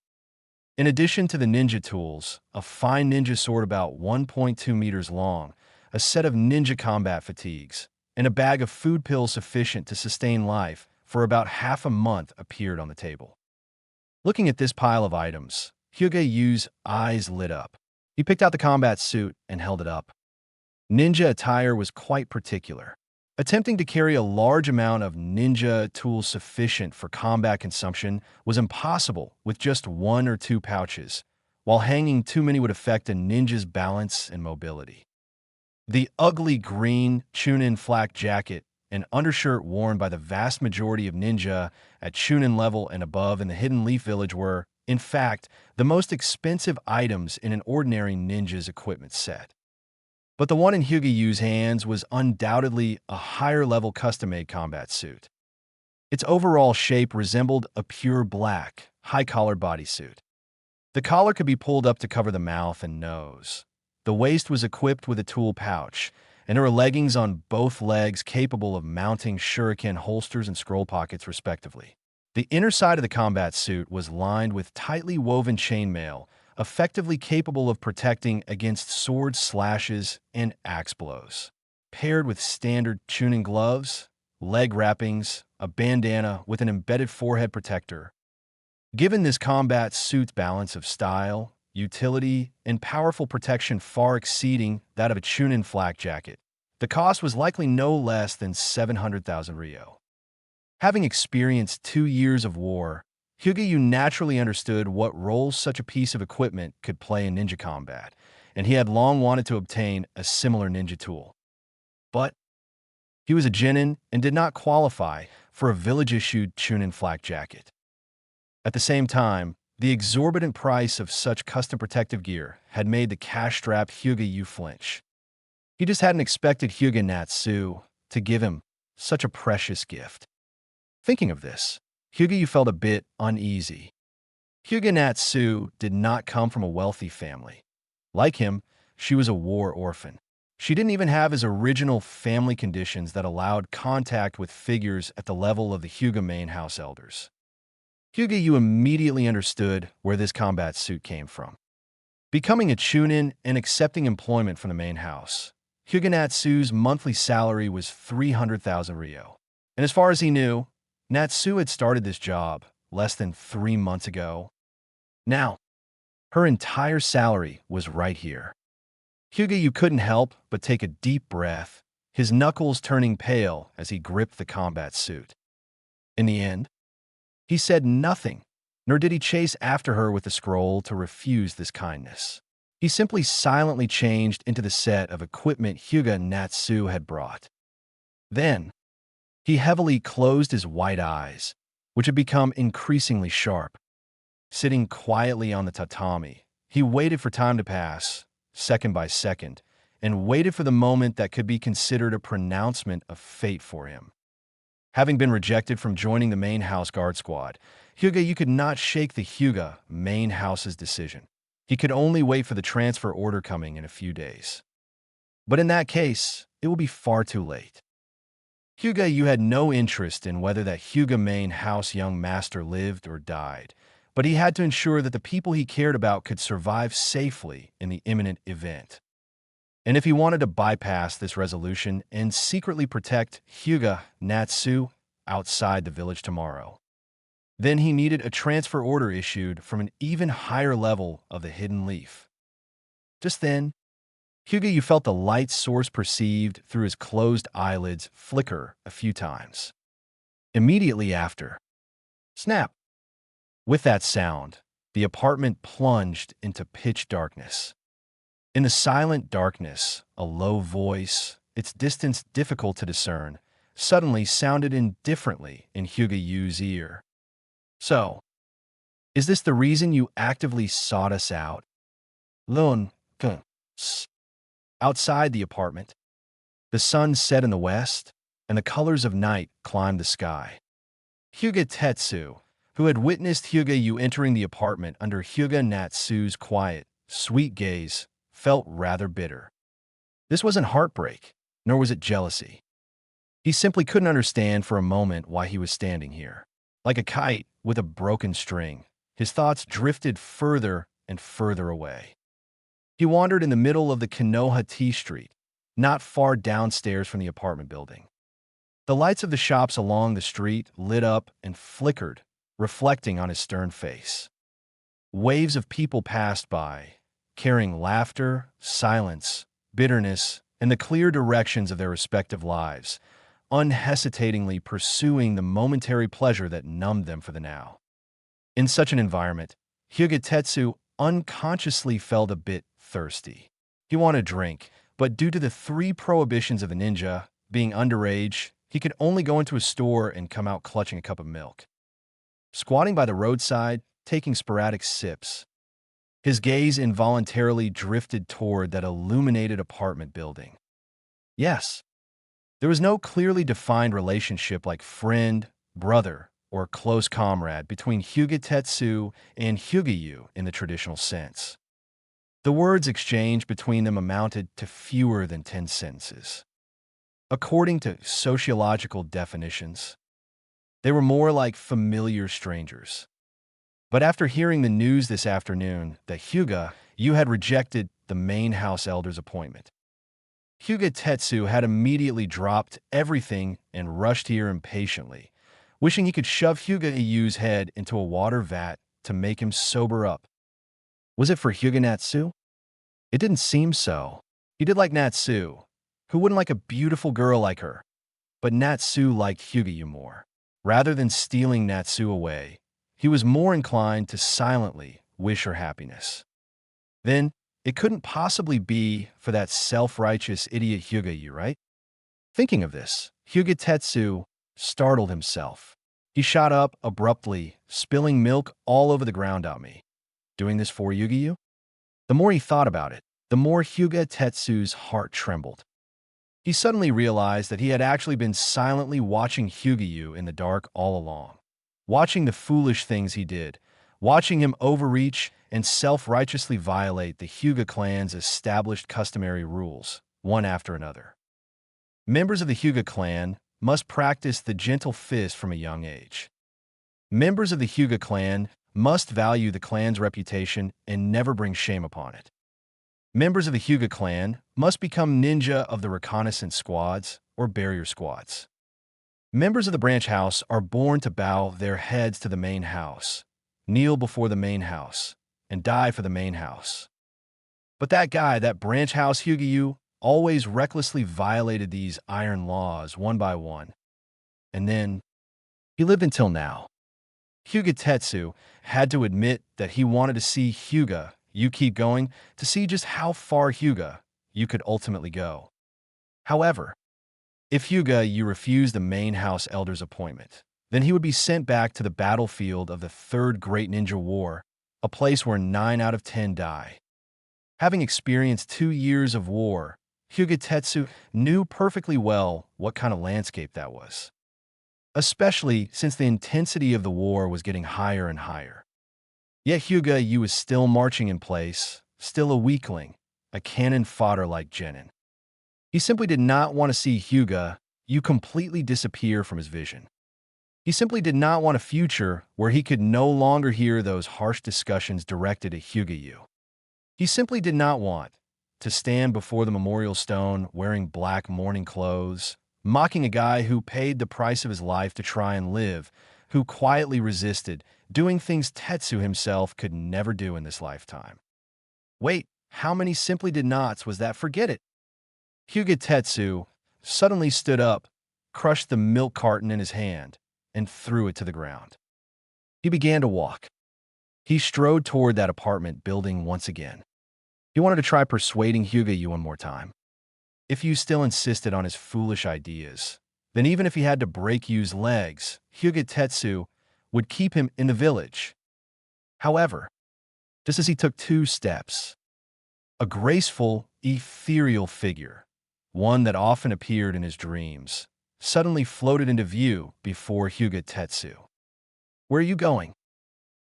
In addition to the ninja tools, a fine ninja sword about 1.2 meters long, a set of ninja combat fatigues, and a bag of food pills sufficient to sustain life for about half a month appeared on the table. Looking at this pile of items, Hyuga Yu's eyes lit up. He picked out the combat suit and held it up. Ninja attire was quite particular. Attempting to carry a large amount of ninja tools sufficient for combat consumption was impossible with just 1 or 2 pouches, while hanging too many would affect a ninja's balance and mobility. The ugly green Chunin flak jacket and undershirt worn by the vast majority of ninja at Chunin level and above in the Hidden Leaf Village were, in fact, the most expensive items in an ordinary ninja's equipment set. But the one in Hyuga Yu's hands was undoubtedly a higher-level custom-made combat suit. Its overall shape resembled a pure black, high-collared bodysuit. The collar could be pulled up to cover the mouth and nose. The waist was equipped with a tool pouch, and there were leggings on both legs capable of mounting shuriken holsters and scroll pockets, respectively. The inner side of the combat suit was lined with tightly woven chainmail, effectively capable of protecting against sword slashes and axe blows. Paired with standard Chunin gloves, leg wrappings, a bandana with an embedded forehead protector. Given this combat suit's balance of style, utility, and powerful protection far exceeding that of a Chunin flak jacket, the cost was likely no less than 700,000 ryo. Having experienced 2 years of war, Hyuga Yu naturally understood what role such a piece of equipment could play in ninja combat, and he had long wanted to obtain a similar ninja tool. But he was a genin and did not qualify for a village-issued Chunin flak jacket. At the same time, the exorbitant price of such custom protective gear had made the cash-strapped Hyuga Yu flinch. He just hadn't expected Hyuga Natsu to give him such a precious gift. Thinking of this, Hyuga Yu felt a bit uneasy. Hyuga Natsu did not come from a wealthy family. Like him, she was a war orphan. She didn't even have his original family conditions that allowed contact with figures at the level of the Hyuga main house elders. Hyuga Yu immediately understood where this combat suit came from. Becoming a chunin and accepting employment from the main house, Hyuga Natsu's monthly salary was 300,000 ryo. And as far as he knew, Natsu had started this job less than 3 months ago. Now, her entire salary was right here. Hyuga Yu couldn't help but take a deep breath, his knuckles turning pale as he gripped the combat suit. In the end, he said nothing, nor did he chase after her with the scroll to refuse this kindness. He simply silently changed into the set of equipment Hyuga Natsu had brought. Then, he heavily closed his white eyes, which had become increasingly sharp. Sitting quietly on the tatami, he waited for time to pass, second by second, and waited for the moment that could be considered a pronouncement of fate for him. Having been rejected from joining the main house guard squad, Hyuga Yu could not shake the Hyuga main house's decision. He could only wait for the transfer order coming in a few days. But in that case, it would be far too late. Hyuga Yu had no interest in whether that Hyuga main house young master lived or died, but he had to ensure that the people he cared about could survive safely in the imminent event. And if he wanted to bypass this resolution and secretly protect Hyuga Natsu outside the village tomorrow, then he needed a transfer order issued from an even higher level of the hidden leaf. Just then, Hyuga Yu felt the light source perceived through his closed eyelids flicker a few times. Immediately after, snap! With that sound, the apartment plunged into pitch darkness. In the silent darkness, a low voice, its distance difficult to discern, suddenly sounded indifferently in Hyuga Yu's ear. So, is this the reason you actively sought us out? Lun, outside the apartment, the sun set in the west, and the colors of night climbed the sky. Hyuga Tetsu, who had witnessed Hyuga Yu entering the apartment under Hyuga Natsu's quiet, sweet gaze, felt rather bitter. This wasn't heartbreak, nor was it jealousy. He simply couldn't understand for a moment why he was standing here. Like a kite with a broken string, his thoughts drifted further and further away. He wandered in the middle of the Konoha T Street, not far downstairs from the apartment building. The lights of the shops along the street lit up and flickered, reflecting on his stern face. Waves of people passed by, carrying laughter, silence, bitterness, and the clear directions of their respective lives, unhesitatingly pursuing the momentary pleasure that numbed them for the now. In such an environment, Hyuga Tetsu unconsciously felt a bit thirsty. He wanted a drink, but due to the 3 prohibitions of the ninja, being underage, he could only go into a store and come out clutching a cup of milk. Squatting by the roadside, taking sporadic sips, his gaze involuntarily drifted toward that illuminated apartment building. Yes, there was no clearly defined relationship like friend, brother, or close comrade between Hyuga Tetsu and Hyuga Yu in the traditional sense. The words exchanged between them amounted to fewer than 10 sentences. According to sociological definitions, they were more like familiar strangers. But after hearing the news this afternoon that Hyuga Yu had rejected the main house elder's appointment, Hyuga Tetsu had immediately dropped everything and rushed here impatiently, wishing he could shove Hyuga Yu's head into a water vat to make him sober up. Was it for Hyuga Natsu? It didn't seem so. He did like Natsu. Who wouldn't like a beautiful girl like her? But Natsu liked Hyuga Yu more. Rather than stealing Natsu away, he was more inclined to silently wish her happiness. Then, It couldn't possibly be for that self-righteous idiot Hyuga, right? Thinking of this, Hyuga Tetsu startled himself. He shot up abruptly, spilling milk all over the ground on me. Doing this for Yu-Gi-Oh? The more he thought about it, the more Hyuga Tetsu's heart trembled. He suddenly realized that he had actually been silently watching Hyuga in the dark all along. Watching the foolish things he did, watching him overreach and self-righteously violate the Hyuga clan's established customary rules, one after another. Members of the Hyuga clan must practice the gentle fist from a young age. Members of the Hyuga clan must value the clan's reputation and never bring shame upon it. Members of the Hyuga clan must become ninja of the reconnaissance squads or barrier squads. Members of the branch house are born to bow their heads to the main house, kneel before the main house, and die for the main house. But that guy, that branch house Hyuga, always recklessly violated these iron laws one by one. And then, he lived until now. Hyuga Tetsu had to admit that he wanted to see Hyuga, you keep going, to see just how far Hyuga, you could ultimately go. However, if Hyuga, you refused the main house elder's appointment, then he would be sent back to the battlefield of the Third Great Ninja War, a place where 9 out of 10 die. Having experienced 2 years of war, Hyuga Tetsu knew perfectly well what kind of landscape that was. Especially since the intensity of the war was getting higher and higher. Yet Hyuga, you was still marching in place, still a weakling, a cannon fodder like Genin. He simply did not want to see Hyuga, you completely disappear from his vision. He simply did not want a future where he could no longer hear those harsh discussions directed at Hyuga. He simply did not want to stand before the memorial stone wearing black mourning clothes, mocking a guy who paid the price of his life to try and live, who quietly resisted, doing things Tetsu himself could never do in this lifetime. Wait, how many simply did nots was that? Forget it. Hyuga Tetsu suddenly stood up, crushed the milk carton in his hand, and threw it to the ground. He began to walk. He strode toward that apartment building once again. He wanted to try persuading Hyuga one more time. If you still insisted on his foolish ideas, then even if he had to break Yu's legs, Hyuga Tetsu would keep him in the village. However, just as he took 2 steps, a graceful, ethereal figure, one that often appeared in his dreams, suddenly floated into view before Hyuga Tetsu. Where are you going?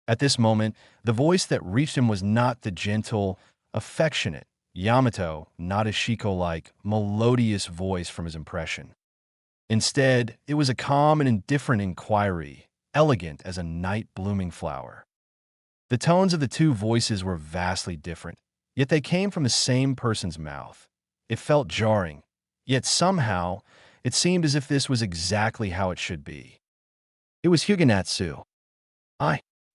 At this moment, the voice that reached him was not the gentle, affectionate, Yamato, not a Shiko-like, melodious voice from his impression. Instead, it was a calm and indifferent inquiry, elegant as a night-blooming flower. The tones of the 2 voices were vastly different, yet they came from the same person's mouth. It felt jarring, yet somehow, it seemed as if this was exactly how it should be. It was Hyuga Natsu.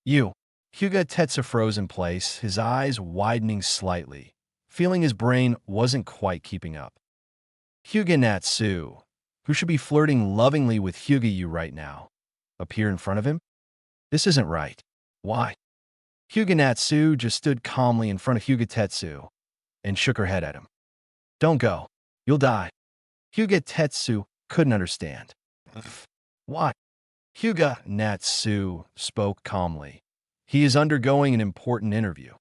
You. Hyuga Tetsu froze in place, his eyes widening slightly, feeling his brain wasn't quite keeping up. Hyuga Natsu, who should be flirting lovingly with Hyuga right now, appear in front of him? This isn't right. Why? Hyuga Natsu just stood calmly in front of Hyuga Tetsu and shook her head at him. Don't go. You'll die. Hyuga Tetsu couldn't understand. Why? Hyuga Natsu spoke calmly. He is undergoing an important interview.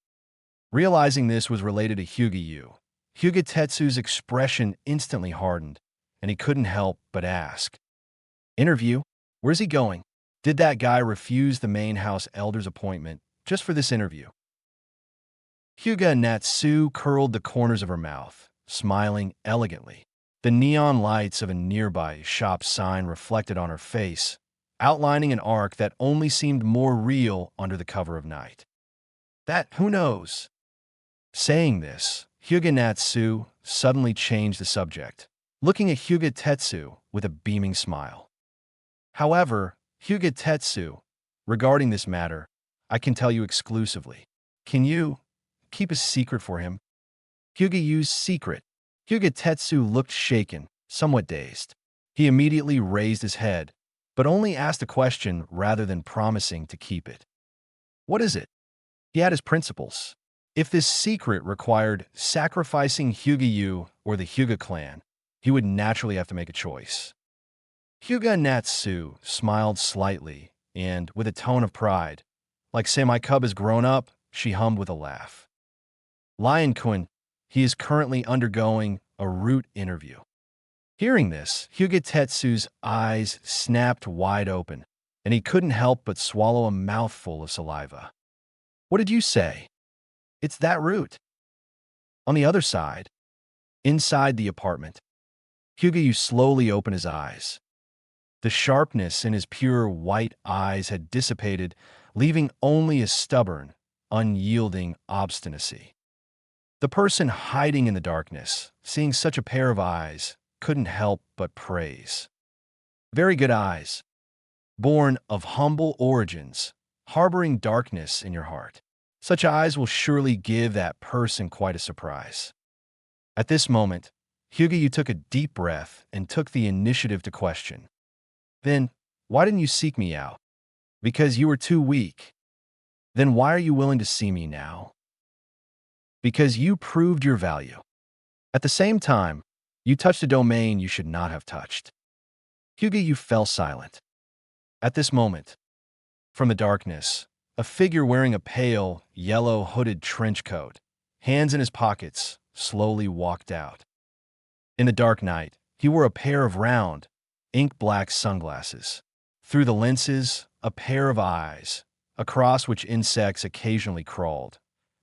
Realizing this was related to Hyuga, Hyuga Tetsu's expression instantly hardened, and he couldn't help but ask. Interview? Where's he going? Did that guy refuse the main house elder's appointment just for this interview? Hyuga Natsu curled the corners of her mouth, smiling elegantly. The neon lights of a nearby shop sign reflected on her face, outlining an arc that only seemed more real under the cover of night. Who knows? Saying this, Hyuga Natsu suddenly changed the subject, looking at Hyuga Tetsu with a beaming smile. However, Hyuga Tetsu, regarding this matter, I can tell you exclusively. Can you keep a secret for him? Hyuga-yu's secret. Hyuga Tetsu looked shaken, somewhat dazed. He immediately raised his head, but only asked a question rather than promising to keep it. What is it? He had his principles. If this secret required sacrificing Hyuga or the Hyuga clan, he would naturally have to make a choice. Hyuga Natsu smiled slightly and, with a tone of pride, like say my cub has grown up, she hummed with a laugh. Lion-kun, he is currently undergoing a root interview. Hearing this, Hyuga Tetsu's eyes snapped wide open, and he couldn't help but swallow a mouthful of saliva. What did you say? It's that root. On the other side, inside the apartment, Hyuga slowly opened his eyes. The sharpness in his pure white eyes had dissipated, leaving only a stubborn, unyielding obstinacy. The person hiding in the darkness, seeing such a pair of eyes, couldn't help but praise. Very good eyes, born of humble origins, harboring darkness in your heart. Such eyes will surely give that person quite a surprise. At this moment, Hyuga took a deep breath and took the initiative to question. Then, why didn't you seek me out? Because you were too weak. Then why are you willing to see me now? Because you proved your value. At the same time, you touched a domain you should not have touched. Hyuga fell silent. At this moment, from the darkness, a figure wearing a pale, yellow hooded trench coat, hands in his pockets, slowly walked out. In the dark night, he wore a pair of round, ink-black sunglasses. Through the lenses, a pair of eyes, across which insects occasionally crawled,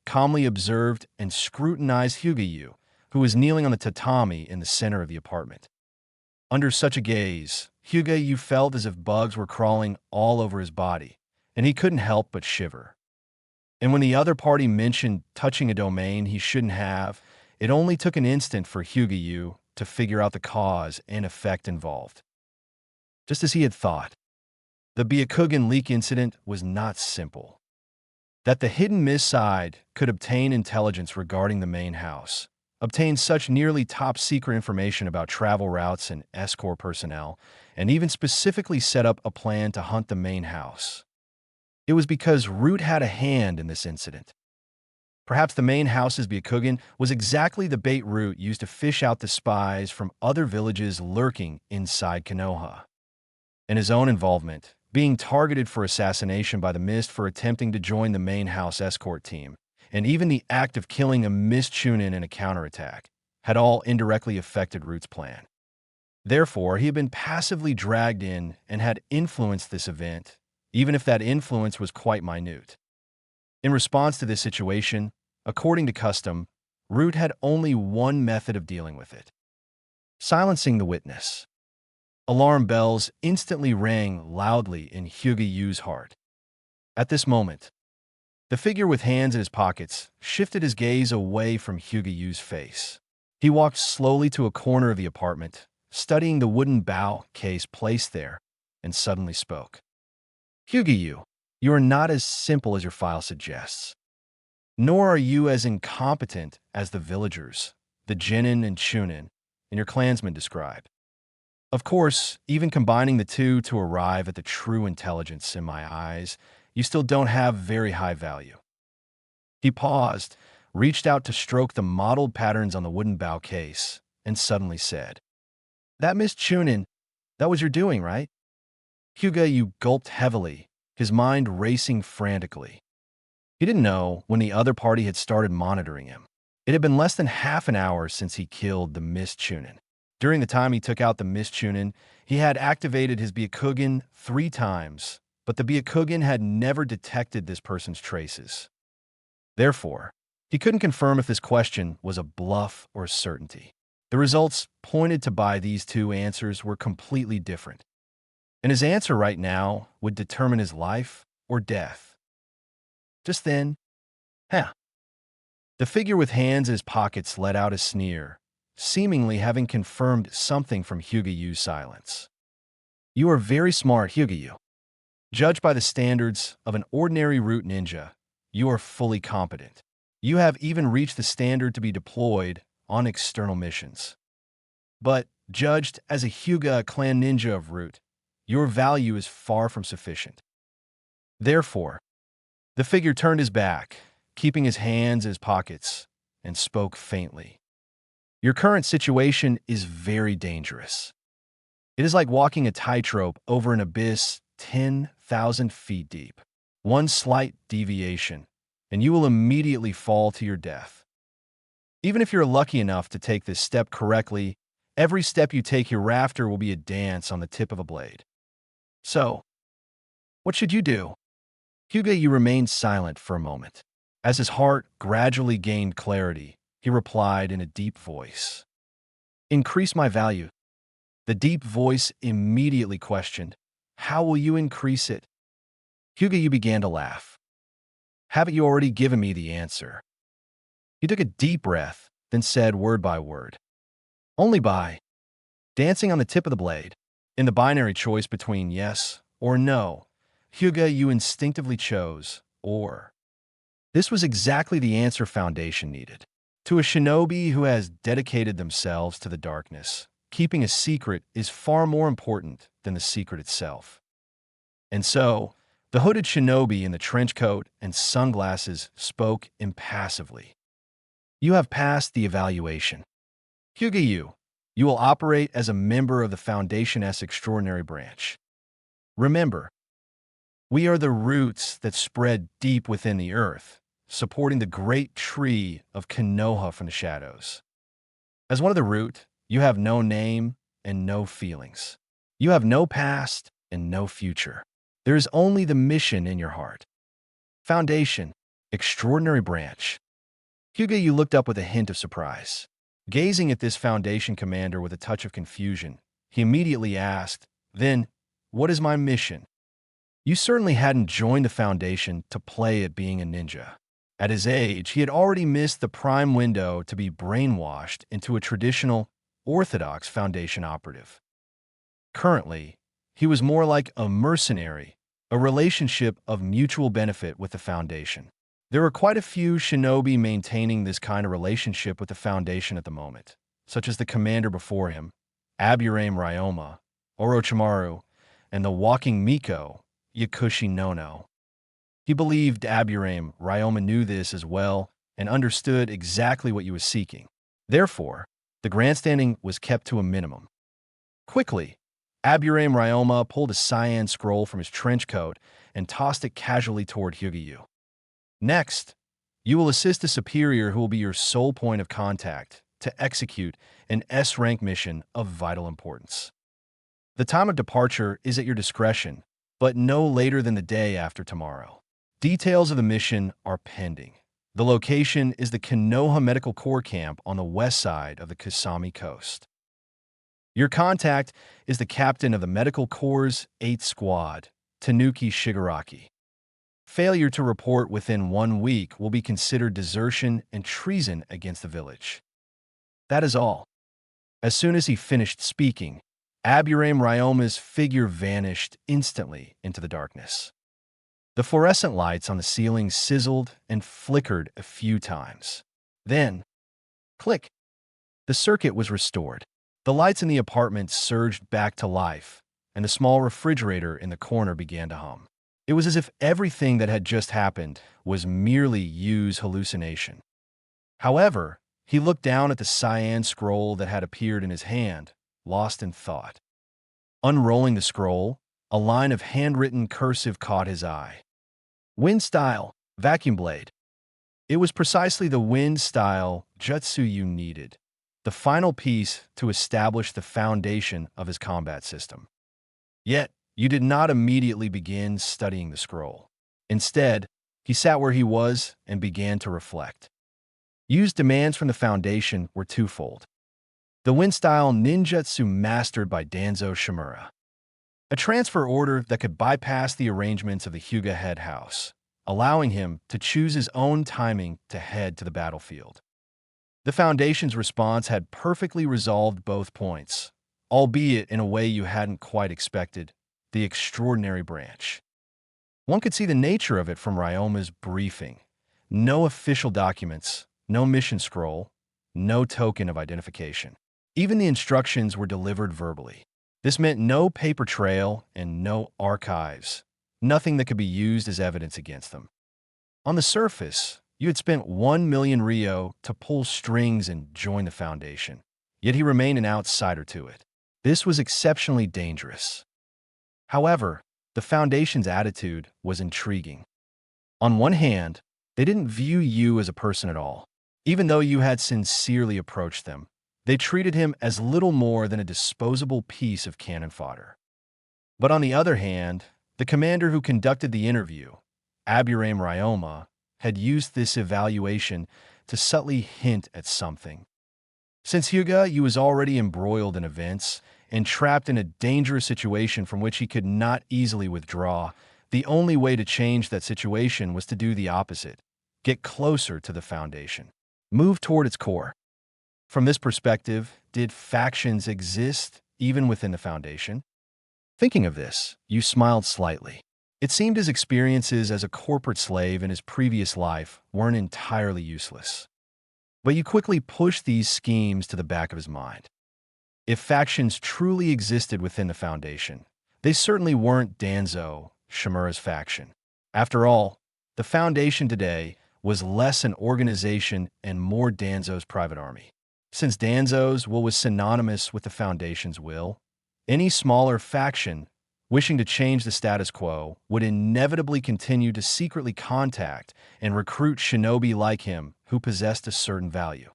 calmly observed and scrutinized Hyuga, who was kneeling on the tatami in the center of the apartment. Under such a gaze, Hyuga felt as if bugs were crawling all over his body, and he couldn't help but shiver. And when the other party mentioned touching a domain he shouldn't have, it only took an instant for Hyuga to figure out the cause and effect involved. Just as he had thought, the Byakugan leak incident was not simple. That the hidden Miss side could obtain intelligence regarding the main house, obtain such nearly top-secret information about travel routes and escort personnel, and even specifically set up a plan to hunt the main house. It was because Root had a hand in this incident. Perhaps the main house's Byakugan was exactly the bait Root used to fish out the spies from other villages lurking inside Konoha. And his own involvement, being targeted for assassination by the Mist for attempting to join the main house escort team, and even the act of killing a Mist Chunin in a counterattack, had all indirectly affected Root's plan. Therefore, he had been passively dragged in and had influenced this event, even if that influence was quite minute. In response to this situation, according to custom, Root had only one method of dealing with it: silencing the witness. Alarm bells instantly rang loudly in Hyuga heart. At this moment, the figure with hands in his pockets shifted his gaze away from Hyuga face. He walked slowly to a corner of the apartment, studying the wooden bow case placed there, and suddenly spoke. Hyuga, you are not as simple as your file suggests. Nor are you as incompetent as the villagers, the Jinin and Chunin, and your clansmen describe. Of course, even combining the two to arrive at the true intelligence in my eyes, you still don't have very high value. He paused, reached out to stroke the mottled patterns on the wooden bow case, and suddenly said, That Miss Chunin, that was your doing, right? Hyuga gulped heavily, his mind racing frantically. He didn't know when the other party had started monitoring him. It had been less than half an hour since he killed the Miss Chunin. During the time he took out the Miss Chunin, he had activated his Byakugan 3 times, but the Byakugan had never detected this person's traces. Therefore, he couldn't confirm if this question was a bluff or a certainty. The results pointed to by these two answers were completely different. And his answer right now would determine his life or death. Just then, the figure with hands in his pockets let out a sneer, seemingly having confirmed something from Hyuga silence. You are very smart, Hyuga. Judged by the standards of an ordinary root ninja, you are fully competent. You have even reached the standard to be deployed on external missions. But, judged as a Hyuga clan ninja of root, your value is far from sufficient. Therefore, the figure turned his back, keeping his hands in his pockets, and spoke faintly. Your current situation is very dangerous. It is like walking a tightrope over an abyss 10,000 feet deep. One slight deviation, and you will immediately fall to your death. Even if you're lucky enough to take this step correctly, every step you take hereafter will be a dance on the tip of a blade. So, what should you do? Hyuga remained silent for a moment. As his heart gradually gained clarity, he replied in a deep voice. Increase my value. The deep voice immediately questioned, how will you increase it? Hyuga began to laugh. Haven't you already given me the answer? He took a deep breath, then said word by word. Only by dancing on the tip of the blade. In the binary choice between yes or no, Hyuga instinctively chose or. This was exactly the answer Foundation needed. To a shinobi who has dedicated themselves to the darkness, keeping a secret is far more important than the secret itself. And so, the hooded shinobi in the trench coat and sunglasses spoke impassively. You have passed the evaluation. Hyuga, you will operate as a member of the Foundation's extraordinary branch. Remember, we are the roots that spread deep within the earth, supporting the great tree of Konoha from the shadows. As one of the root, you have no name and no feelings. You have no past and no future. There is only the mission in your heart. Foundation, extraordinary branch. Hyuga looked up with a hint of surprise. Gazing at this Foundation commander with a touch of confusion, he immediately asked, then, what is my mission? You certainly hadn't joined the Foundation to play at being a ninja. At his age, he had already missed the prime window to be brainwashed into a traditional, orthodox Foundation operative. Currently, he was more like a mercenary, a relationship of mutual benefit with the Foundation. There are quite a few shinobi maintaining this kind of relationship with the Foundation at the moment, such as the commander before him, Aburame Ryoma, Orochimaru, and the walking Miko, Yakushi Nono. He believed Aburame Ryoma knew this as well and understood exactly what he was seeking. Therefore, the grandstanding was kept to a minimum. Quickly, Aburame Ryoma pulled a cyan scroll from his trench coat and tossed it casually toward Hyuga. Next, you will assist a superior who will be your sole point of contact to execute an S-rank mission of vital importance. The time of departure is at your discretion, but no later than the day after tomorrow. Details of the mission are pending. The location is the Konoha Medical Corps camp on the west side of the Kusami coast. Your contact is the captain of the Medical Corps' 8th Squad, Tanuki Shigaraki. Failure to report within 1 week will be considered desertion and treason against the village. That is all. As soon as he finished speaking, Aburame Ryoma's figure vanished instantly into the darkness. The fluorescent lights on the ceiling sizzled and flickered a few times. Then, click, the circuit was restored. The lights in the apartment surged back to life, and the small refrigerator in the corner began to hum. It was as if everything that had just happened was merely Yu's hallucination. However, he looked down at the cyan scroll that had appeared in his hand, lost in thought. Unrolling the scroll, a line of handwritten cursive caught his eye. Wind style, vacuum blade. It was precisely the wind style jutsu you needed, the final piece to establish the foundation of his combat system. Yet, you did not immediately begin studying the scroll. Instead, he sat where he was and began to reflect. Yu's demands from the Foundation were twofold. The wind-style ninjutsu mastered by Danzo Shimura. A transfer order that could bypass the arrangements of the Hyuga head house, allowing him to choose his own timing to head to the battlefield. The Foundation's response had perfectly resolved both points, albeit in a way you hadn't quite expected, the extraordinary branch. One could see the nature of it from Ryoma's briefing. No official documents, no mission scroll, no token of identification. Even the instructions were delivered verbally. This meant no paper trail and no archives, nothing that could be used as evidence against them. On the surface, You had spent 1 million Rio to pull strings and join the Foundation, yet he remained an outsider to it. This was exceptionally dangerous. However, the Foundation's attitude was intriguing. On one hand, they didn't view you as a person at all. Even though you had sincerely approached them, they treated him as little more than a disposable piece of cannon fodder. But on the other hand, the commander who conducted the interview, Aburam Ryoma, had used this evaluation to subtly hint at something. Since Hyuga, you was already embroiled in events and trapped in a dangerous situation from which he could not easily withdraw, the only way to change that situation was to do the opposite: get closer to the Foundation, move toward its core. From this perspective, did factions exist even within the Foundation? Thinking of this, you smiled slightly. It seemed his experiences as a corporate slave in his previous life weren't entirely useless. But you quickly pushed these schemes to the back of his mind. If factions truly existed within the Foundation, they certainly weren't Danzo, Shimura's faction. After all, the Foundation today was less an organization and more Danzo's private army. Since Danzo's will was synonymous with the Foundation's will, any smaller faction wishing to change the status quo would inevitably continue to secretly contact and recruit shinobi like him who possessed a certain value.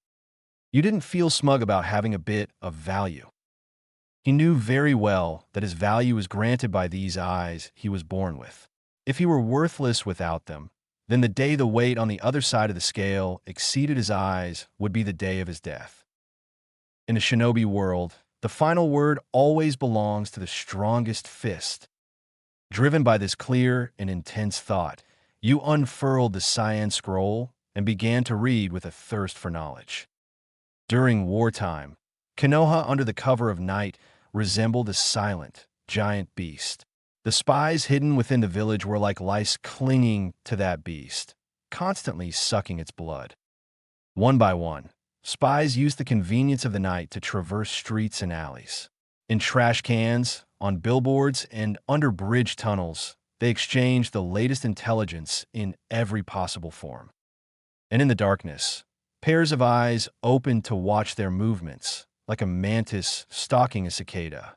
You didn't feel smug about having a bit of value. He knew very well that his value was granted by these eyes he was born with. If he were worthless without them, then the day the weight on the other side of the scale exceeded his eyes would be the day of his death. In a shinobi world, the final word always belongs to the strongest fist. Driven by this clear and intense thought, you unfurled the cyan scroll and began to read with a thirst for knowledge. During wartime, Konoha under the cover of night resembled a silent, giant beast. The spies hidden within the village were like lice clinging to that beast, constantly sucking its blood. One by one, spies used the convenience of the night to traverse streets and alleys. In trash cans, on billboards, and under bridge tunnels, they exchanged the latest intelligence in every possible form. And in the darkness, pairs of eyes opened to watch their movements, like a mantis stalking a cicada.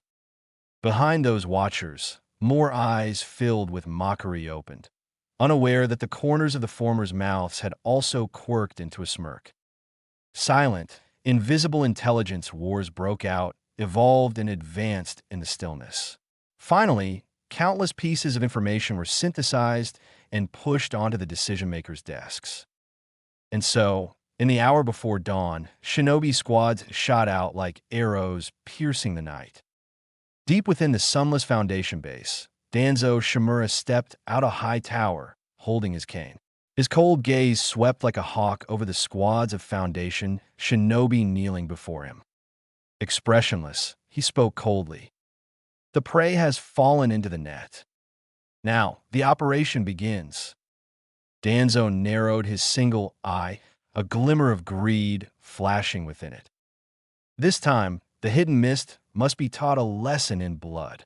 Behind those watchers, more eyes filled with mockery opened, unaware that the corners of the former's mouths had also quirked into a smirk. Silent, invisible intelligence wars broke out, evolved, and advanced in the stillness. Finally, countless pieces of information were synthesized and pushed onto the decision-makers' desks. And so, in the hour before dawn, shinobi squads shot out like arrows piercing the night. Deep within the sunless Foundation base, Danzo Shimura stepped out a high tower, holding his cane. His cold gaze swept like a hawk over the squads of Foundation shinobi kneeling before him. Expressionless, he spoke coldly. The prey has fallen into the net. Now, the operation begins. Danzo narrowed his single eye, a glimmer of greed flashing within it. This time, the hidden mist must be taught a lesson in blood.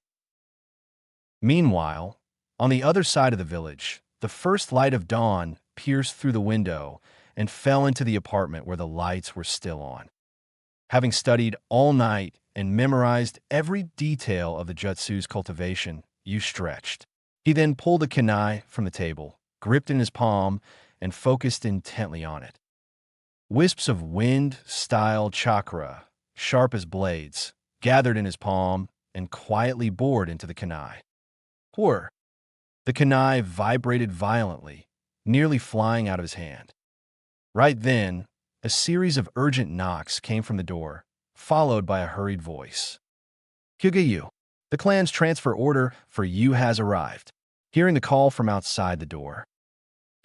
Meanwhile, on the other side of the village, the first light of dawn pierced through the window and fell into the apartment where the lights were still on. Having studied all night and memorized every detail of the jutsu's cultivation, you stretched. He then pulled a kunai from the table, gripped in his palm, and focused intently on it. Wisps of wind-style chakra, sharp as blades, gathered in his palm and quietly bored into the kunai. Whir! The kunai vibrated violently, nearly flying out of his hand. Right then, a series of urgent knocks came from the door, followed by a hurried voice. Hyuga, the clan's transfer order for you has arrived. Hearing the call from outside the door,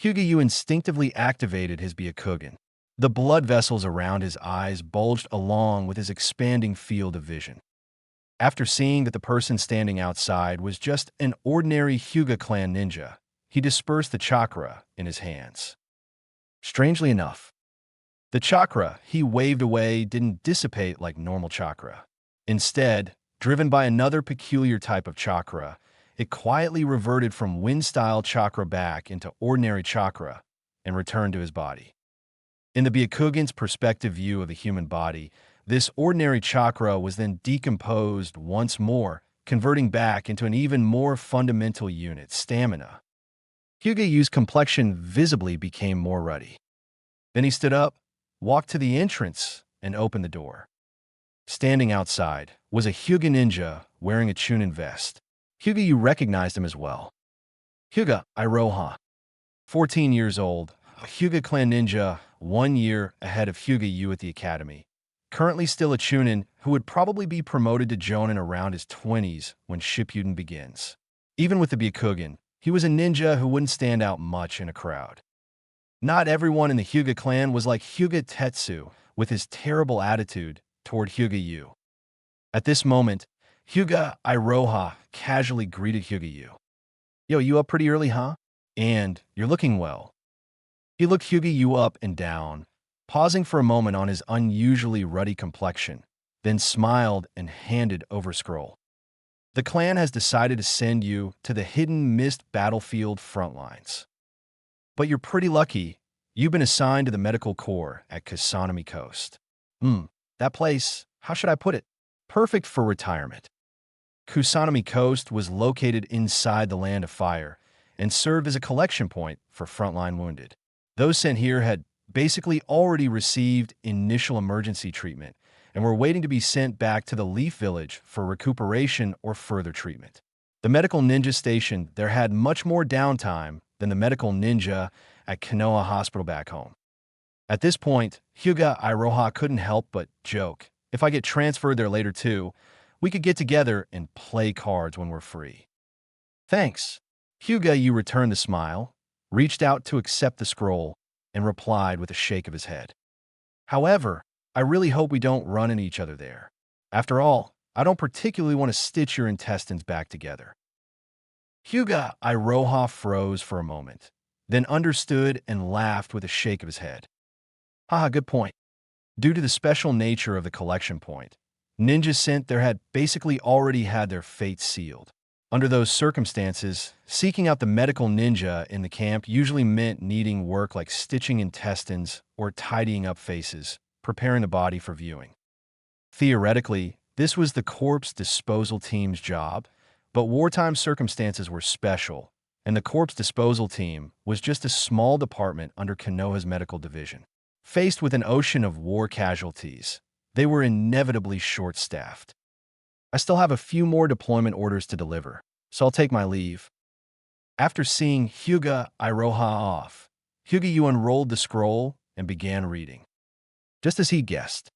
Hyuga instinctively activated his Byakugan. The blood vessels around his eyes bulged along with his expanding field of vision. After seeing that the person standing outside was just an ordinary Hyuga clan ninja, he dispersed the chakra in his hands. Strangely enough, the chakra he waved away didn't dissipate like normal chakra. Instead, driven by another peculiar type of chakra, it quietly reverted from wind-style chakra back into ordinary chakra and returned to his body. In the Byakugan's perspective view of the human body, this ordinary chakra was then decomposed once more, converting back into an even more fundamental unit, stamina. Hyuga-Yu's complexion visibly became more ruddy. Then he stood up, walked to the entrance, and opened the door. Standing outside was a Hyuga ninja wearing a Chunin vest. Hyuga-Yu recognized him as well. Hyuga Iroha, 14 years old, a Hyuga clan ninja, 1 year ahead of Hyuga-Yu at the academy. Currently still a Chunin who would probably be promoted to Jonin around his 20s when Shippuden begins. Even with the Byakugan, he was a ninja who wouldn't stand out much in a crowd. Not everyone in the Hyuga clan was like Hyuga Tetsu with his terrible attitude toward Hyuga-Yu. At this moment, Hyuga Iroha casually greeted Hyuga-Yu. "Yo, you up pretty early, huh? And you're looking well." He looked Hyuga-Yu up and down, pausing for a moment on his unusually ruddy complexion, then smiled and handed over a scroll. "The clan has decided to send you to the Hidden Mist battlefield front lines. But you're pretty lucky. You've been assigned to the medical corps at Kusanami Coast. That place, how should I put it? Perfect for retirement." Kusanami Coast was located inside the Land of Fire and served as a collection point for frontline wounded. Those sent here had basically already received initial emergency treatment and were waiting to be sent back to the Leaf Village for recuperation or further treatment. The medical ninja station there had much more downtime than the medical ninja at Konoha Hospital back home. At this point, Hyuga Iroha couldn't help but joke, "If I get transferred there later too, we could get together and play cards when we're free." "Thanks." Hyuga-Yu returned the smile, reached out to accept the scroll, and replied with a shake of his head. "However, I really hope we don't run into each other there. After all, I don't particularly want to stitch your intestines back together." Hyuga Iroha froze for a moment, then understood and laughed with a shake of his head. "Haha, good point." Due to the special nature of the collection point, ninjas sent there had basically already had their fate sealed. Under those circumstances, seeking out the medical ninja in the camp usually meant needing work like stitching intestines or tidying up faces, preparing the body for viewing. Theoretically, this was the corpse disposal team's job, but wartime circumstances were special, and the corpse disposal team was just a small department under Konoha's medical division. Faced with an ocean of war casualties, they were inevitably short-staffed. "I still have a few more deployment orders to deliver, so I'll take my leave." After seeing Hyuga Iroha off, Hyuga-Yu unrolled the scroll and began reading. Just as he guessed,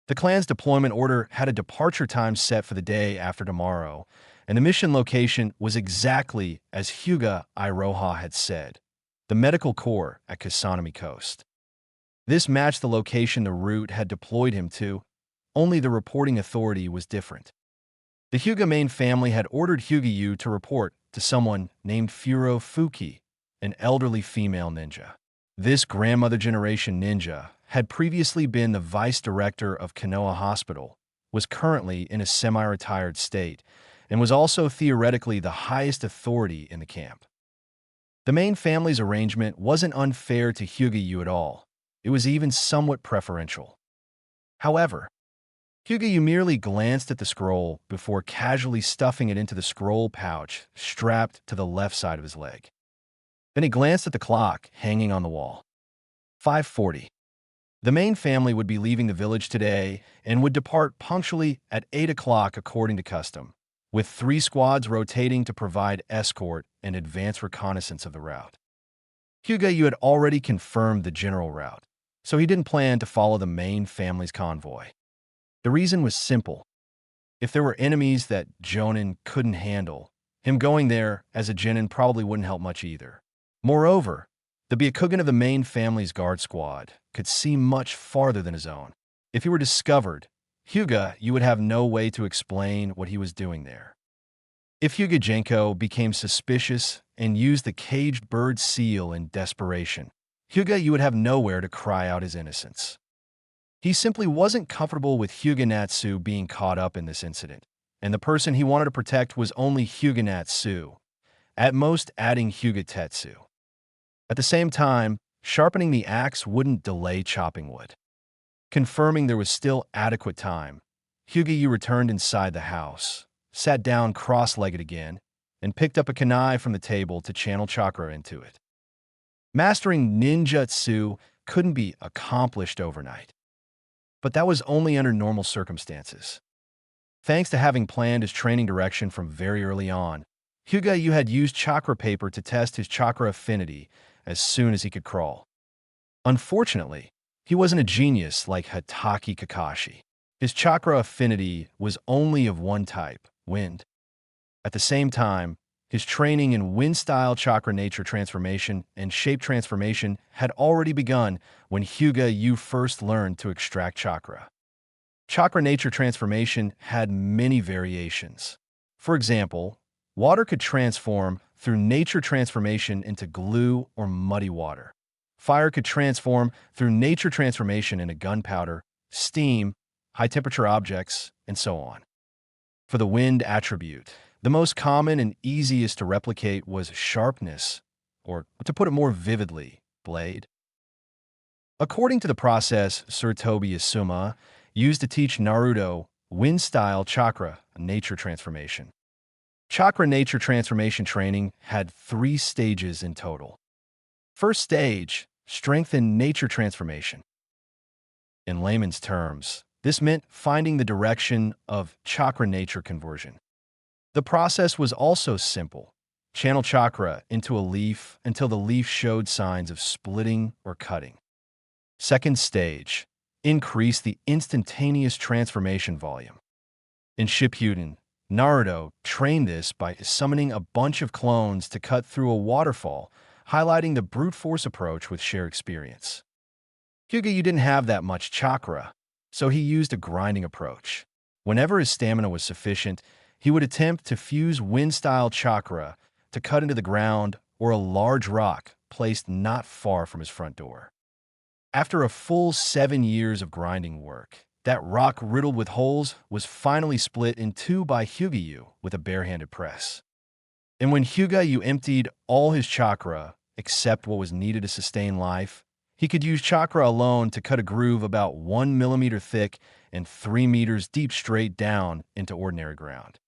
the clan's deployment order had a departure time set for the day after tomorrow, and the mission location was exactly as Hyuga Iroha had said, the medical corps at Kusanami Coast. This matched the location the route had deployed him to, only the reporting authority was different. The Hyuga main family had ordered Hyuga-Yu to report to someone named Furo Fuki, an elderly female ninja. This grandmother generation ninja had previously been the vice director of Konoha Hospital, was currently in a semi-retired state, and was also theoretically the highest authority in the camp. The main family's arrangement wasn't unfair to Hyuga-Yu at all. It was even somewhat preferential. However, Hyuga-Yu merely glanced at the scroll before casually stuffing it into the scroll pouch strapped to the left side of his leg. Then he glanced at the clock hanging on the wall. 5:40. The main family would be leaving the village today and would depart punctually at 8 o'clock according to custom, with 3 squads rotating to provide escort and advance reconnaissance of the route. Hyuga-Yu had already confirmed the general route, so he didn't plan to follow the main family's convoy. The reason was simple. If there were enemies that Jonin couldn't handle, him going there as a genin probably wouldn't help much either. Moreover, the Byakugan of the main family's guard squad could see much farther than his own. If he were discovered, Hyuga-Yu would have no way to explain what he was doing there. If Hyuga Genko became suspicious and used the caged bird seal in desperation, Hyuga-Yu would have nowhere to cry out his innocence. He simply wasn't comfortable with Hyuga Natsu being caught up in this incident, and the person he wanted to protect was only Hyuga Natsu, at most adding Hyuga Tetsu. At the same time, Sharpening the axe wouldn't delay chopping wood. Confirming there was still adequate time, Hyuga returned inside the house, sat down cross-legged again, and picked up a kunai from the table to channel chakra into it. Mastering ninjutsu couldn't be accomplished overnight, but that was only under normal circumstances. Thanks to having planned his training direction from very early on, Hyuga had used chakra paper to test his chakra affinity as soon as he could crawl. Unfortunately, he wasn't a genius like Hatake Kakashi. His chakra affinity was only of one type, wind. At the same time, his training in wind-style chakra nature transformation and shape transformation had already begun when Hyuga first learned to extract chakra. Chakra nature transformation had many variations. For example, water could transform through nature transformation into glue or muddy water. Fire could transform through nature transformation into gunpowder, steam, high-temperature objects, and so on. For the wind attribute, the most common and easiest to replicate was sharpness, or to put it more vividly, blade. According to the process Sir Toby Asuma used to teach Naruto wind-style chakra nature transformation. Chakra nature transformation training had 3 stages in total. First stage, strength and nature transformation. In layman's terms, this meant finding the direction of chakra nature conversion. The process was also simple. Channel chakra into a leaf until the leaf showed signs of splitting or cutting. Second stage, increase the instantaneous transformation volume. In Shippuden, Naruto trained this by summoning a bunch of clones to cut through a waterfall, highlighting the brute force approach with shared experience. Hyuga didn't have that much chakra, so he used a grinding approach. Whenever his stamina was sufficient, he would attempt to fuse wind-style chakra to cut into the ground or a large rock placed not far from his front door. After a full 7 years of grinding work, that rock riddled with holes was finally split in 2 by Hyuga with a barehanded press. And when Hyuga emptied all his chakra, except what was needed to sustain life, he could use chakra alone to cut a groove about 1 millimeter thick and 3 meters deep straight down into ordinary ground.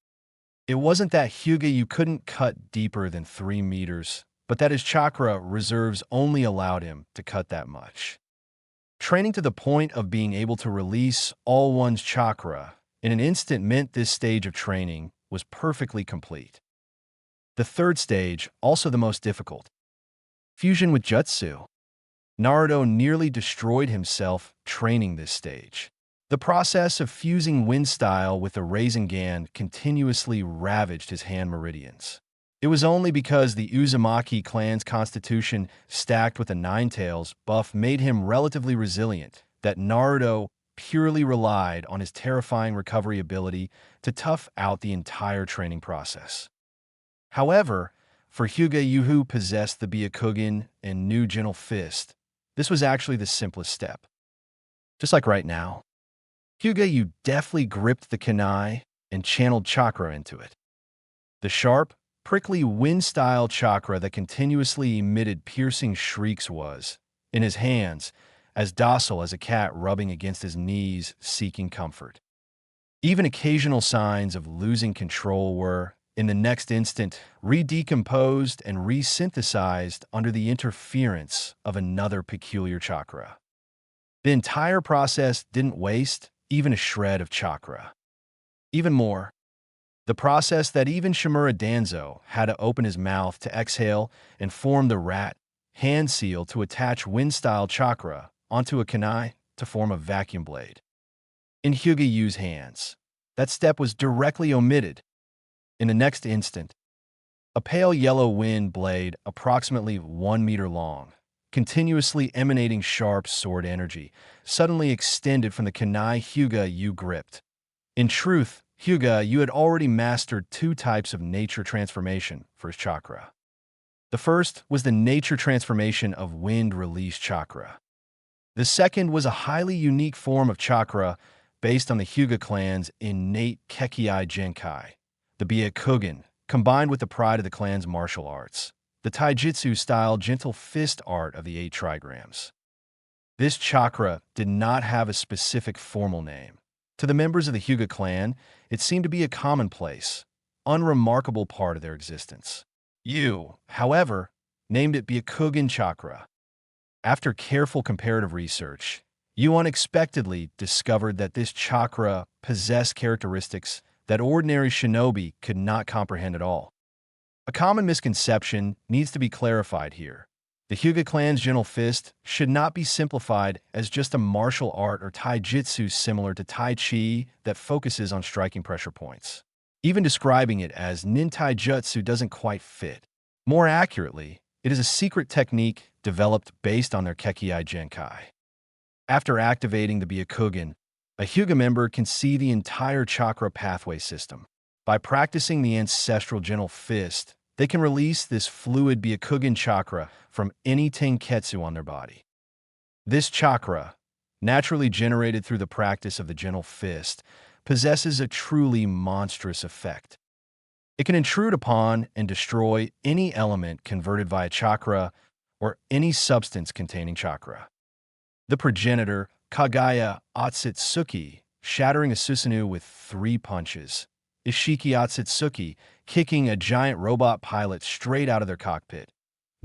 It wasn't that Hyuga couldn't cut deeper than 3 meters, but that his chakra reserves only allowed him to cut that much. Training to the point of being able to release all one's chakra in an instant meant this stage of training was perfectly complete. The third stage, also the most difficult. Fusion with jutsu. Naruto nearly destroyed himself training this stage. The process of fusing wind style with the Rasengan continuously ravaged his hand meridians. It was only because the Uzumaki clan's constitution stacked with a Ninetales buff made him relatively resilient that Naruto purely relied on his terrifying recovery ability to tough out the entire training process. However, for Hyuga who possessed the Byakugan and new Gentle Fist, this was actually the simplest step. Just like right now, Hyuga deftly gripped the kunai and channeled chakra into it. The sharp, prickly wind-style chakra that continuously emitted piercing shrieks was, in his hands, as docile as a cat rubbing against his knees seeking comfort. Even occasional signs of losing control were, in the next instant, redecomposed and resynthesized under the interference of another peculiar chakra. The entire process didn't waste even a shred of chakra. Even more, the process that even Shimura Danzo had to open his mouth to exhale and form the rat hand seal to attach wind-style chakra onto a kunai to form a vacuum blade. In Hyuga hands, that step was directly omitted. In the next instant, a pale yellow wind blade approximately 1 meter long, continuously emanating sharp sword energy, suddenly extended from the kunai Hyuga gripped. In truth, Hyuga had already mastered 2 types of nature transformation for his chakra. The first was the nature transformation of wind release chakra. The second was a highly unique form of chakra based on the Hyuga clan's innate Kekkei Genkai, the Byakugan, combined with the pride of the clan's martial arts, the taijutsu-style gentle fist art of the 8 trigrams. This chakra did not have a specific formal name. To the members of the Hyuga clan, it seemed to be a commonplace, unremarkable part of their existence. Yu, however, named it Byakugan chakra. After careful comparative research, Yu unexpectedly discovered that this chakra possessed characteristics that ordinary shinobi could not comprehend at all. A common misconception needs to be clarified here. The Hyuga clan's gentle fist should not be simplified as just a martial art or taijutsu similar to Tai Chi that focuses on striking pressure points. Even describing it as nin taijutsu doesn't quite fit. More accurately, it is a secret technique developed based on their Kekkei Genkai. After activating the Byakugan, a Hyuga member can see the entire chakra pathway system. By practicing the ancestral gentle fist, they can release this fluid Byakugan chakra from any tenketsu on their body. This chakra, naturally generated through the practice of the gentle fist, possesses a truly monstrous effect. It can intrude upon and destroy any element converted via chakra or any substance containing chakra. The progenitor, Kagaya Otsutsuki, shattering a Susanoo with 3 punches. Ishiki Otsutsuki, kicking a giant robot pilot straight out of their cockpit.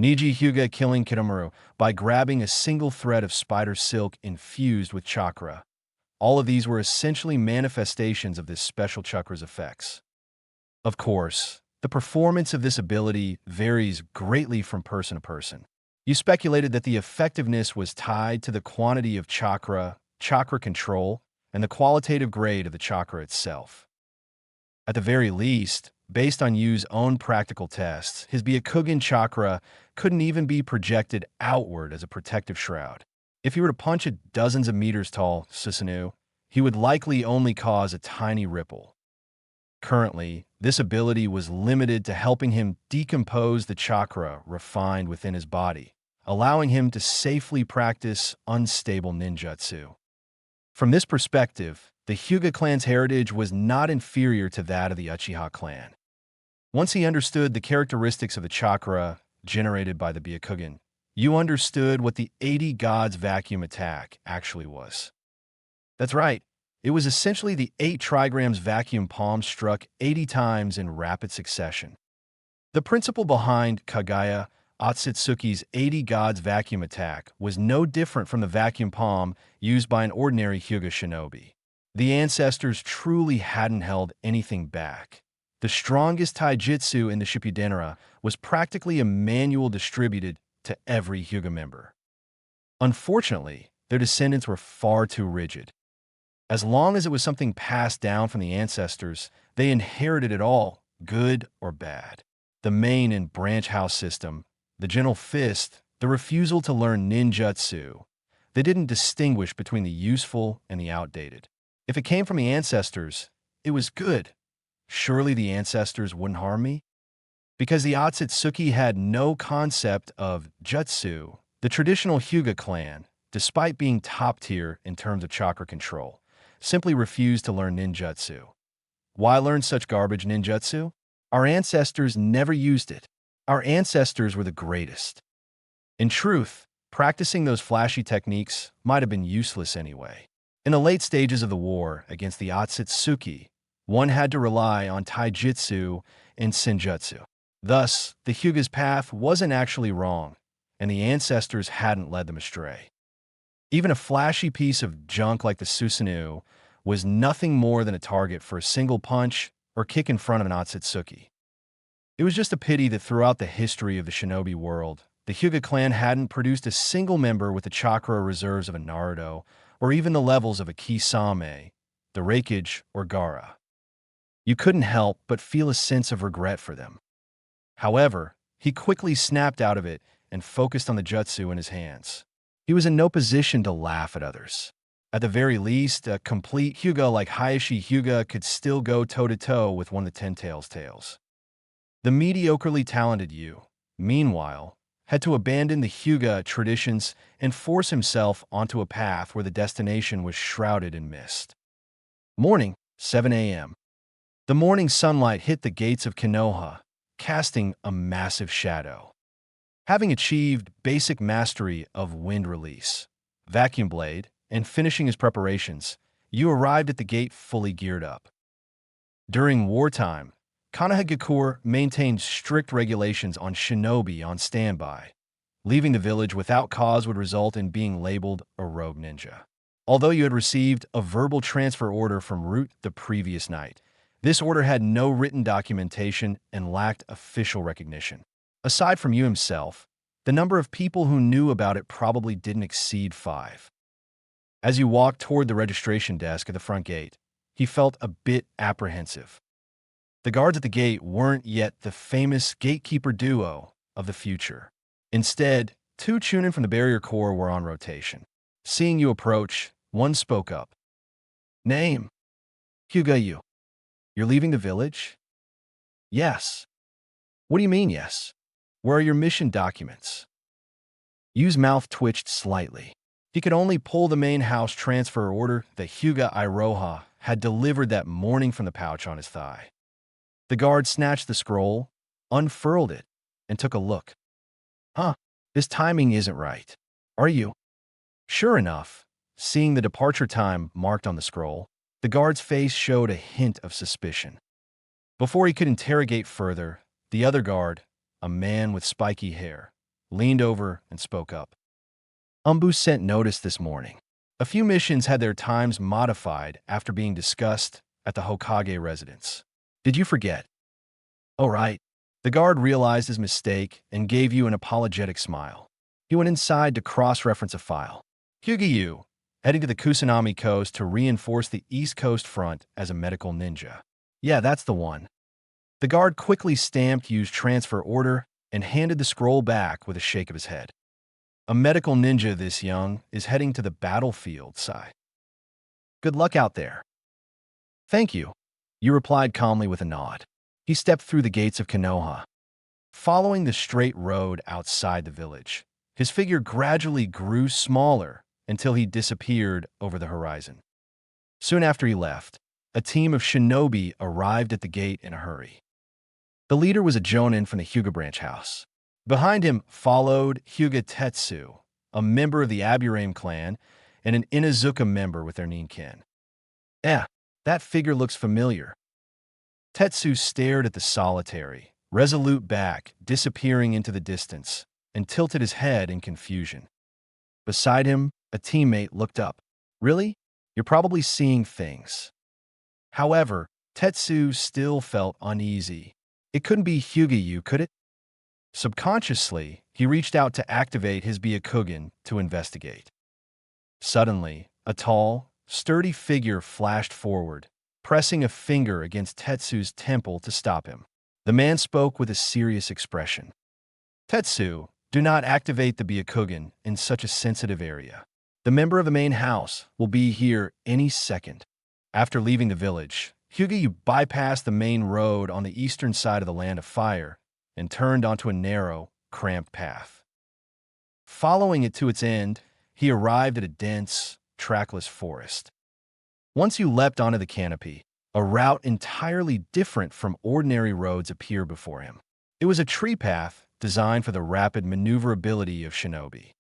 Niji Hyuga killing Kitamura by grabbing a single thread of spider silk infused with chakra. All of these were essentially manifestations of this special chakra's effects. Of course, the performance of this ability varies greatly from person to person. You speculated that the effectiveness was tied to the quantity of chakra, chakra control, and the qualitative grade of the chakra itself. At the very least, based on Yu's own practical tests, his Byakugan chakra couldn't even be projected outward as a protective shroud. If he were to punch a dozens of meters tall Susanoo, he would likely only cause a tiny ripple. Currently, this ability was limited to helping him decompose the chakra refined within his body, allowing him to safely practice unstable ninjutsu. From this perspective, the Hyuga clan's heritage was not inferior to that of the Uchiha clan. Once he understood the characteristics of the chakra generated by the Byakugan, you understood what the 80 Gods vacuum attack actually was. That's right, it was essentially the 8 trigrams vacuum palm struck 80 times in rapid succession. The principle behind Kagaya Otsutsuki's 80 Gods vacuum attack was no different from the vacuum palm used by an ordinary Hyuga shinobi. The ancestors truly hadn't held anything back. The strongest taijutsu in the Shippuden era was practically a manual distributed to every Hyuga member. Unfortunately, their descendants were far too rigid. As long as it was something passed down from the ancestors, they inherited it all, good or bad. The main and branch house system, the gentle fist, the refusal to learn ninjutsu, they didn't distinguish between the useful and the outdated. If it came from the ancestors, it was good. Surely the ancestors wouldn't harm me? Because the Otsutsuki had no concept of jutsu, the traditional Hyuga clan, despite being top tier in terms of chakra control, simply refused to learn ninjutsu. Why learn such garbage ninjutsu? Our ancestors never used it. Our ancestors were the greatest. In truth, practicing those flashy techniques might have been useless anyway. In the late stages of the war against the Otsutsuki, one had to rely on taijutsu and senjutsu. Thus, the Hyuga's path wasn't actually wrong, and the ancestors hadn't led them astray. Even a flashy piece of junk like the Susanoo was nothing more than a target for a single punch or kick in front of an Otsutsuki. It was just a pity that throughout the history of the shinobi world, the Hyuga clan hadn't produced a single member with the chakra reserves of a Naruto, or even the levels of a Kisame, the Reikage, or Gaara. You couldn't help but feel a sense of regret for them. However, he quickly snapped out of it and focused on the jutsu in his hands. He was in no position to laugh at others. At the very least, a complete Hyuga like Hayashi Hyuga could still go toe-to-toe with one of the Ten Tails Tails. The mediocrely talented Yu, meanwhile, had to abandon the Hyuga traditions and force himself onto a path where the destination was shrouded in mist. Morning, 7 a.m. The morning sunlight hit the gates of Konoha, casting a massive shadow. Having achieved basic mastery of wind release, vacuum blade, and finishing his preparations, you arrived at the gate fully geared up. During wartime, Kanahagakure maintained strict regulations on shinobi on standby. Leaving the village without cause would result in being labeled a rogue ninja. Although you had received a verbal transfer order from Root the previous night, this order had no written documentation and lacked official recognition. Aside from you himself, the number of people who knew about it probably didn't exceed 5. As you walked toward the registration desk at the front gate, he felt a bit apprehensive. The guards at the gate weren't yet the famous gatekeeper duo of the future. Instead, 2 chunin from the barrier corps were on rotation. Seeing you approach, one spoke up. Name? Hyuga you. You're leaving the village? Yes. What do you mean, yes? Where are your mission documents? Yu's mouth twitched slightly. He could only pull the main house transfer order that Hyuga Iroha had delivered that morning from the pouch on his thigh. The guard snatched the scroll, unfurled it, and took a look. Huh, this timing isn't right. Are you? Sure enough, seeing the departure time marked on the scroll, the guard's face showed a hint of suspicion. Before he could interrogate further, the other guard, a man with spiky hair, leaned over and spoke up. Umbu sent notice this morning. A few missions had their times modified after being discussed at the Hokage residence. Did you forget? Oh, right. The guard realized his mistake and gave you an apologetic smile. He went inside to cross-reference a file. Hyuga, heading to the Kusanami coast to reinforce the East Coast front as a medical ninja. Yeah, that's the one. The guard quickly stamped Yu's transfer order and handed the scroll back with a shake of his head. A medical ninja this young is heading to the battlefield, sigh. Good luck out there. Thank you, you replied calmly with a nod. He stepped through the gates of Konoha. Following the straight road outside the village, his figure gradually grew smaller until he disappeared over the horizon. Soon after he left, a team of shinobi arrived at the gate in a hurry. The leader was a jonin from the Hyuga branch house. Behind him followed Hyuga Tetsu, a member of the Aburame clan, and an Inazuka member with their ninkin. That figure looks familiar. Tetsu stared at the solitary, resolute back disappearing into the distance and tilted his head in confusion. Beside him, a teammate looked up. Really? You're probably seeing things. However, Tetsu still felt uneasy. It couldn't be Hyuga, could it? Subconsciously, he reached out to activate his Byakugan to investigate. Suddenly, a tall, sturdy figure flashed forward, pressing a finger against Tetsu's temple to stop him. The man spoke with a serious expression. Tetsu, do not activate the Byakugan in such a sensitive area. The member of the main house will be here any second. After leaving the village, Hyuga bypassed the main road on the eastern side of the Land of Fire and turned onto a narrow, cramped path. Following it to its end, he arrived at a dense, trackless forest. Once you leapt onto the canopy, a route entirely different from ordinary roads appeared before him. It was a tree path designed for the rapid maneuverability of shinobi.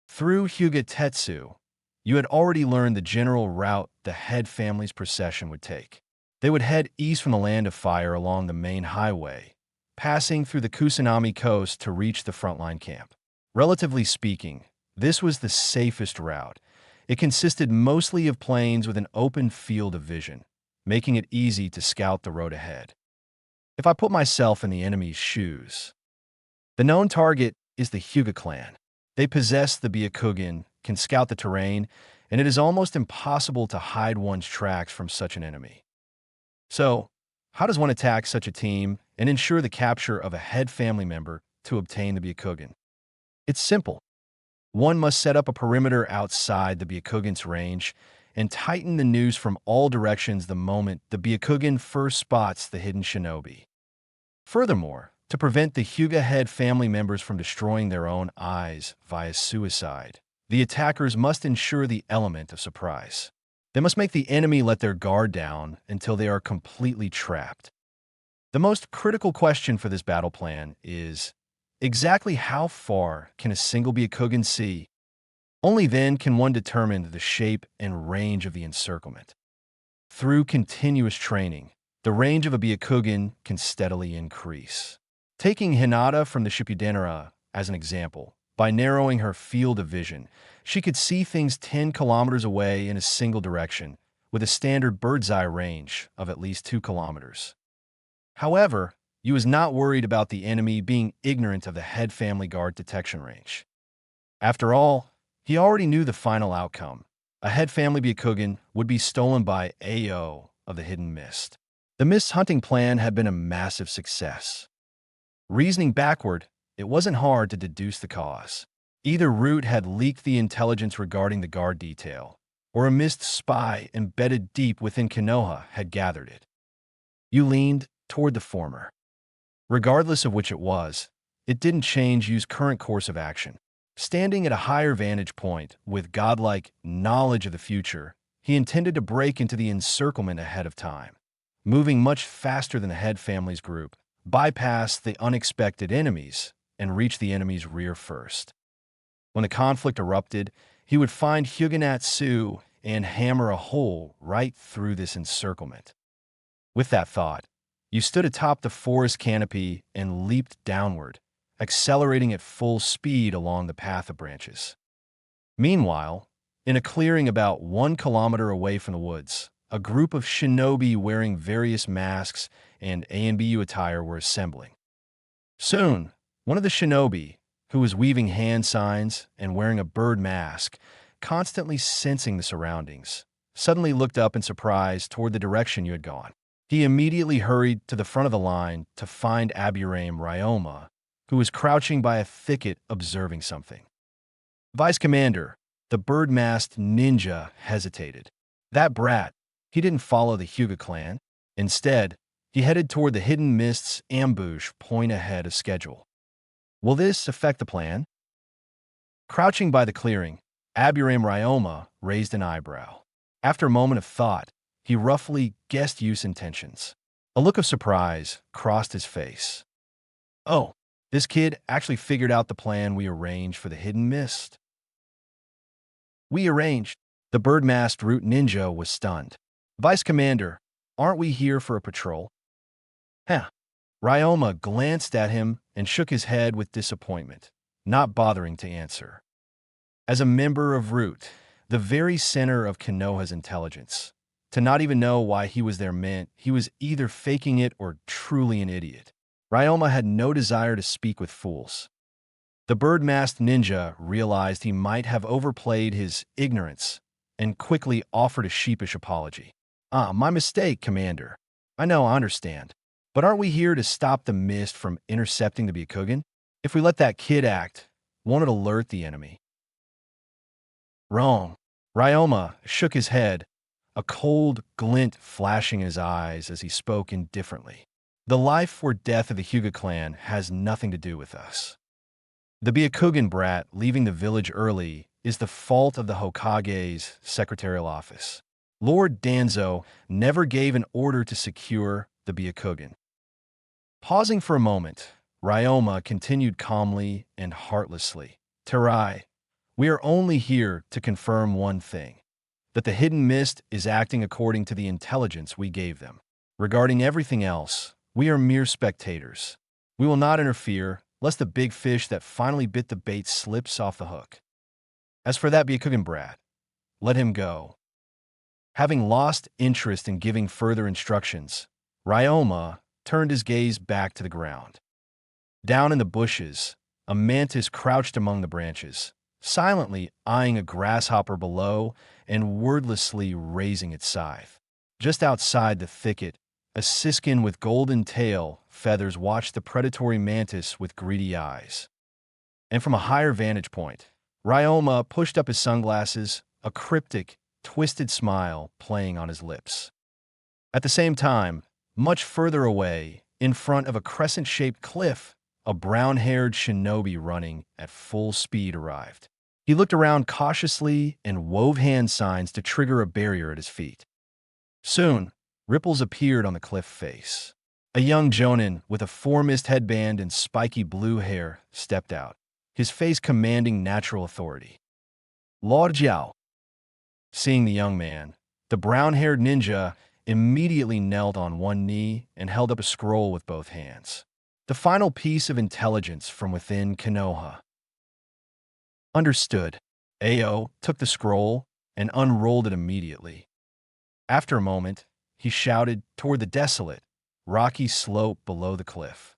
Through Hyuga Tetsu, you had already learned the general route the head family's procession would take. They would head east from the Land of Fire along the main highway, passing through the Kusanami coast to reach the frontline camp. Relatively speaking, this was the safest route. It consisted mostly of plains with an open field of vision, making it easy to scout the road ahead. If I put myself in the enemy's shoes, the known target is the Hyuga clan. They possess the Byakugan, can scout the terrain, and it is almost impossible to hide one's tracks from such an enemy. So, how does one attack such a team and ensure the capture of a head family member to obtain the Byakugan? It's simple. One must set up a perimeter outside the Byakugan's range and tighten the noose from all directions the moment the Byakugan first spots the hidden shinobi. Furthermore, to prevent the Hyuga head family members from destroying their own eyes via suicide, the attackers must ensure the element of surprise. They must make the enemy let their guard down until they are completely trapped. The most critical question for this battle plan is, Exactly how far can a single Byakugan see? Only then can one determine the shape and range of the encirclement. Through continuous training, the range of a Byakugan can steadily increase. Taking Hinata from the Shippuden as an example, by narrowing her field of vision, she could see things 10 kilometers away in a single direction, with a standard bird's eye range of at least 2 kilometers. However, he was not worried about the enemy being ignorant of the head family guard detection range. After all, he already knew the final outcome. A head family Byakugan would be stolen by AO of the Hidden Mist. The Mist's hunting plan had been a massive success. Reasoning backward, it wasn't hard to deduce the cause. Either Root had leaked the intelligence regarding the guard detail, or a Mist spy embedded deep within Konoha had gathered it. You leaned toward the former. Regardless of which it was, it didn't change Yu's current course of action. Standing at a higher vantage point, with godlike knowledge of the future, he intended to break into the encirclement ahead of time. Moving much faster than the head family's group, bypass the unexpected enemies, and reach the enemy's rear first. When the conflict erupted, he would find Hyuga and hammer a hole right through this encirclement. With that thought, you stood atop the forest canopy and leaped downward, accelerating at full speed along the path of branches. Meanwhile, in a clearing about 1 kilometer away from the woods, a group of shinobi wearing various masks and ANBU attire were assembling. Soon, one of the shinobi, who was weaving hand signs and wearing a bird mask, constantly sensing the surroundings, suddenly looked up in surprise toward the direction you had gone. He immediately hurried to the front of the line to find Aburame Ryoma, who was crouching by a thicket observing something. Vice Commander, the bird-masked ninja, hesitated. That brat, he didn't follow the Hyuga clan. Instead, he headed toward the Hidden Mist's ambush point ahead of schedule. Will this affect the plan? Crouching by the clearing, Aburame Ryoma raised an eyebrow. After a moment of thought, he roughly guessed Yu's intentions. A look of surprise crossed his face. Oh, this kid actually figured out the plan we arranged for the Hidden Mist. We arranged. The bird-masked root ninja was stunned. Vice Commander, aren't we here for a patrol? Huh. Ryoma glanced at him and shook his head with disappointment, not bothering to answer. As a member of Root, the very center of Konoha's intelligence, to not even know why he was there meant he was either faking it or truly an idiot. Ryoma had no desire to speak with fools. The bird-masked ninja realized he might have overplayed his ignorance and quickly offered a sheepish apology. My mistake, Commander. I understand. But aren't we here to stop the Mist from intercepting the Byakugan? If we let that kid act, won't it alert the enemy? Wrong. Ryoma shook his head, a cold glint flashing in his eyes as he spoke indifferently. The life or death of the Hyuga clan has nothing to do with us. The Byakugan brat leaving the village early is the fault of the Hokage's secretarial office. Lord Danzo never gave an order to secure the Byakugan. Pausing for a moment, Ryoma continued calmly and heartlessly. Terai, we are only here to confirm one thing, that the Hidden Mist is acting according to the intelligence we gave them. Regarding everything else, we are mere spectators. We will not interfere, lest the big fish that finally bit the bait slips off the hook. As for that Byakugan brat, let him go. Having lost interest in giving further instructions, Ryoma turned his gaze back to the ground. Down in the bushes, a mantis crouched among the branches, silently eyeing a grasshopper below and wordlessly raising its scythe. Just outside the thicket, a siskin with golden tail feathers watched the predatory mantis with greedy eyes. And from a higher vantage point, Ryoma pushed up his sunglasses, a cryptic, twisted smile playing on his lips. At the same time, much further away, in front of a crescent-shaped cliff, a brown-haired shinobi running at full speed arrived. He looked around cautiously and wove hand signs to trigger a barrier at his feet. Soon, ripples appeared on the cliff face. A young jonin with a four-mist headband and spiky blue hair stepped out, his face commanding natural authority. Lao Jiao. Seeing the young man, the brown-haired ninja immediately knelt on one knee and held up a scroll with both hands. The final piece of intelligence from within Konoha. Understood. Ao took the scroll and unrolled it immediately. After a moment, he shouted toward the desolate, rocky slope below the cliff.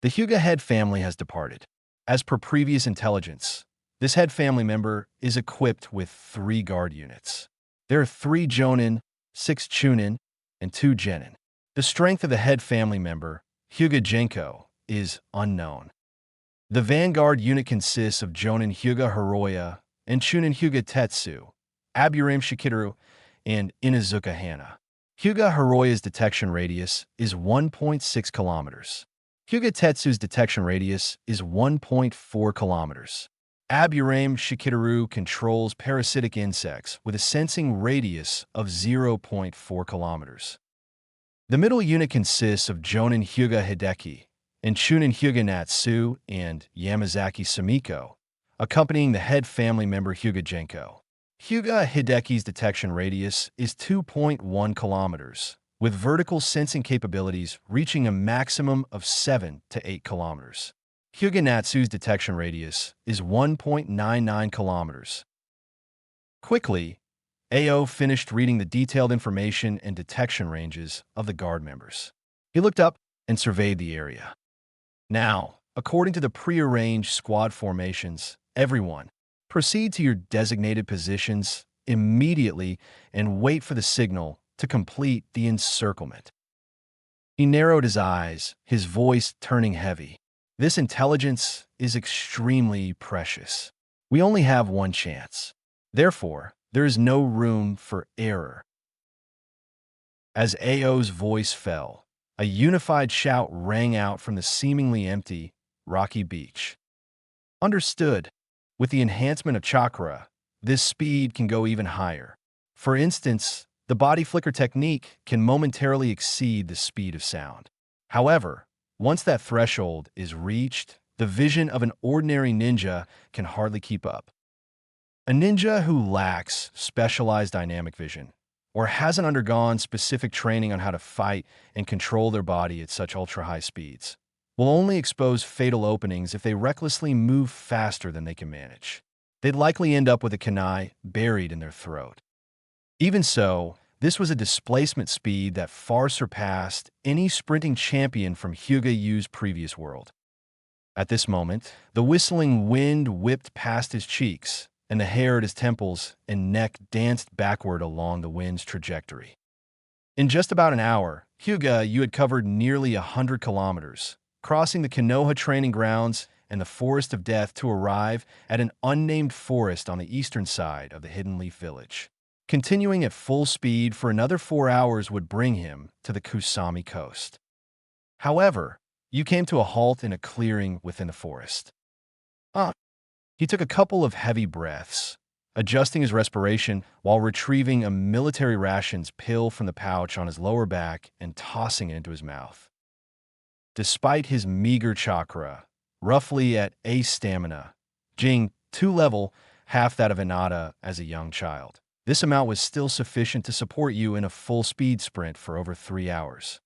The Hyuga head family has departed. As per previous intelligence, this head family member is equipped with 3 guard units. There are 3 jonin, 6 chunin, and 2 genin. The strength of the head family member, Hyuga Genko, is unknown. The vanguard unit consists of jonin Hyuga Hiroya and chunin Hyuga Tetsu, Aburame Shikitaru, and Inazuka Hana. Hyuga Hiroya's detection radius is 1.6 kilometers. Hyuga Tetsu's detection radius is 1.4 kilometers. Aburame Shikitaru controls parasitic insects with a sensing radius of 0.4 kilometers. The middle unit consists of Jonin Hyuga Hideki and Chunin Hyuga Natsu and Yamazaki Sumiko, accompanying the head family member Hyuga Genko. Hyuga Hideki's detection radius is 2.1 kilometers, with vertical sensing capabilities reaching a maximum of 7 to 8 kilometers. Hyuga Natsu's detection radius is 1.99 kilometers. Quickly, Ao finished reading the detailed information and detection ranges of the guard members. He looked up and surveyed the area. Now, according to the prearranged squad formations, everyone, proceed to your designated positions immediately and wait for the signal to complete the encirclement. He narrowed his eyes, his voice turning heavy. This intelligence is extremely precious. We only have one chance. Therefore, there is no room for error. As Ao's voice fell, a unified shout rang out from the seemingly empty, rocky beach. Understood. With the enhancement of chakra, this speed can go even higher. For instance, the body flicker technique can momentarily exceed the speed of sound. However, once that threshold is reached, the vision of an ordinary ninja can hardly keep up. A ninja who lacks specialized dynamic vision or hasn't undergone specific training on how to fight and control their body at such ultra-high speeds will only expose fatal openings if they recklessly move faster than they can manage. They'd likely end up with a kunai buried in their throat. Even so, this was a displacement speed that far surpassed any sprinting champion from Hyuga U's previous world. At this moment, the whistling wind whipped past his cheeks, and the hair at his temples and neck danced backward along the wind's trajectory. In just about an hour, Hyuga Yu had covered nearly 100 kilometers, crossing the Konoha training grounds and the Forest of Death to arrive at an unnamed forest on the eastern side of the Hidden Leaf Village. Continuing at full speed for another 4 hours would bring him to the Kusami coast. However, Yu came to a halt in a clearing within the forest. He took a couple of heavy breaths, adjusting his respiration while retrieving a military rations pill from the pouch on his lower back and tossing it into his mouth. Despite his meager chakra, roughly at A stamina, Jing 2 level, half that of Inada as a young child, this amount was still sufficient to support you in a full-speed sprint for over 3 hours.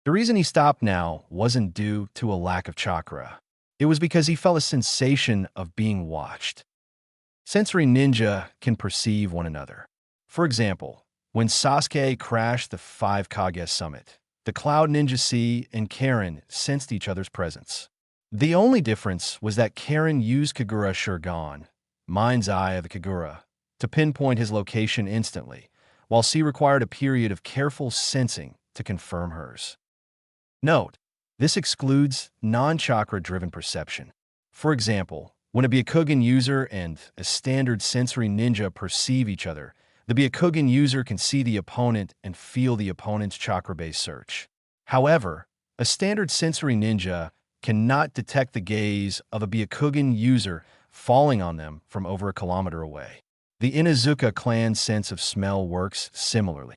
The reason he stopped now wasn't due to a lack of chakra. It was because he felt a sensation of being watched. Sensory ninja can perceive one another. For example, when Sasuke crashed the 5 Kage summit, the Cloud Ninja C and Karen sensed each other's presence. The only difference was that Karen used Kagura Shurgan, mind's eye of the Kagura, to pinpoint his location instantly, while C required a period of careful sensing to confirm hers. Note, this excludes non-chakra-driven perception. For example, when a Byakugan user and a standard sensory ninja perceive each other, the Byakugan user can see the opponent and feel the opponent's chakra-based search. However, a standard sensory ninja cannot detect the gaze of a Byakugan user falling on them from over a kilometer away. The Inazuka clan's sense of smell works similarly.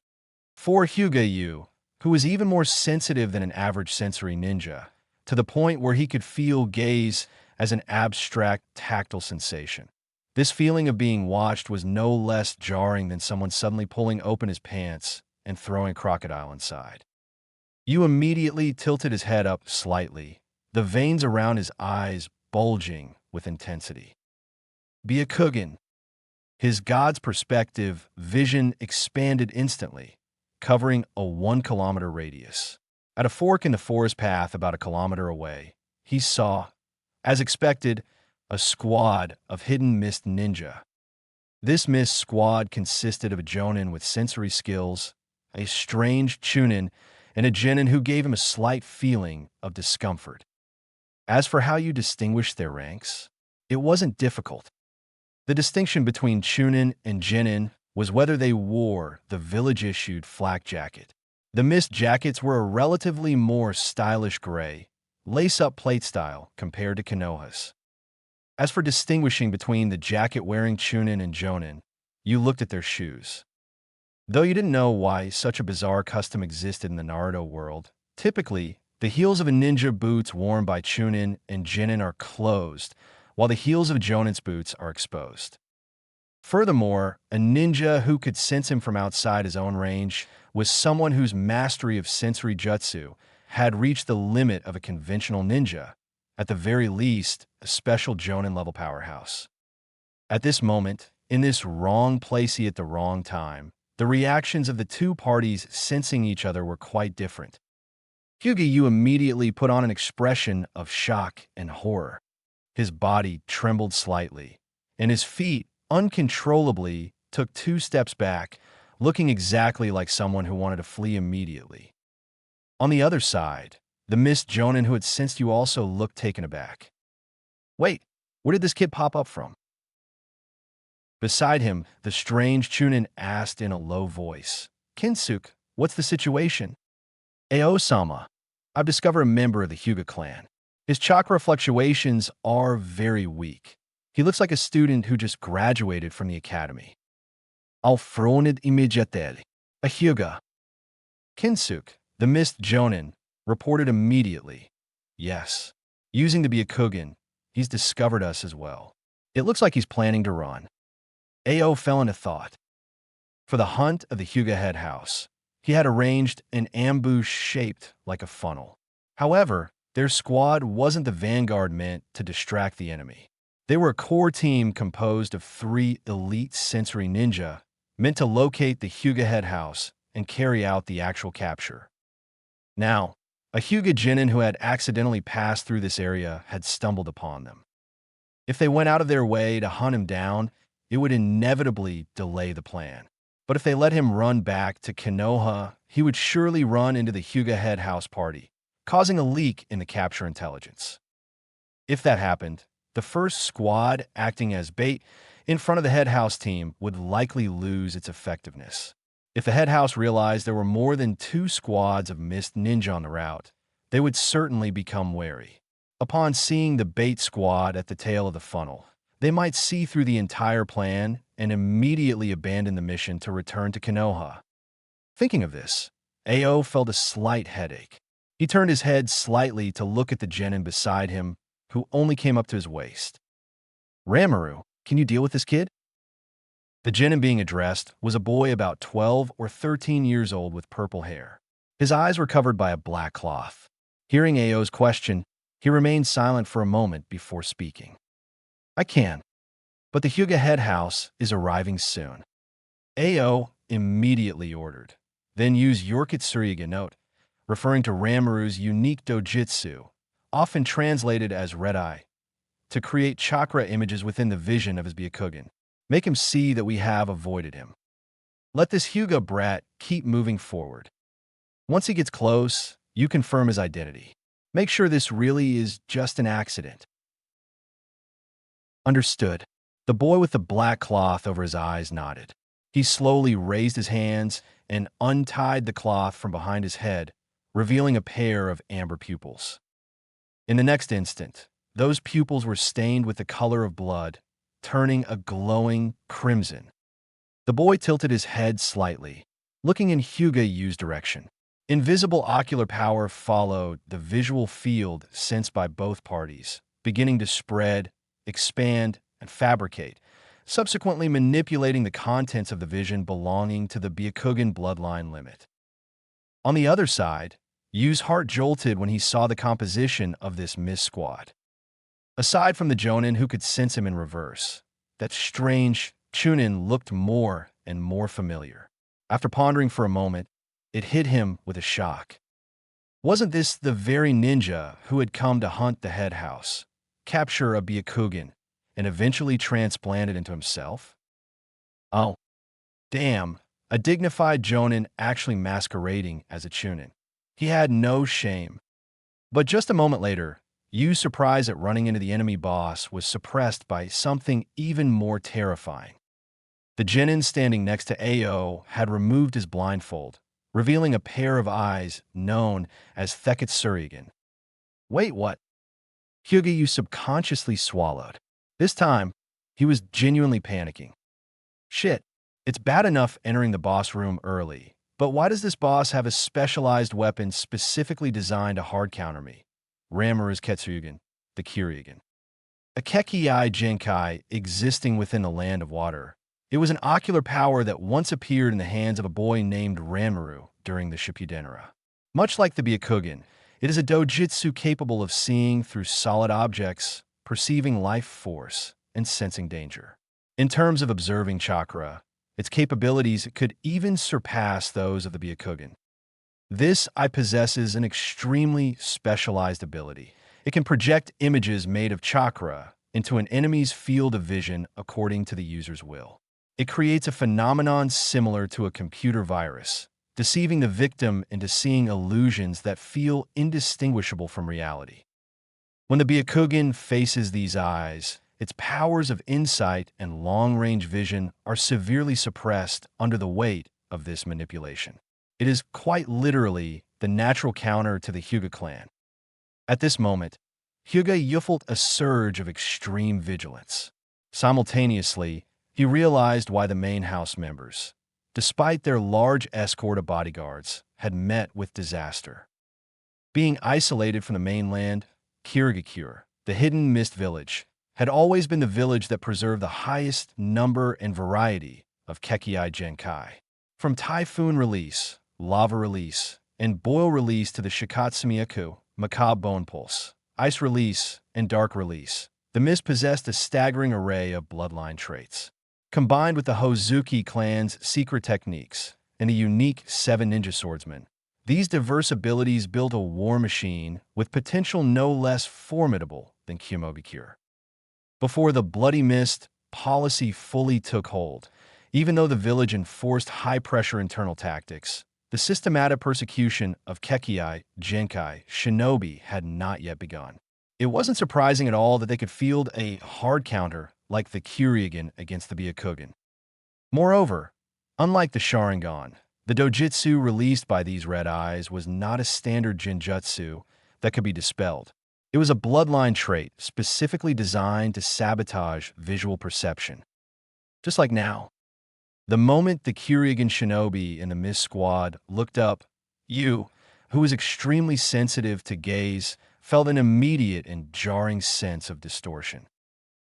For Hyuga Yu, who was even more sensitive than an average sensory ninja, to the point where he could feel gaze as an abstract tactile sensation. This feeling of being watched was no less jarring than someone suddenly pulling open his pants and throwing a crocodile inside. Yu immediately tilted his head up slightly, the veins around his eyes bulging with intensity. Byakugan. His god's perspective vision expanded instantly, covering a 1-kilometer radius. At a fork in the forest path about a kilometer away, he saw, as expected, a squad of hidden mist ninja. This mist squad consisted of a jonin with sensory skills, a strange chunin, and a genin who gave him a slight feeling of discomfort. As for how you distinguish their ranks, it wasn't difficult. The distinction between chunin and genin was whether they wore the village-issued flak jacket. The mist jackets were a relatively more stylish gray, lace-up plate style compared to Konoha's. As for distinguishing between the jacket-wearing chunin and jonin, you looked at their shoes. Though you didn't know why such a bizarre custom existed in the Naruto world, typically, the heels of a ninja boots worn by chunin and genin are closed, while the heels of jonin's boots are exposed. Furthermore, a ninja who could sense him from outside his own range was someone whose mastery of sensory jutsu had reached the limit of a conventional ninja, at the very least, a special jonin-level powerhouse. At this moment, in this wrong place at the wrong time, the reactions of the two parties sensing each other were quite different. Hyuga immediately put on an expression of shock and horror. His body trembled slightly, and his feet uncontrollably took 2 steps back, looking exactly like someone who wanted to flee immediately. On the other side, the mist jonin who had sensed you also looked taken aback. Wait, where did this kid pop up from? Beside him, the strange chunin asked in a low voice, Kinsuke, what's the situation? Ao-sama, I've discovered a member of the Hyuga clan. His chakra fluctuations are very weak. He looks like a student who just graduated from the academy. I'll fronid immediately. A Hyuga. Kinsuke, the mist jonin, reported immediately. Yes. Using the Byakugan, he's discovered us as well. It looks like he's planning to run. Ao fell into thought. For the hunt of the Hyuga head house, he had arranged an ambush shaped like a funnel. However, their squad wasn't the vanguard meant to distract the enemy. They were a core team composed of 3 elite sensory ninja meant to locate the Hyuga head house and carry out the actual capture. Now, a Hyuga genin who had accidentally passed through this area had stumbled upon them. If they went out of their way to hunt him down, it would inevitably delay the plan. But if they let him run back to Konoha, he would surely run into the Hyuga head house party, causing a leak in the capture intelligence. If that happened, the first squad acting as bait in front of the head house team would likely lose its effectiveness. If the head house realized there were more than 2 squads of mist ninja on the route, they would certainly become wary. Upon seeing the bait squad at the tail of the funnel, they might see through the entire plan and immediately abandon the mission to return to Konoha. Thinking of this, Ao felt a slight headache. He turned his head slightly to look at the genin beside him, who only came up to his waist. Ranmaru, can you deal with this kid? The genin being addressed was a boy about 12 or 13 years old with purple hair. His eyes were covered by a black cloth. Hearing Ao's question, he remained silent for a moment before speaking. I can, but the Hyuga head house is arriving soon. Ao immediately ordered. Then use your Kitsuryuga note, referring to Ranmaru's unique dojutsu, often translated as red eye, to create chakra images within the vision of his Byakugan. Make him see that we have avoided him. Let this Hyuga brat keep moving forward. Once he gets close, you confirm his identity. Make sure this really is just an accident. Understood. The boy with the black cloth over his eyes nodded. He slowly raised his hands and untied the cloth from behind his head, revealing a pair of amber pupils. In the next instant, those pupils were stained with the color of blood, turning a glowing crimson. The boy tilted his head slightly, looking in Hyuga Yu's direction. Invisible ocular power followed the visual field sensed by both parties, beginning to spread, expand, and fabricate, subsequently manipulating the contents of the vision belonging to the Byakugan bloodline limit. On the other side, Yu's heart jolted when he saw the composition of this mist squad. Aside from the Jonin who could sense him in reverse, that strange Chunin looked more and more familiar. After pondering for a moment, it hit him with a shock. Wasn't this the very ninja who had come to hunt the head house, capture a Byakugan, and eventually transplant it into himself? Oh, damn, a dignified Jonin actually masquerading as a Chunin. He had no shame. But just a moment later, Yu's surprise at running into the enemy boss was suppressed by something even more terrifying. The genin standing next to Ao had removed his blindfold, revealing a pair of eyes known as Thekatsurugan. Wait, what? Hyuga Yu subconsciously swallowed. This time, he was genuinely panicking. Shit, it's bad enough entering the boss room early, but why does this boss have a specialized weapon specifically designed to hard counter me? Ramaru's Ketsurugan, the Kyuryagan. A Kekii Genkai existing within the land of water. It was an ocular power that once appeared in the hands of a boy named Ramaru during the Shippuden era. Much like the Byakugan, it is a dojutsu capable of seeing through solid objects, perceiving life force, and sensing danger. In terms of observing chakra, its capabilities could even surpass those of the Byakugan. This eye possesses an extremely specialized ability. It can project images made of chakra into an enemy's field of vision according to the user's will. It creates a phenomenon similar to a computer virus, deceiving the victim into seeing illusions that feel indistinguishable from reality. When the Byakugan faces these eyes, its powers of insight and long-range vision are severely suppressed under the weight of this manipulation. It is quite literally the natural counter to the Hyuga clan. At this moment, Hyuga Yu felt a surge of extreme vigilance. Simultaneously, he realized why the main house members, despite their large escort of bodyguards, had met with disaster. Being isolated from the mainland, Kirigakure, the hidden mist village, had always been the village that preserved the highest number and variety of Kekii Genkai. From Typhoon Release, Lava Release, and Boil Release to the Shikatsumiyaku, Macabre Bone Pulse, Ice Release, and Dark Release, the mist possessed a staggering array of bloodline traits. Combined with the Hozuki clan's secret techniques and the unique 7 ninja swordsmen, these diverse abilities built a war machine with potential no less formidable than Kumobikure. Before the Bloody Mist policy fully took hold, even though the village enforced high-pressure internal tactics, the systematic persecution of Kekii Genkai shinobi had not yet begun. It wasn't surprising at all that they could field a hard counter like the Kyuryagan against the Byakugan. Moreover, unlike the Sharingan, the dojutsu released by these red eyes was not a standard genjutsu that could be dispelled. It was a bloodline trait specifically designed to sabotage visual perception. Just like now. The moment the Kyuryagan shinobi in the Mist Squad looked up, Yu, who was extremely sensitive to gaze, felt an immediate and jarring sense of distortion.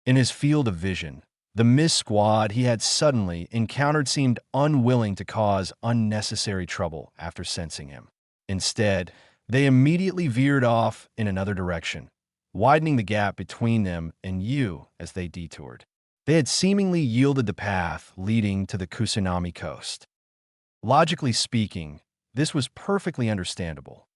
In his field of vision, the Mist Squad he had suddenly encountered seemed unwilling to cause unnecessary trouble after sensing him. Instead, they immediately veered off in another direction, widening the gap between them and Yu as they detoured. They had seemingly yielded the path leading to the Kusanami coast. Logically speaking, this was perfectly understandable.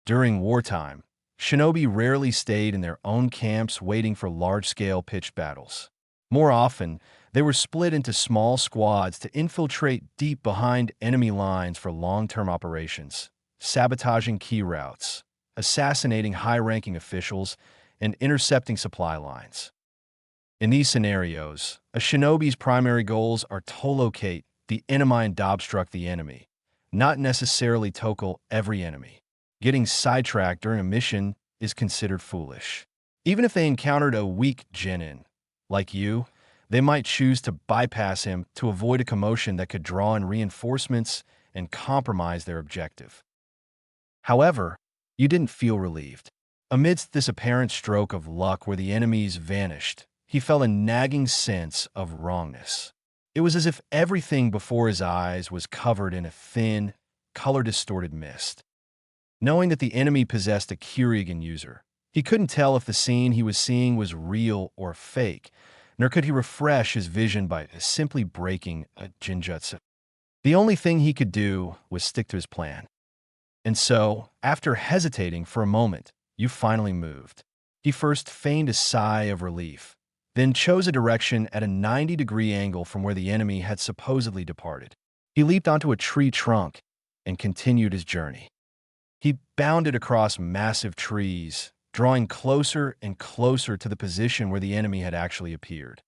During wartime, shinobi rarely stayed in their own camps waiting for large-scale pitched battles. More often, they were split into small squads to infiltrate deep behind enemy lines for long-term operations, sabotaging key routes, assassinating high-ranking officials, and intercepting supply lines. In these scenarios, a shinobi's primary goals are to locate the enemy and obstruct the enemy, not necessarily tackle every enemy. Getting sidetracked during a mission is considered foolish. Even if they encountered a weak genin, like you, they might choose to bypass him to avoid a commotion that could draw in reinforcements and compromise their objective. However, you didn't feel relieved. Amidst this apparent stroke of luck where the enemies vanished, he felt a nagging sense of wrongness. It was as if everything before his eyes was covered in a thin, color-distorted mist. Knowing that the enemy possessed a Kyurigin user, he couldn't tell if the scene he was seeing was real or fake, nor could he refresh his vision by simply breaking a jinjutsu. The only thing he could do was stick to his plan. And so, after hesitating for a moment, you finally moved. He first feigned a sigh of relief, then chose a direction at a 90-degree angle from where the enemy had supposedly departed. He leaped onto a tree trunk and continued his journey. He bounded across massive trees, drawing closer and closer to the position where the enemy had actually appeared.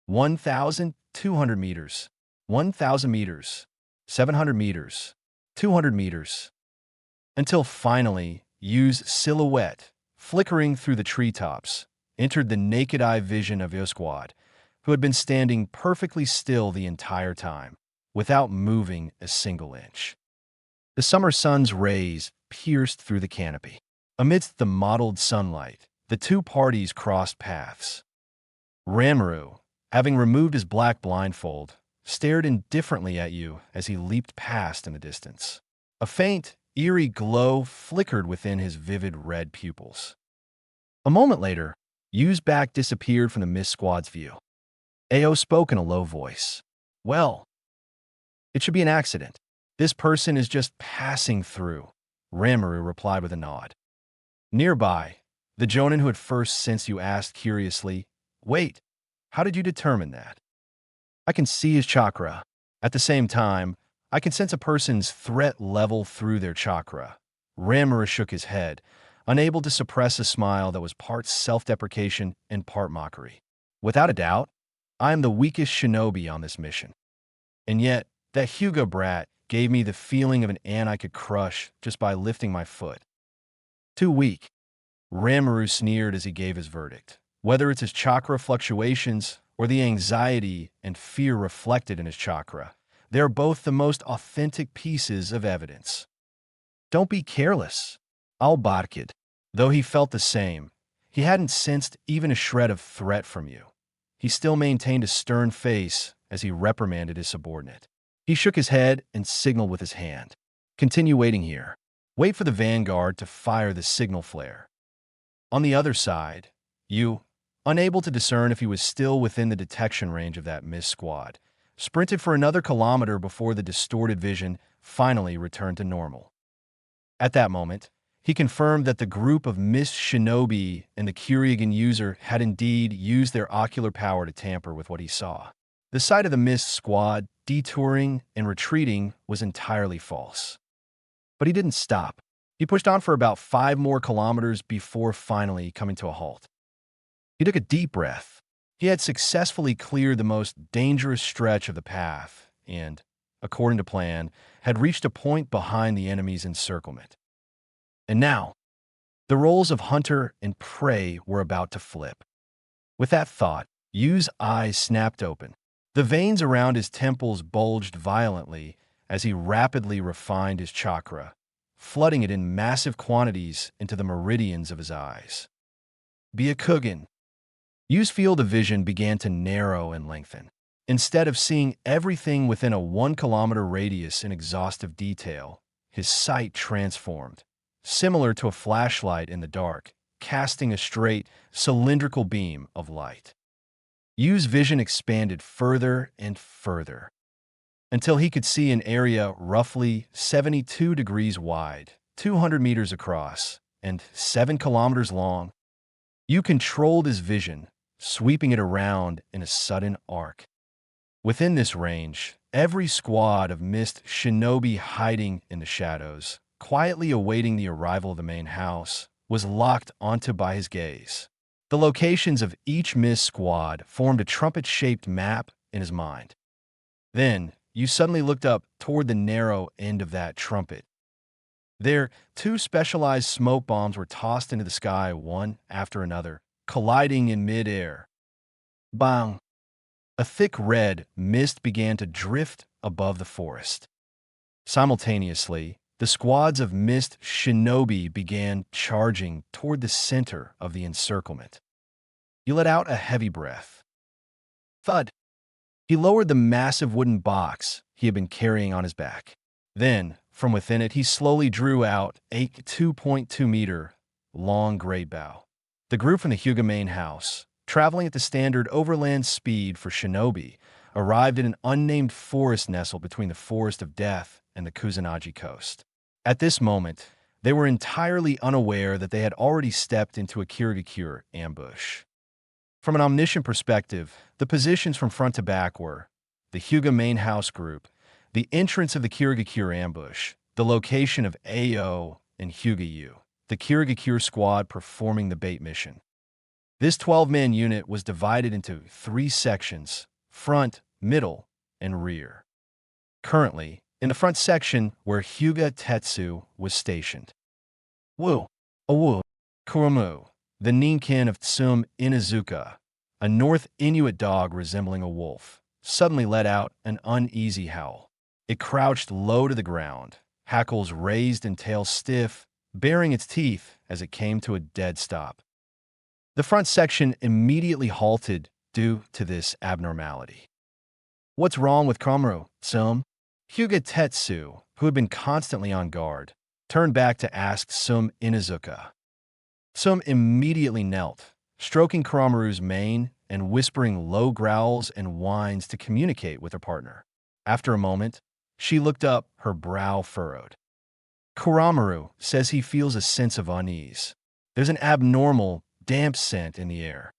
1,200 meters, 1,000 meters, 700 meters, 200 meters, until finally, Yu's silhouette, flickering through the treetops, entered the naked-eye vision of your squad, who had been standing perfectly still the entire time, without moving a single inch. The summer sun's rays pierced through the canopy. Amidst the mottled sunlight, the two parties crossed paths. Ranmaru, having removed his black blindfold, stared indifferently at you as he leaped past in the distance. A faint, eerie glow flickered within his vivid red pupils. A moment later, Yu's back disappeared from the mist squad's view. Ao spoke in a low voice. "Well, it should be an accident. This person is just passing through," Ranmaru replied with a nod. Nearby, the Jonin who had first sensed you asked curiously, "Wait, how did you determine that?" "I can see his chakra. At the same time, I can sense a person's threat level through their chakra." Ranmaru shook his head, unable to suppress a smile that was part self-deprecation and part mockery. "Without a doubt, I am the weakest shinobi on this mission. And yet, that Hyuga brat gave me the feeling of an ant I could crush just by lifting my foot." "Too weak," Ranmaru sneered as he gave his verdict. Whether it's his chakra fluctuations or the anxiety and fear reflected in his chakra, they are both the most authentic pieces of evidence. "Don't be careless," Al-Barkid. Though he felt the same, he hadn't sensed even a shred of threat from you. He still maintained a stern face as he reprimanded his subordinate. He shook his head and signaled with his hand. "Continue waiting here. Wait for the vanguard to fire the signal flare." On the other side, you, unable to discern if he was still within the detection range of that mist squad, sprinted for another kilometer before the distorted vision finally returned to normal. At that moment, he confirmed that the group of mist shinobi and the Kyurigin user had indeed used their ocular power to tamper with what he saw. The sight of the mist squad detouring and retreating was entirely false. But he didn't stop. He pushed on for about 5 more kilometers before finally coming to a halt. He took a deep breath. He had successfully cleared the most dangerous stretch of the path and, according to plan, had reached a point behind the enemy's encirclement. And now, the roles of hunter and prey were about to flip. With that thought, Yu's eyes snapped open. The veins around his temples bulged violently as he rapidly refined his chakra, flooding it in massive quantities into the meridians of his eyes. Byakugin. Yu's field of vision began to narrow and lengthen. Instead of seeing everything within a 1-kilometer radius in exhaustive detail, his sight transformed, similar to a flashlight in the dark, casting a straight, cylindrical beam of light. Yu's vision expanded further and further, until he could see an area roughly 72 degrees wide, 200 meters across, and 7 kilometers long. Yu controlled his vision, sweeping it around in a sudden arc. Within this range, every squad of mist shinobi hiding in the shadows, quietly awaiting the arrival of the main house, was locked onto by his gaze. The locations of each mist squad formed a trumpet-shaped map in his mind. Then, you suddenly looked up toward the narrow end of that trumpet. There, 2 specialized smoke bombs were tossed into the sky one after another, colliding in mid-air. Bang! A thick red mist began to drift above the forest. Simultaneously, the squads of mist shinobi began charging toward the center of the encirclement. He let out a heavy breath. Thud! He lowered the massive wooden box he had been carrying on his back. Then, from within it, he slowly drew out a 2.2-meter long great bow. The group from the Hyuga main house, traveling at the standard overland speed for shinobi, arrived at an unnamed forest nestled between the Forest of Death and the Kusanagi coast. At this moment, they were entirely unaware that they had already stepped into a Kirigakure ambush. From an omniscient perspective, the positions from front to back were the Hyuga main house group, the entrance of the Kirigakure ambush, the location of AO and Hyuga-U, the Kirigakure squad performing the bait mission. This 12-man unit was divided into 3 sections: front, middle, and rear. Currently, in the front section where Hyuga Tetsu was stationed. Wu, Awu, Kurumu, the Ninkin of Tsum Inazuka, a North Inuit dog resembling a wolf, suddenly let out an uneasy howl. It crouched low to the ground, hackles raised and tail stiff, baring its teeth as it came to a dead stop. The front section immediately halted due to this abnormality. What's wrong with Komaru, Tsum? Hyuga Tetsu, who had been constantly on guard, turned back to ask Tsum Inazuka. Tsum immediately knelt, stroking Kuramaru's mane and whispering low growls and whines to communicate with her partner. After a moment, she looked up, her brow furrowed. Kuramaru says he feels a sense of unease. There's an abnormal, damp scent in the air.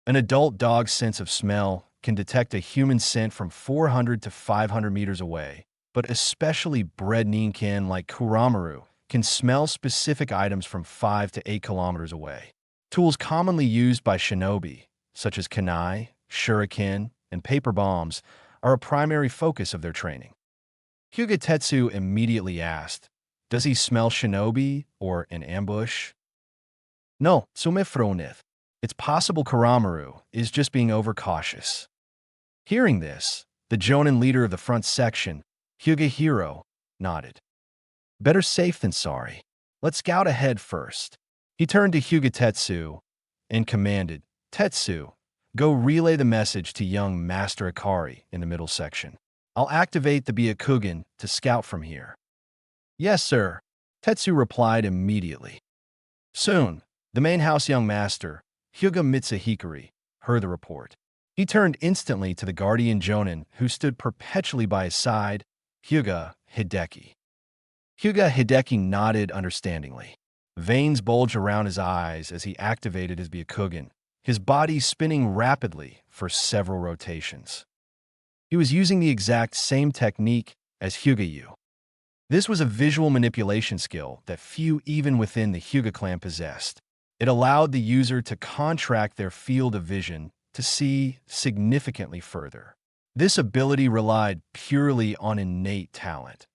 An adult dog's sense of smell can detect a human scent from 400 to 500 meters away, but especially bred Ninkin like Kuramaru can smell specific items from 5 to 8 kilometers away. Tools commonly used by shinobi, such as kunai, shuriken, and paper bombs, are a primary focus of their training. Hyuga Tetsu immediately asked, "Does he smell shinobi or an ambush?" No, sumifronith. It's possible Kuramaru is just being overcautious. Hearing this, the Jonin leader of the front section, Hyuga Hiro, nodded. Better safe than sorry. Let's scout ahead first. He turned to Hyuga Tetsu and commanded, Tetsu, go relay the message to young Master Akari in the middle section. I'll activate the Byakugan to scout from here. Yes, sir, Tetsu replied immediately. Soon, the main house young master, Hyuga Mitsuhikari, heard the report. He turned instantly to the guardian Jonin who stood perpetually by his side, Hyuga Hideki. Hyuga Hideki nodded understandingly. Veins bulged around his eyes as he activated his Byakugan, his body spinning rapidly for several rotations. He was using the exact same technique as Hyuga-U. This was a visual manipulation skill that few even within the Hyuga clan possessed. It allowed the user to contract their field of vision to see significantly further. This ability relied purely on innate talent.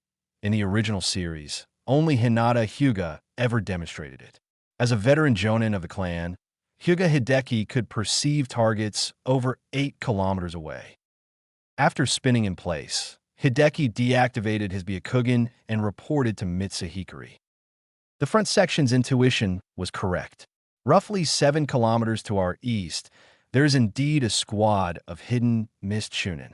In the original series, only Hinata Hyuga ever demonstrated it. As a veteran Jonin of the clan, Hyuga Hideki could perceive targets over 8 kilometers away. After spinning in place, Hideki deactivated his Byakugan and reported to Mitsuhikari. The front section's intuition was correct. Roughly 7 kilometers to our east, there is indeed a squad of hidden mist Chunin.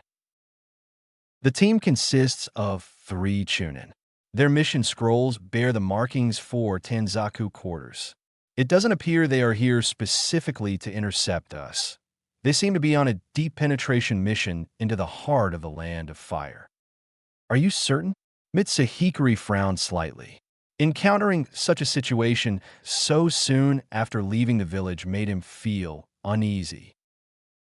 The team consists of 3 Chunin. Their mission scrolls bear the markings for Tanzaku quarters. It doesn't appear they are here specifically to intercept us. They seem to be on a deep penetration mission into the heart of the land of fire. Are you certain? Mitsuhikari frowned slightly. Encountering such a situation so soon after leaving the village made him feel uneasy.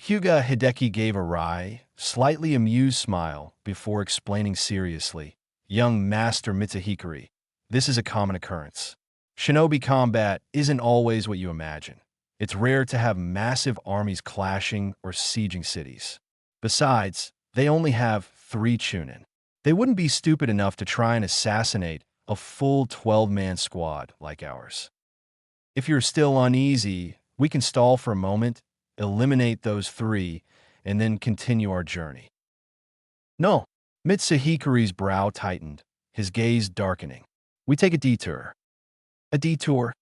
Hyuga Hideki gave a wry, slightly amused smile before explaining seriously, Young Master Mitsuhikari, this is a common occurrence. Shinobi combat isn't always what you imagine. It's rare to have massive armies clashing or sieging cities. Besides, they only have 3 Chunin. They wouldn't be stupid enough to try and assassinate a full 12-man squad like ours. If you're still uneasy, we can stall for a moment, eliminate those 3, and then continue our journey. No. Mitsuhikari's brow tightened. his gaze darkening. We take a detour. A detour?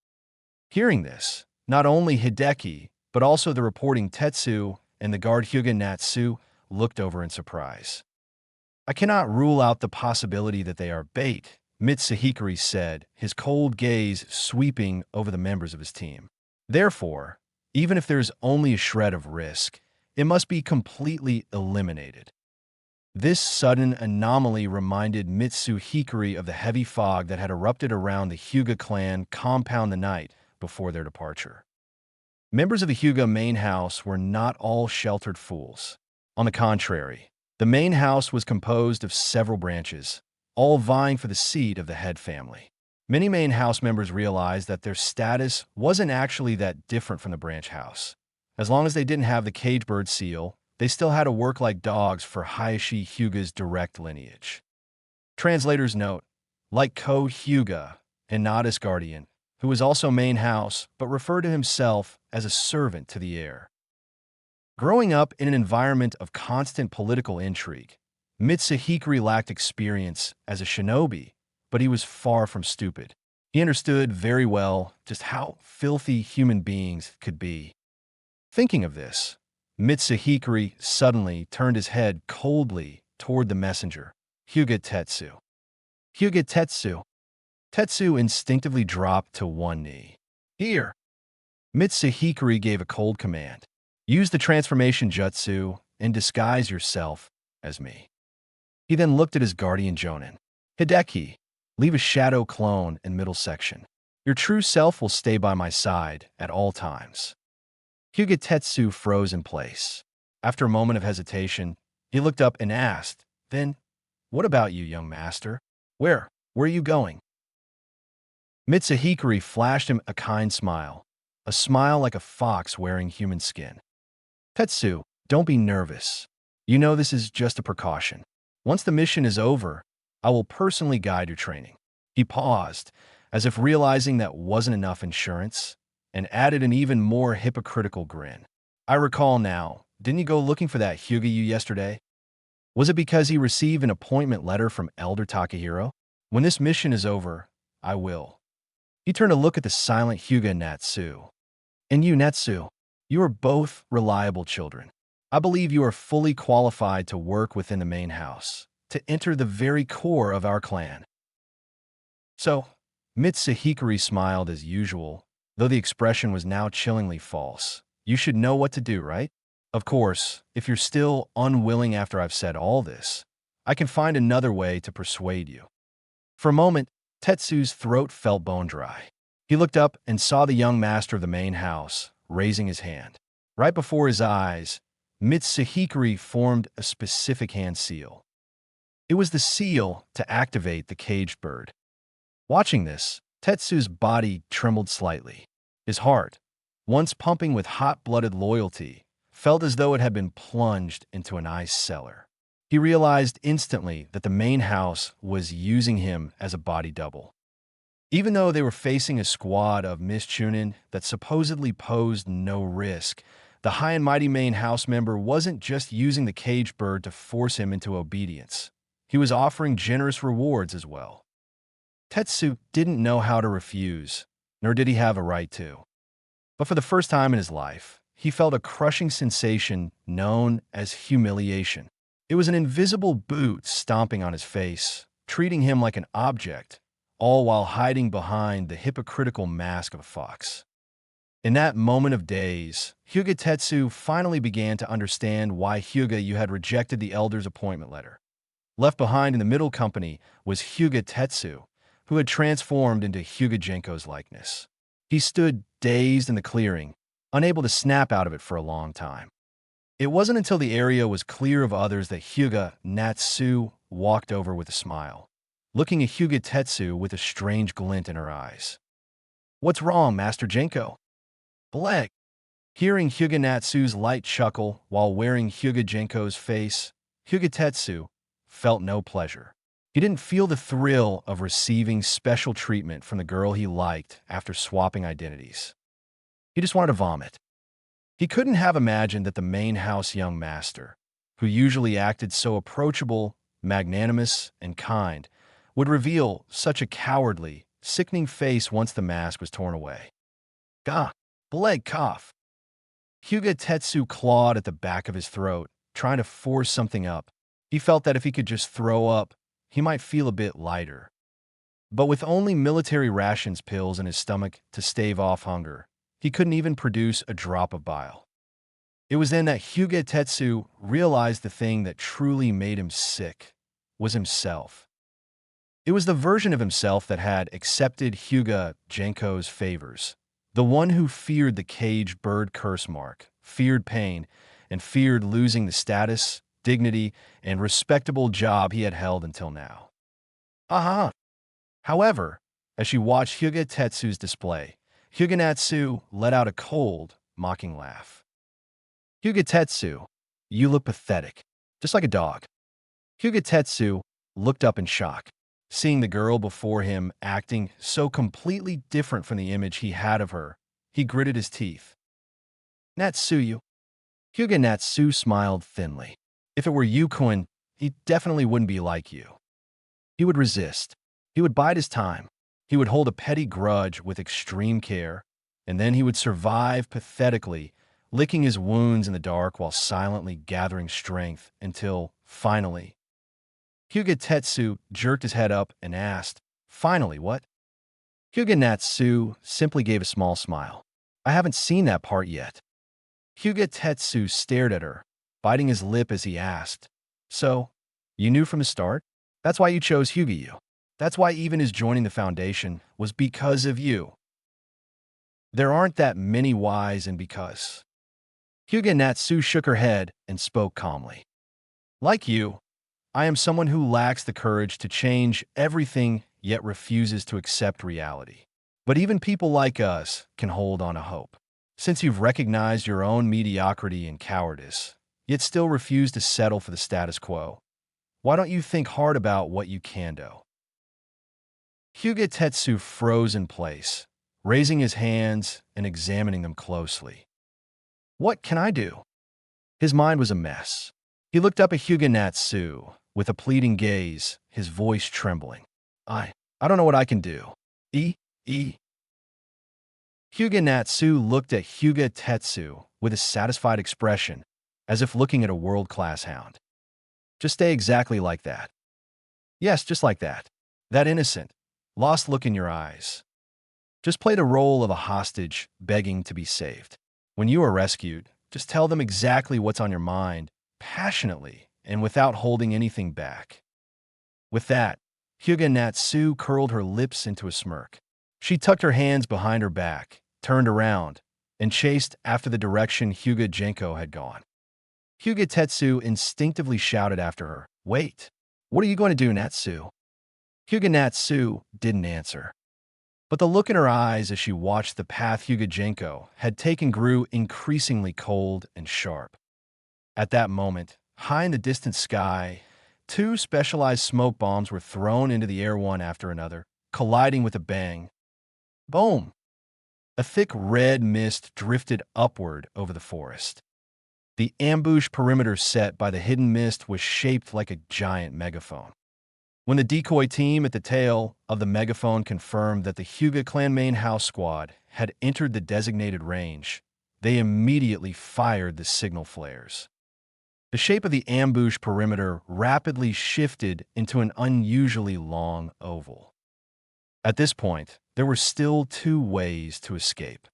Hearing this, not only Hideki, but also the reporting Tetsu and the guard Hyuga Natsu looked over in surprise. I cannot rule out the possibility that they are bait, Mitsuhikari said, his cold gaze sweeping over the members of his team. Therefore, even if there's only a shred of risk, it must be completely eliminated. This sudden anomaly reminded Mitsuhikari of the heavy fog that had erupted around the Hyuga clan compound the night before their departure. Members of the Hyuga main house were not all sheltered fools. On the contrary, the main house was composed of several branches, all vying for the seat of the head family. Many main house members realized that their status wasn't actually that different from the branch house. As long as they didn't have the cage bird seal, they still had to work like dogs for Hayashi Hyuga's direct lineage. Translator's note: like Ko Hyuga, Hinata's guardian, who was also main house but referred to himself as a servant to the heir. Growing up in an environment of constant political intrigue, Mitsuhikari lacked experience as a shinobi, but he was far from stupid. He understood very well just how filthy human beings could be. Thinking of this, Mitsuhikari suddenly turned his head coldly toward the messenger, Hyuga Tetsu. Hyuga Tetsu. Tetsu instinctively dropped to one knee. Here. Mitsuhikari gave a cold command. Use the transformation jutsu and disguise yourself as me. He then looked at his guardian Jonin. Hideki, leave a shadow clone in middle section. Your true self will stay by my side at all times. Hyuga Tetsu froze in place. After a moment of hesitation, he looked up and asked, then, what about you, young master? Where are you going? Mitsuhikari flashed him a kind smile, a smile like a fox wearing human skin. Tetsu, don't be nervous. You know this is just a precaution. Once the mission is over, I will personally guide your training. He paused, as if realizing that wasn't enough insurance, and added an even more hypocritical grin. I recall now, didn't you go looking for that Hyuga yesterday? Was it because he received an appointment letter from Elder Takahiro? When this mission is over, I will. He turned to look at the silent Hyuga Natsu. And you, Natsu, you are both reliable children. I believe you are fully qualified to work within the main house, to enter the very core of our clan. So, Mitsuhikari smiled as usual, though the expression was now chillingly false. You should know what to do, right? Of course, if you're still unwilling after I've said all this, I can find another way to persuade you. For a moment, Tetsu's throat felt bone dry. He looked up and saw the young master of the main house, raising his hand. Right before his eyes, Mitsuhikari formed a specific hand seal. It was the seal to activate the caged bird. Watching this, Tetsu's body trembled slightly. His heart, once pumping with hot-blooded loyalty, felt as though it had been plunged into an ice cellar. He realized instantly that the main house was using him as a body double. Even though they were facing a squad of mischunin that supposedly posed no risk, the high and mighty main house member wasn't just using the caged bird to force him into obedience. He was offering generous rewards as well. Tetsu didn't know how to refuse, nor did he have a right to. But for the first time in his life, he felt a crushing sensation known as humiliation. It was an invisible boot stomping on his face, treating him like an object, all while hiding behind the hypocritical mask of a fox. In that moment of daze, Hyuga Tetsu finally began to understand why Hyuga had rejected the elder's appointment letter. Left behind in the middle company was Hyuga Tetsu, who had transformed into Hyuga Genko's likeness. He stood dazed in the clearing, unable to snap out of it for a long time. It wasn't until the area was clear of others that Hyuga Natsu walked over with a smile, looking at Hyuga Tetsu with a strange glint in her eyes. What's wrong, Master Genko? Bleg. Hearing Hyuga Natsu's light chuckle while wearing Hyuga Genko's face, Hyuga Tetsu felt no pleasure. He didn't feel the thrill of receiving special treatment from the girl he liked after swapping identities. He just wanted to vomit. He couldn't have imagined that the main house young master, who usually acted so approachable, magnanimous, and kind, would reveal such a cowardly, sickening face once the mask was torn away. Gah! Beleg cough. Hyuga Tetsu clawed at the back of his throat, trying to force something up. He felt that if he could just throw up, he might feel a bit lighter. But with only military rations pills in his stomach to stave off hunger, he couldn't even produce a drop of bile. It was then that Hyuga Tetsu realized the thing that truly made him sick was himself. It was the version of himself that had accepted Hyuga Genko's favors, the one who feared the caged bird curse mark, feared pain, and feared losing the status, dignity, and respectable job he had held until now. Aha! However, as she watched Hyuga Tetsu's display, Hyuga Natsu let out a cold, mocking laugh. Hyuga Tetsu, you look pathetic, just like a dog. Hyuga Tetsu looked up in shock, seeing the girl before him acting so completely different from the image he had of her. He gritted his teeth. Natsuyu. Hyuga Natsu smiled thinly. If it were Yukon, he definitely wouldn't be like you. He would resist. He would bide his time. He would hold a petty grudge with extreme care, and then he would survive pathetically, licking his wounds in the dark while silently gathering strength until, finally, Hyuga Tetsu jerked his head up and asked, "Finally, what?" Hyuga Natsu simply gave a small smile. "I haven't seen that part yet." Hyuga Tetsu stared at her, biting his lip as he asked, "So, you knew from the start? That's why you chose Hyuga-yu. That's why even his joining the Foundation was because of you." There aren't that many whys and because. Hyuga Natsu shook her head and spoke calmly. Like you, I am someone who lacks the courage to change everything yet refuses to accept reality. But even people like us can hold on to hope. Since you've recognized your own mediocrity and cowardice, yet still refuse to settle for the status quo, why don't you think hard about what you can do? Hyuga Tetsu froze in place, raising his hands and examining them closely. What can I do? His mind was a mess. He looked up at Hyuga Natsu with a pleading gaze, his voice trembling. I don't know what I can do. Hyuga Natsu looked at Hyuga Tetsu with a satisfied expression, as if looking at a world-class hound. Just stay exactly like that. Yes, just like that. That innocent, lost look in your eyes. Just play the role of a hostage begging to be saved. When you are rescued, just tell them exactly what's on your mind, passionately, and without holding anything back. With that, Hyuga Natsu curled her lips into a smirk. She tucked her hands behind her back, turned around, and chased after the direction Hyuga Genko had gone. Hyuga Tetsu instinctively shouted after her, "Wait! What are you going to do, Natsu?" Hyuga Natsu didn't answer. But the look in her eyes as she watched the path Hyuga Genko had taken grew increasingly cold and sharp. At that moment, high in the distant sky, two specialized smoke bombs were thrown into the air one after another, colliding with a bang. Boom! A thick red mist drifted upward over the forest. The ambush perimeter set by the hidden mist was shaped like a giant megaphone. When the decoy team at the tail of the megaphone confirmed that the Hyuga clan main house squad had entered the designated range, they immediately fired the signal flares. The shape of the ambush perimeter rapidly shifted into an unusually long oval. At this point, there were still two ways to escape.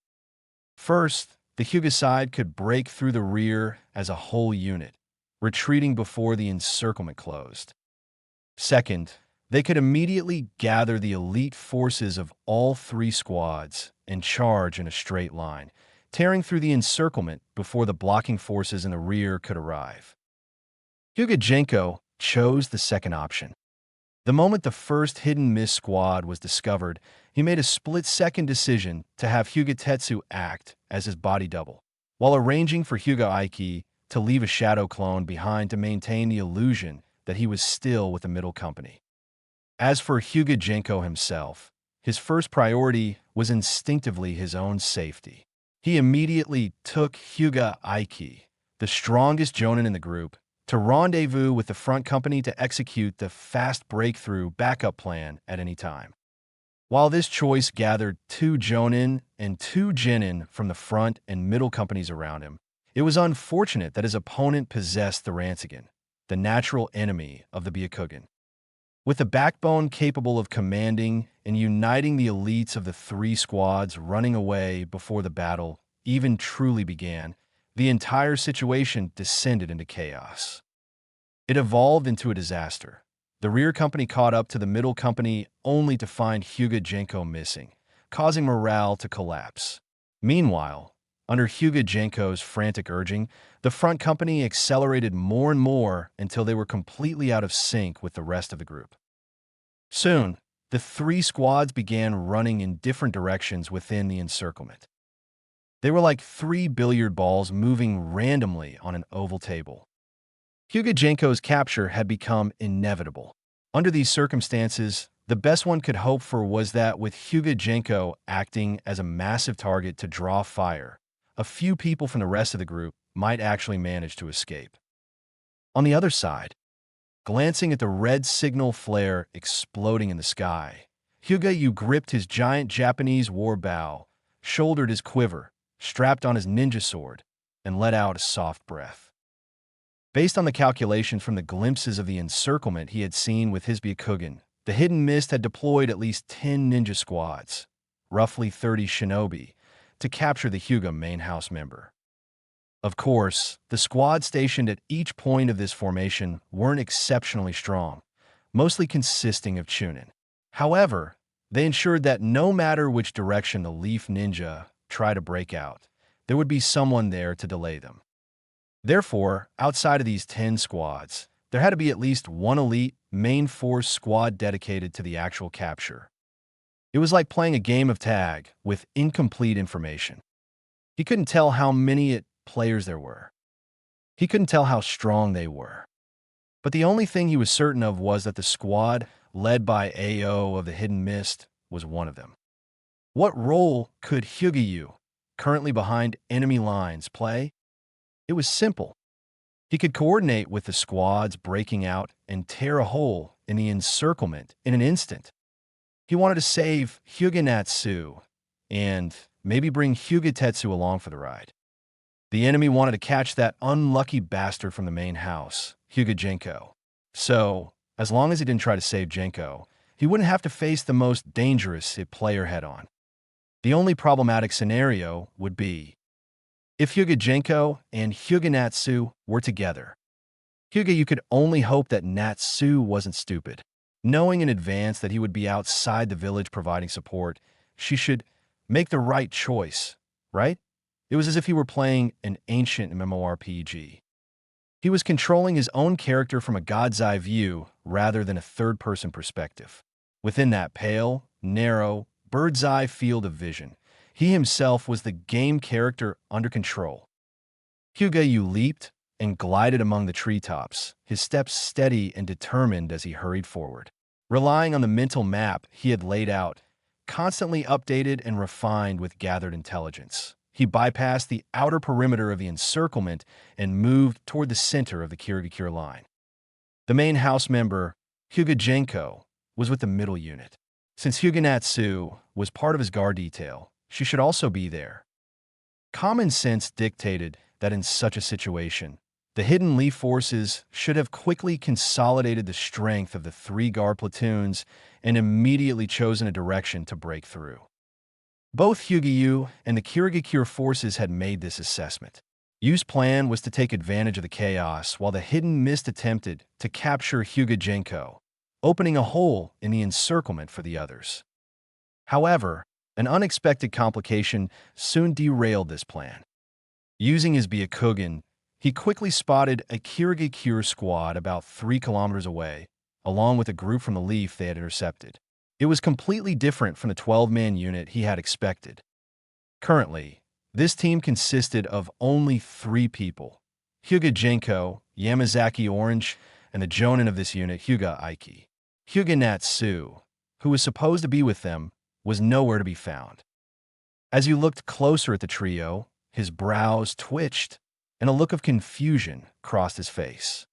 First, the Hyuga side could break through the rear as a whole unit, retreating before the encirclement closed. Second, they could immediately gather the elite forces of all three squads and charge in a straight line, tearing through the encirclement before the blocking forces in the rear could arrive. Hyuga Genko chose the second option. The moment the first hidden mist squad was discovered, he made a split-second decision to have Hyuga Tetsu act as his body double, while arranging for Hyuga Aiki to leave a shadow clone behind to maintain the illusion that he was still with the middle company. As for Hyuga Genko himself, his first priority was instinctively his own safety. He immediately took Hyuga Aiki, the strongest jonin in the group, to rendezvous with the front company to execute the fast breakthrough backup plan at any time. While this choice gathered 2 Jonin and 2 Jinin from the front and middle companies around him, it was unfortunate that his opponent possessed the Ransagen, the natural enemy of the Byakugan. With a backbone capable of commanding and uniting the elites of the 3 squads running away before the battle even truly began, the entire situation descended into chaos. It evolved into a disaster. The rear company caught up to the middle company only to find Hyuga Genko missing, causing morale to collapse. Meanwhile, under Hyuga Genko's frantic urging, the front company accelerated more and more until they were completely out of sync with the rest of the group. Soon, the 3 squads began running in different directions within the encirclement. They were like 3 billiard balls moving randomly on an oval table. Hyuga Genko's capture had become inevitable. Under these circumstances, the best one could hope for was that with Hyuga Genko acting as a massive target to draw fire, a few people from the rest of the group might actually manage to escape. On the other side, glancing at the red signal flare exploding in the sky, Hyuga Yu gripped his giant Japanese war bow, shouldered his quiver, strapped on his ninja sword, and let out a soft breath. Based on the calculations from the glimpses of the encirclement he had seen with his Byakugan, the Hidden Mist had deployed at least 10 ninja squads, roughly 30 shinobi, to capture the Hyuga main house member. Of course, the squads stationed at each point of this formation weren't exceptionally strong, mostly consisting of Chunin. However, they ensured that no matter which direction the Leaf Ninja tried to break out, there would be someone there to delay them. Therefore, outside of these 10 squads, there had to be at least one elite main force squad dedicated to the actual capture. It was like playing a game of tag with incomplete information. He couldn't tell how many players there were. He couldn't tell how strong they were. But the only thing he was certain of was that the squad, led by AO of the Hidden Mist, was one of them. What role could Hyuga Yu, currently behind enemy lines, play? It was simple. He could coordinate with the squads breaking out and tear a hole in the encirclement in an instant. He wanted to save Hyuga Natsu and maybe bring Hyuga Tetsu along for the ride. The enemy wanted to catch that unlucky bastard from the main house, Hyuga Genko. So, as long as he didn't try to save Genko, he wouldn't have to face the most dangerous player head-on. The only problematic scenario would be if Hyuga Genko and Hyuga Natsu were together. Hyuga Yu could only hope that Natsu wasn't stupid. Knowing in advance that he would be outside the village providing support, she should make the right choice, right? It was as if he were playing an ancient MMORPG. He was controlling his own character from a god's eye view rather than a third-person perspective. Within that pale, narrow, bird's-eye field of vision, he himself was the game character under control. Hyuga Yu leaped and glided among the treetops, his steps steady and determined as he hurried forward. Relying on the mental map he had laid out, constantly updated and refined with gathered intelligence, he bypassed the outer perimeter of the encirclement and moved toward the center of the Kirigakure line. The main house member, Hyuga Genko, was with the middle unit. Since Hyuga Natsu was part of his guard detail, she should also be there. Common sense dictated that in such a situation, the Hidden Leaf forces should have quickly consolidated the strength of the 3 guard platoons and immediately chosen a direction to break through. Both Hyuga Yu and the Kirigakure forces had made this assessment. Yu's plan was to take advantage of the chaos while the Hidden Mist attempted to capture Hyuga Genko, opening a hole in the encirclement for the others. However, an unexpected complication soon derailed this plan. Using his Byakugan, he quickly spotted a Kirigakure squad about 3 kilometers away, along with a group from the Leaf they had intercepted. It was completely different from the 12-man unit he had expected. Currently, this team consisted of only 3 people: Hyuga Genko, Yamazaki Orange, and the Jonin of this unit, Hyuga Aiki. Hyuga Natsu, who was supposed to be with them, was nowhere to be found. As you looked closer at the trio, his brows twitched, and a look of confusion crossed his face.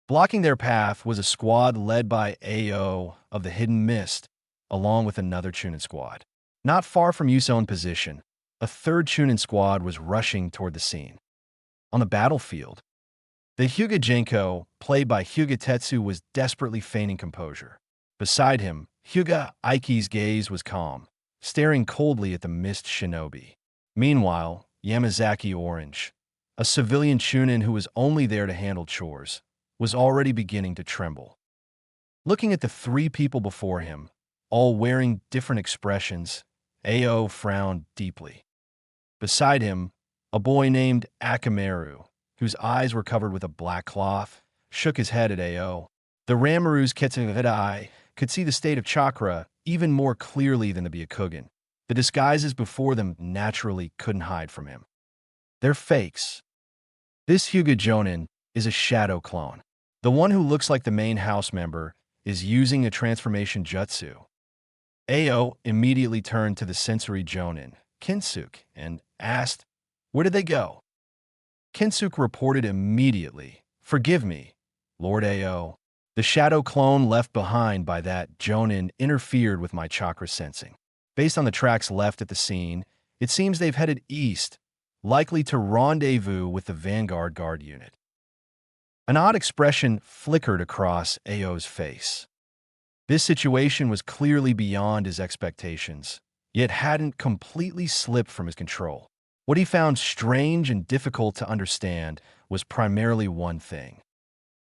Blocking their path was a squad led by AO of the Hidden Mist, along with another Chunin squad. Not far from Yu's own position, a third Chunin squad was rushing toward the scene. On the battlefield, the Hyuga Genko, played by Hyuga Tetsu, was desperately feigning composure. Beside him, Hyuga Aiki's gaze was calm, staring coldly at the mist shinobi. Meanwhile, Yamazaki Orange, a civilian Chunin who was only there to handle chores, was already beginning to tremble. Looking at the three people before him, all wearing different expressions, Ao frowned deeply. Beside him, a boy named Akamaru, whose eyes were covered with a black cloth, shook his head at Ao. The Ramaru's Ketsuhidai could see the state of chakra even more clearly than the Byakugan. The disguises before them naturally couldn't hide from him. They're fakes. This Hyuga Jonin is a shadow clone. The one who looks like the main house member is using a transformation jutsu. Ao immediately turned to the sensory Jonin, Kinsuk, and asked, "Where did they go?" Kinsuk reported immediately, "Forgive me, Lord Ao. The shadow clone left behind by that Jonin interfered with my chakra sensing. Based on the tracks left at the scene, it seems they've headed east, likely to rendezvous with the Vanguard Guard unit." An odd expression flickered across Ao's face. This situation was clearly beyond his expectations, yet hadn't completely slipped from his control. What he found strange and difficult to understand was primarily one thing.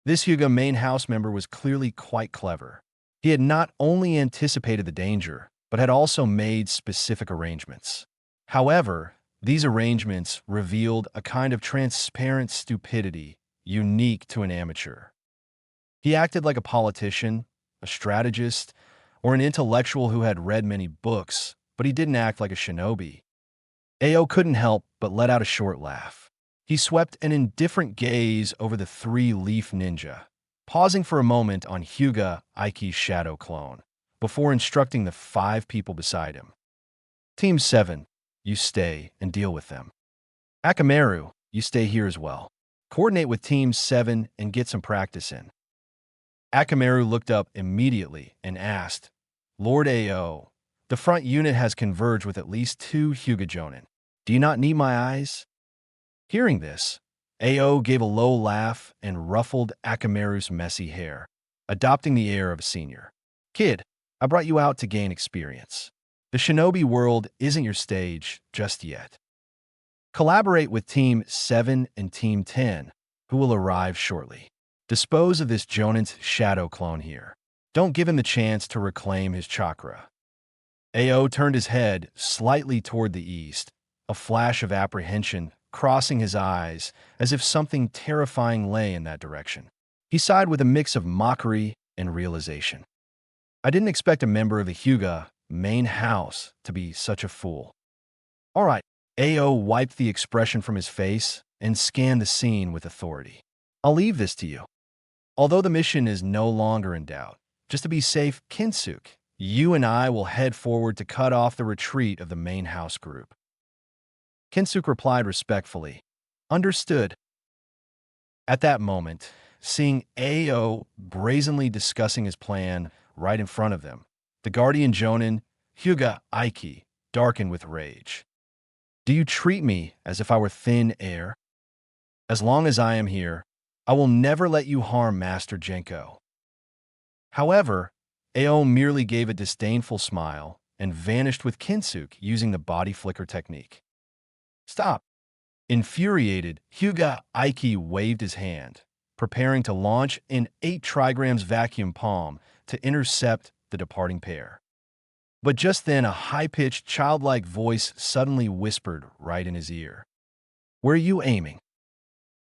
This Hyuga main house member was clearly quite clever. He had not only anticipated the danger, but had also made specific arrangements. However, these arrangements revealed a kind of transparent stupidity unique to an amateur. He acted like a politician, a strategist, or an intellectual who had read many books, but he didn't act like a shinobi. Ao couldn't help but let out a short laugh. He swept an indifferent gaze over the three-leaf ninja, pausing for a moment on Hyuga Aiki's shadow clone, before instructing the 5 people beside him. Team 7, you stay and deal with them. Akamaru, you stay here as well. Coordinate with Team 7 and get some practice in. Akamaru looked up immediately and asked, "Lord Ao, the front unit has converged with at least 2 Hyuga Jonin. Do you not need my eyes?" Hearing this, Ao gave a low laugh and ruffled Akamaru's messy hair, adopting the air of a senior. "Kid, I brought you out to gain experience. The shinobi world isn't your stage just yet. Collaborate with Team 7 and Team 10, who will arrive shortly. Dispose of this Jonin's shadow clone here. Don't give him the chance to reclaim his chakra." Ao turned his head slightly toward the east, a flash of apprehension crossing his eyes as if something terrifying lay in that direction. He sighed with a mix of mockery and realization. "I didn't expect a member of the Hyuga main house to be such a fool." "All right." Ao wiped the expression from his face and scanned the scene with authority. "I'll leave this to you. Although the mission is no longer in doubt, just to be safe, Kinsuk, you and I will head forward to cut off the retreat of the main house group." Kinsuk replied respectfully, "Understood." At that moment, seeing Ao brazenly discussing his plan right in front of them, the guardian Jonin, Hyuga Aiki, darkened with rage. "Do you treat me as if I were thin air? As long as I am here, I will never let you harm Master Genko." However, Ao merely gave a disdainful smile and vanished with Kinsuk using the body flicker technique. "Stop!" Infuriated, Hyuga Aiki waved his hand, preparing to launch an 8 trigrams vacuum palm to intercept the departing pair. But just then a high-pitched, childlike voice suddenly whispered right in his ear. "Where are you aiming?"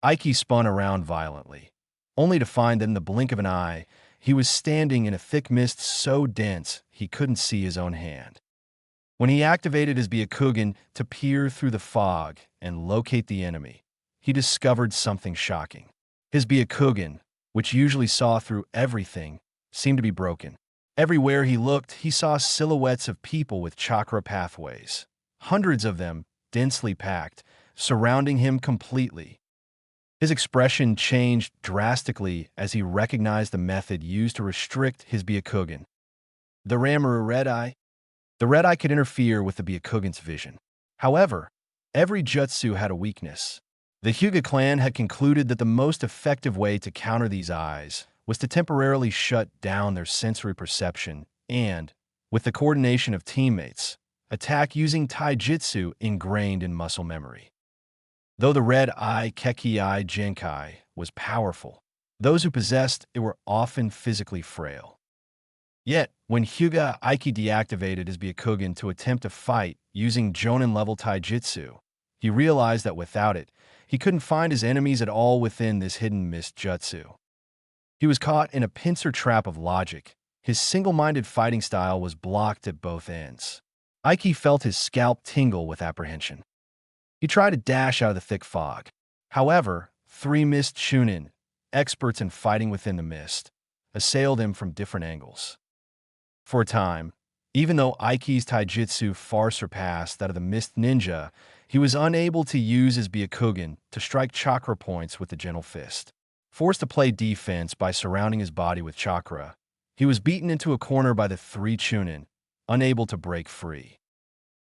Aiki spun around violently, only to find that in the blink of an eye, he was standing in a thick mist so dense he couldn't see his own hand. When he activated his Byakugan to peer through the fog and locate the enemy, he discovered something shocking. His Byakugan, which usually saw through everything, seemed to be broken. Everywhere he looked, he saw silhouettes of people with chakra pathways, hundreds of them densely packed, surrounding him completely. His expression changed drastically as he recognized the method used to restrict his Byakugan. The Ramaru Red Eye? The Red Eye could interfere with the Byakugan's vision. However, every jutsu had a weakness. The Hyuga clan had concluded that the most effective way to counter these eyes was to temporarily shut down their sensory perception and, with the coordination of teammates, attack using taijutsu ingrained in muscle memory. Though the Red Eye Kekei Genkai was powerful, those who possessed it were often physically frail. Yet, when Hyuga Aiki deactivated his Byakugan to attempt to fight using Jonin-level taijutsu, he realized that without it, he couldn't find his enemies at all within this hidden mist jutsu. He was caught in a pincer trap of logic. His single-minded fighting style was blocked at both ends. Aiki felt his scalp tingle with apprehension. He tried to dash out of the thick fog. However, three mist Chunin, experts in fighting within the mist, assailed him from different angles. For a time, even though Aiki's taijutsu far surpassed that of the mist ninja, he was unable to use his Byakugan to strike chakra points with the gentle fist. Forced to play defense by surrounding his body with chakra, he was beaten into a corner by the three Chunin, unable to break free.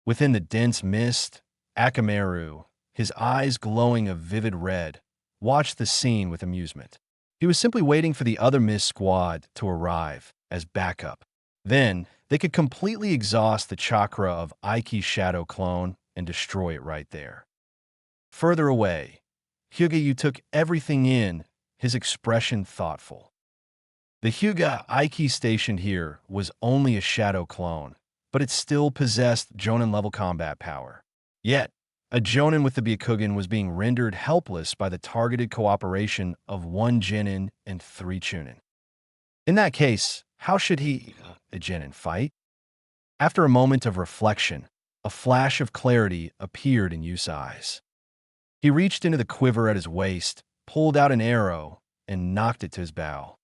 Within the dense mist, Akamaru, his eyes glowing a vivid red, watched the scene with amusement. He was simply waiting for the other mist squad to arrive as backup. Then, they could completely exhaust the chakra of Aiki's shadow clone and destroy it right there. Further away, Hyuga took everything in, his expression thoughtful. The Hyuga Aiki stationed here was only a shadow clone, but it still possessed Jonin-level combat power. Yet, a Jonin with the Byakugan was being rendered helpless by the targeted cooperation of one Genin and three Chunin. In that case, how should a Genin, fight? After a moment of reflection, a flash of clarity appeared in Yu's eyes. He reached into the quiver at his waist, pulled out an arrow, and knocked it to his bow.